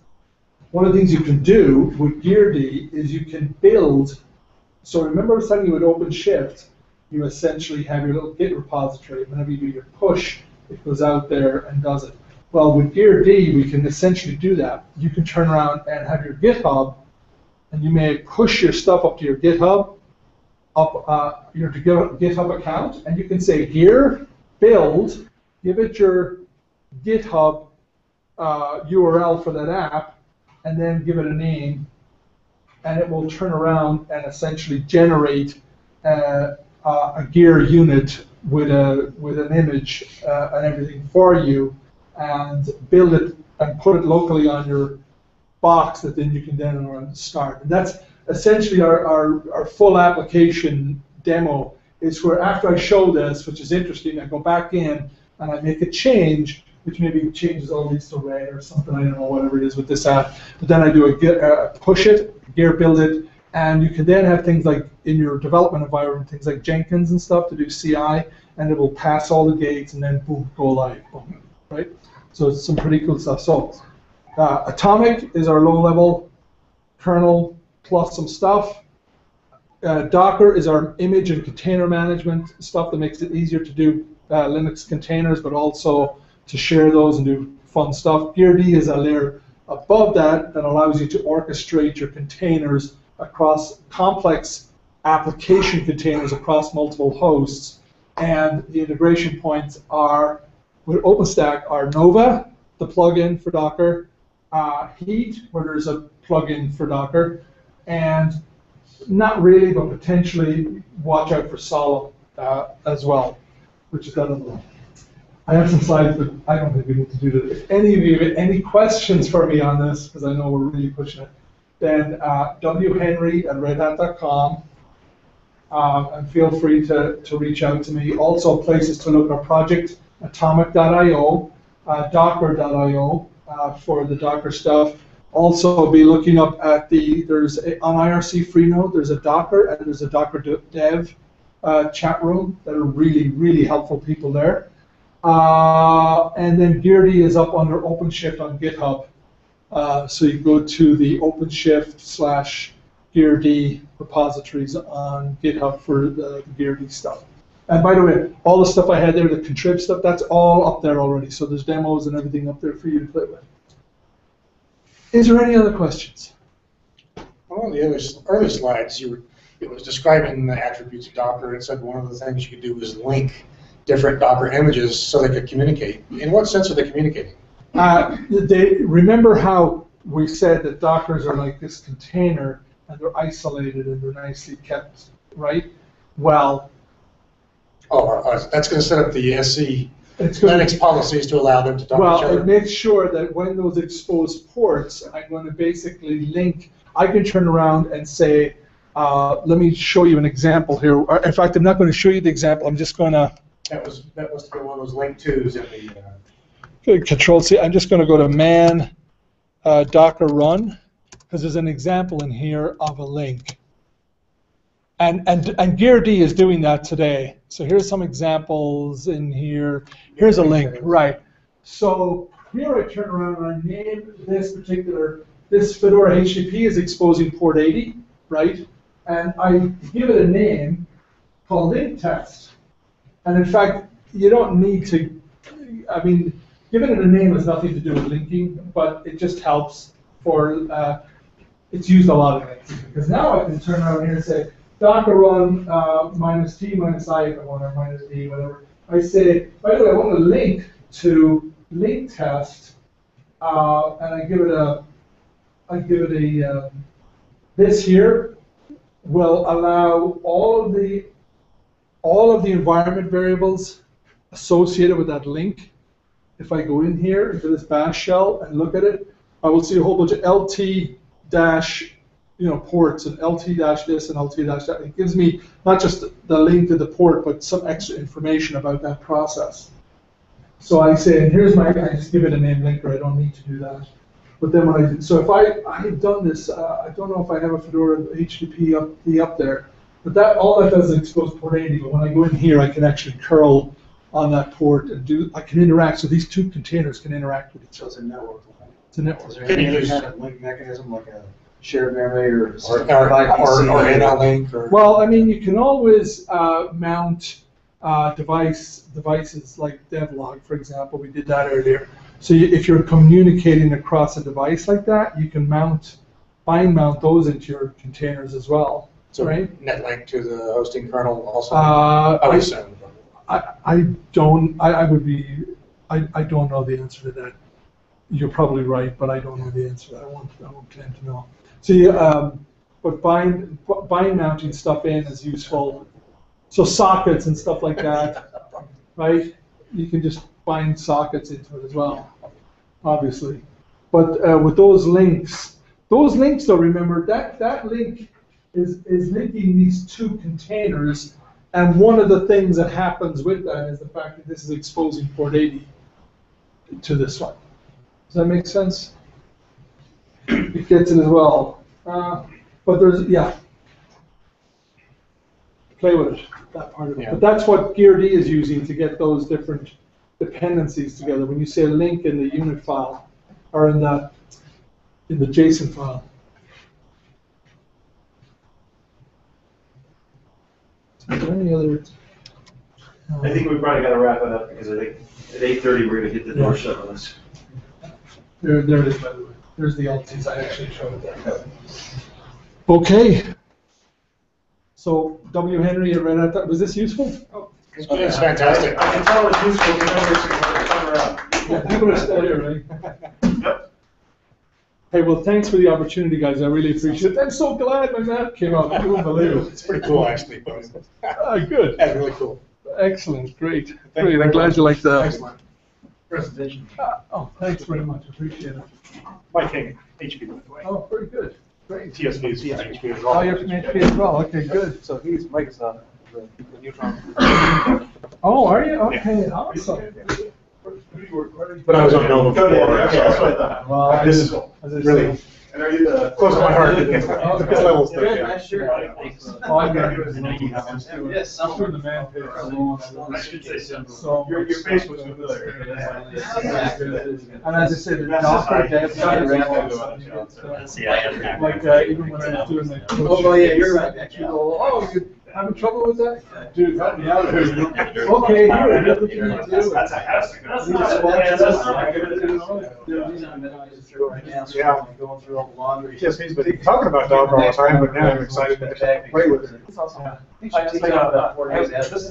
one of the things you can do with GearD is you can build. So remember I was telling you with OpenShift, you essentially have your little Git repository. Whenever you do your push, it goes out there and does it. Well, with GearD, we can essentially do that. You can turn around and have your GitHub, and you may push your stuff up to your GitHub, your GitHub account, and you can say here, build, give it your GitHub URL for that app, and then give it a name, and it will turn around and essentially generate a gear unit with an image and everything for you, and build it and put it locally on your box that then you can then start. And that's essentially our full application demo. Is where after I show this, which is interesting, I go back in and I make a change, which maybe changes all these to red or something, I don't know, whatever it is with this app. But then I do a push it, gear build it, and you can then have things like in your development environment, things like Jenkins and stuff to do CI, and it will pass all the gates and then boom, go live, boom, right? So it's some pretty cool stuff. So Atomic is our low-level kernel plus some stuff. Docker is our image and container management stuff that makes it easier to do Linux containers, but also to share those and do fun stuff. GearD is a layer above that that allows you to orchestrate your containers across complex application containers across multiple hosts. And the integration points are, with OpenStack, are Nova, the plugin for Docker, Heat, where there's a plugin for Docker, and not really, but potentially watch out for Solemn as well, which is got a little. I have some slides, but I don't think we need to do that. If any of you have any questions for me on this, because I know we're really pushing it, then whenry@redhat.com, and feel free to reach out to me. Also, places to look at our project, atomic.io, docker.io for the Docker stuff. Also, be looking up at on IRC Freenode, there's a Docker and there's a Docker Dev chat room that are really, really helpful people there. And then GearD is up under OpenShift on GitHub. So you go to the OpenShift/GearD repositories on GitHub for the GearD stuff. And by the way, all the stuff I had there, the contrib stuff, that's all up there already. So there's demos and everything up there for you to play with. Is there any other questions? Well, on the early slides, it was describing the attributes of Docker. It said one of the things you could do was link different Docker images so they could communicate. In what sense are they communicating? Remember how we said that Dockers are like this container and they're isolated and they're nicely kept, right? Well, that's going to set up the SC Linux policies to allow them to talk to each other. Well, it makes sure that when those exposed ports, I'm going to basically link. I can turn around and say, let me show you an example here. In fact, I'm not going to show you the example. I'm just going to. That was one of those link twos in the. Control C. I'm just going to go to man Docker run because there's an example in here of a link. And GearD is doing that today. So here's some examples in here. Here's a link, right? So here I turn around and I name this Fedora HTTP is exposing port 80, right? And I give it a name called link test. And in fact, you don't need to, I mean, giving it a name has nothing to do with linking, but it just helps for, it's used a lot of things. Because now I can turn around here and say, Docker run minus T minus I if I want, or minus D, whatever. I say, by the way, I want to link to link test, and I give it a, this here will allow all of the environment variables associated with that link. If I go in here into this bash shell and look at it, I will see a whole bunch of LT dash, ports and LT dash this and LT dash that. It gives me not just the link to the port, but some extra information about that process. So I say, and here's I just give it a name linker. I don't need to do that. But then when I do, so if I have done this, I don't know if I have a Fedora HTTP up there, but all that does is expose port 80. But when I go in here, I can actually curl on that port and I can interact. So these two containers can interact with each other. It's a network. It's a network. Is there any other kind of link mechanism, like a shared memory or NL link? Well, I mean, you can always mount devices like devlog, for example. We did that earlier. So if you're communicating across a device like that, you can bind mount those into your containers as well. So right? Netlink to the hosting kernel also. I would assume. I don't know the answer to that. You're probably right, but I don't know the answer. I won't claim to know. See, but bind mounting stuff in is useful. So sockets and stuff like that, right? You can just bind sockets into it as well, obviously. But with those links though, remember that link is linking these two containers, and one of the things that happens with that is the fact that this is exposing port 80 to this one. Does that make sense? It gets it as well. But there's, play with it, that part of it. Yeah. But that's what GearD is using to get those different dependencies together. When you say a link in the unit file, or in the JSON file. Is there any other? I think we probably got to wrap it up because I think at 8:30 we're going to hit the door shut on this. There it is, by the way. There's the LTs. I actually showed it there. Okay. So W. Henry at RedHat, was this useful? Oh, it's fantastic. I can tell it's useful because come around. Yeah, people are still here, right? Yep. Hey, well, thanks for the opportunity, guys. I really appreciate it. I'm so glad my map came out. I couldn't believe it. It's pretty cool, actually. Good. That's really cool. Excellent. Great. Great. I'm glad you liked the presentation. Thanks very much. Appreciate it. Mike King, HP, by the way. Oh, very good. Great. TSP is from HP as well. Oh, you're from HP as well. Okay, good. So Mike's the Neutron. Oh, are you? Okay, awesome. But I was on Nova before. Okay, that's what I thought. Well, this is really And are you the close to my heart. This level's Good, yeah. nice shirt. Oh, I got it. Yes, I'm doing the man page. I should say so. So Your face was familiar. And as I said, the Docker dev side is like even when I was doing my Oh, yeah, you're right. actually go, oh, you're having trouble with that? Dude, help me out here. Okay, here, here's what you need to do. That's a hazard. Yeah, going through all the laundry. Yes, he's been talking about Docker all the time, but now I'm excited to play with it. It's awesome. This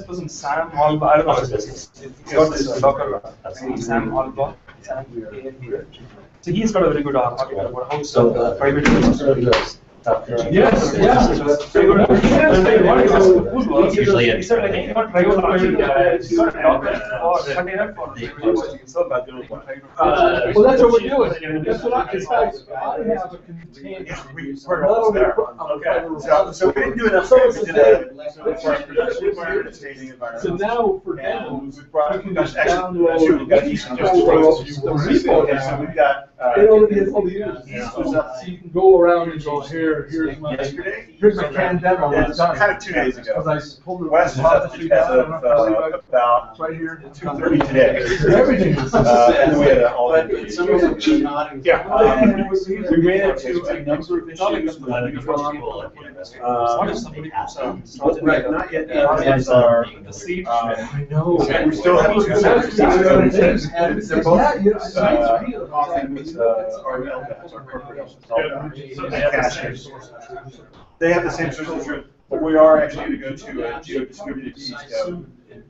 wasn't Sam Alba. I don't know what this is. It's got this Docker. Sam Alba. So he's got a very good article about how to private Yes, yeah. Usually he said, like, you can't try to Docker or container for well, that's what we're doing. That's what I have a container. So we didn't do enough. So now for demos, we can just download the repo. So we've got It already has all the units. Yeah. So you can go around and go, here's my can demo. Yeah, It's done. kind of 2 days ago. Because I pulled it West is up as of about right here. 2:30 today. Everything is. And then we had all the. We made it to a number of issues. Right, not yet. As our. I know. We still have two sets. They're both. Our LDAPs, our corporations. Cashiers. They have the same solution, but we are actually going to go to a geo-distributed system. In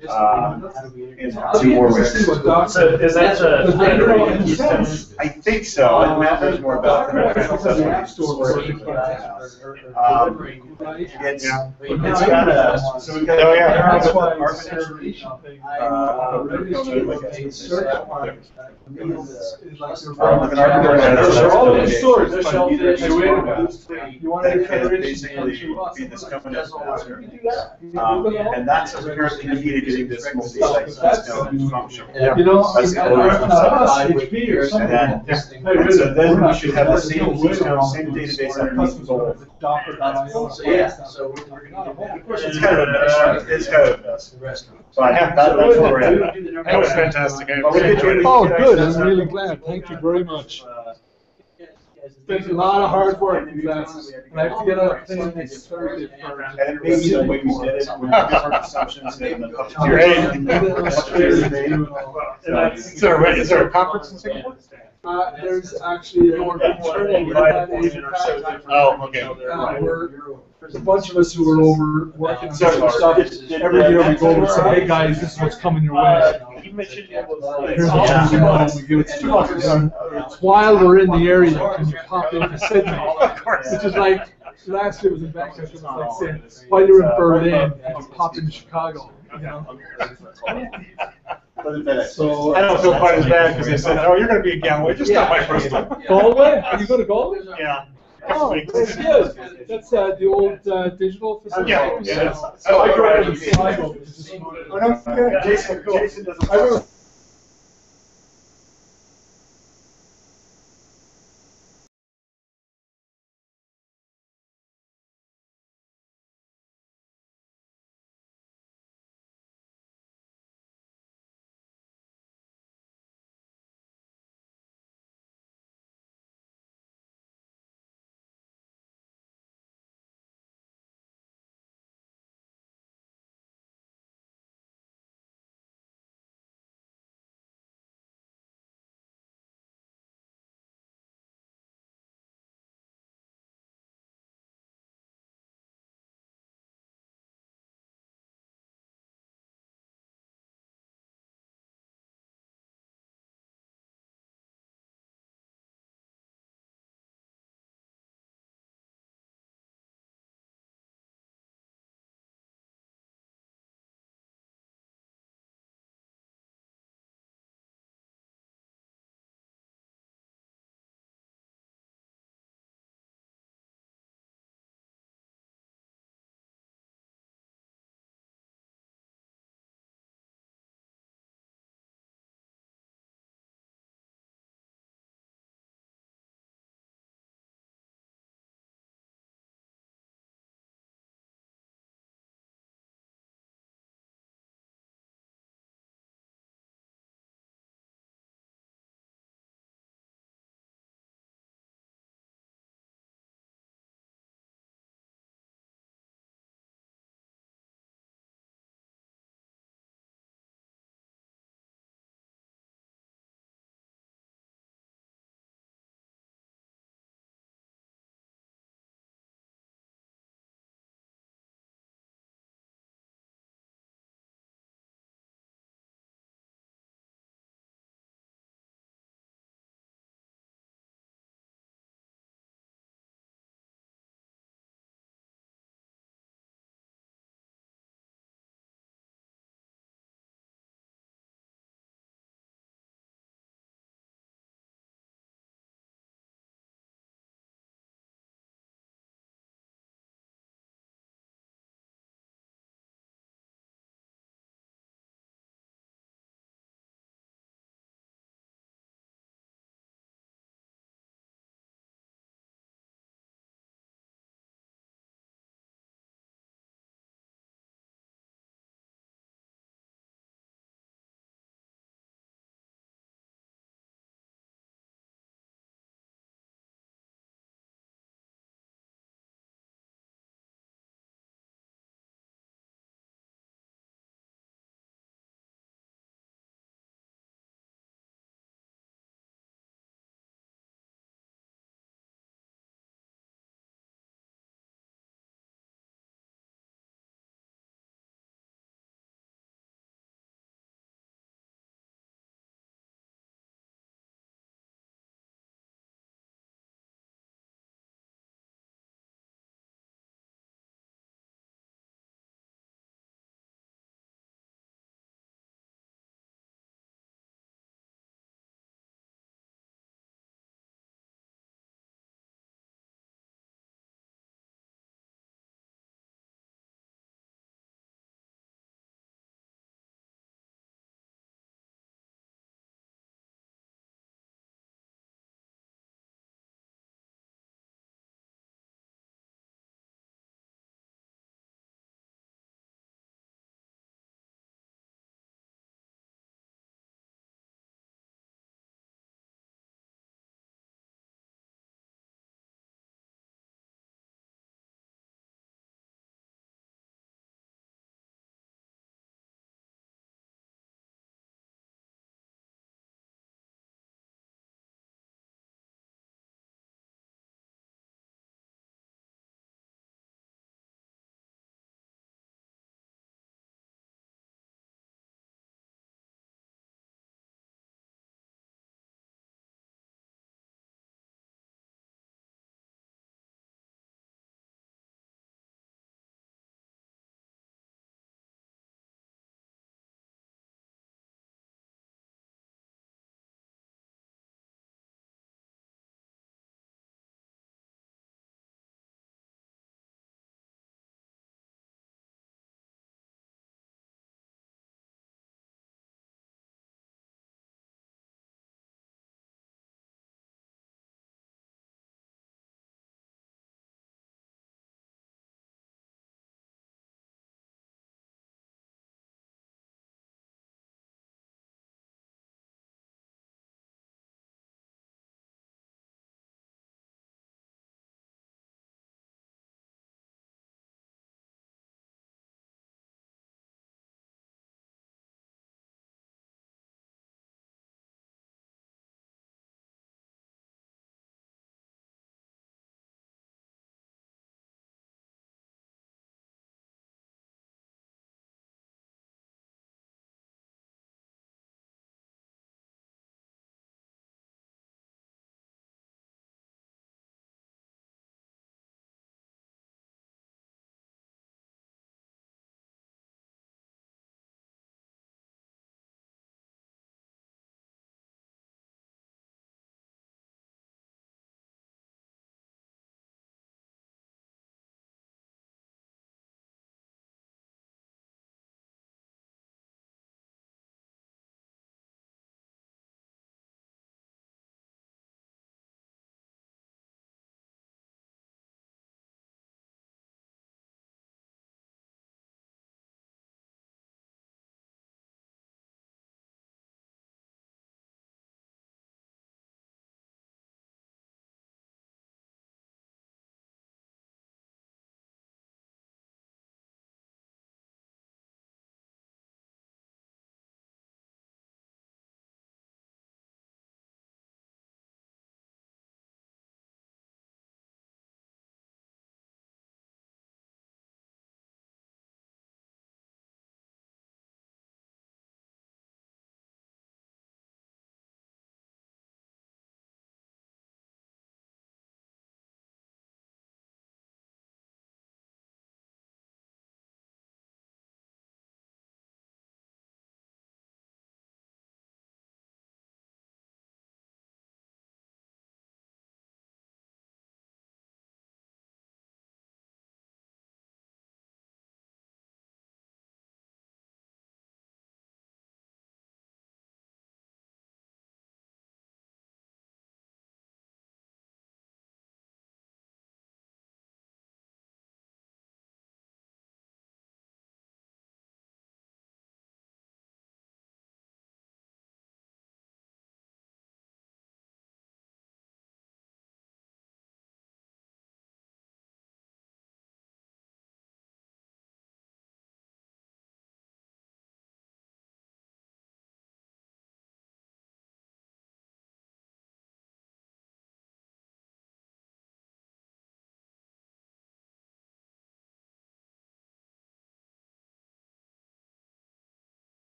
2 more weeks. So is that the? I think so. And Matt knows more about that. It's got a, so we've got That's why arbitrary, you want to basically be this company and that's apparently the key to getting this multi-site system functional. You know, That's the HP or something. And so then we should have the same system, same database underneath both. It's kind of a mess. It's kind of a mess. But that's where we're at. That was fantastic. Oh, good. I'm really glad. Thank you very much. It's been a lot of hard work, you guys. And I have to get a thing next Thursday for And maybe the way we did it with different assumptions and the puppeteer. Is there a conference in Singapore? There's actually an internal RedHat Asia Pack. Oh, okay. There's a bunch of us who are over working on different stuff. Every year we go over and say, hey guys, this is what's coming your way. You mentioned Here's what we know. We give it to you. While we're in the area, can you pop into Sydney? Which is like, last year was in Bangkok, it was like saying, while you're in Berlin, can you pop into Chicago? You know? So, I don't feel quite as bad because they said, oh, you're going to be in Galway. Just not my first time. Galway? Are you going to Galway? Yeah. Oh, that's good. That's the old digital facility. Yeah. So I grew up in Sligo. Oh, no, Jason doesn't.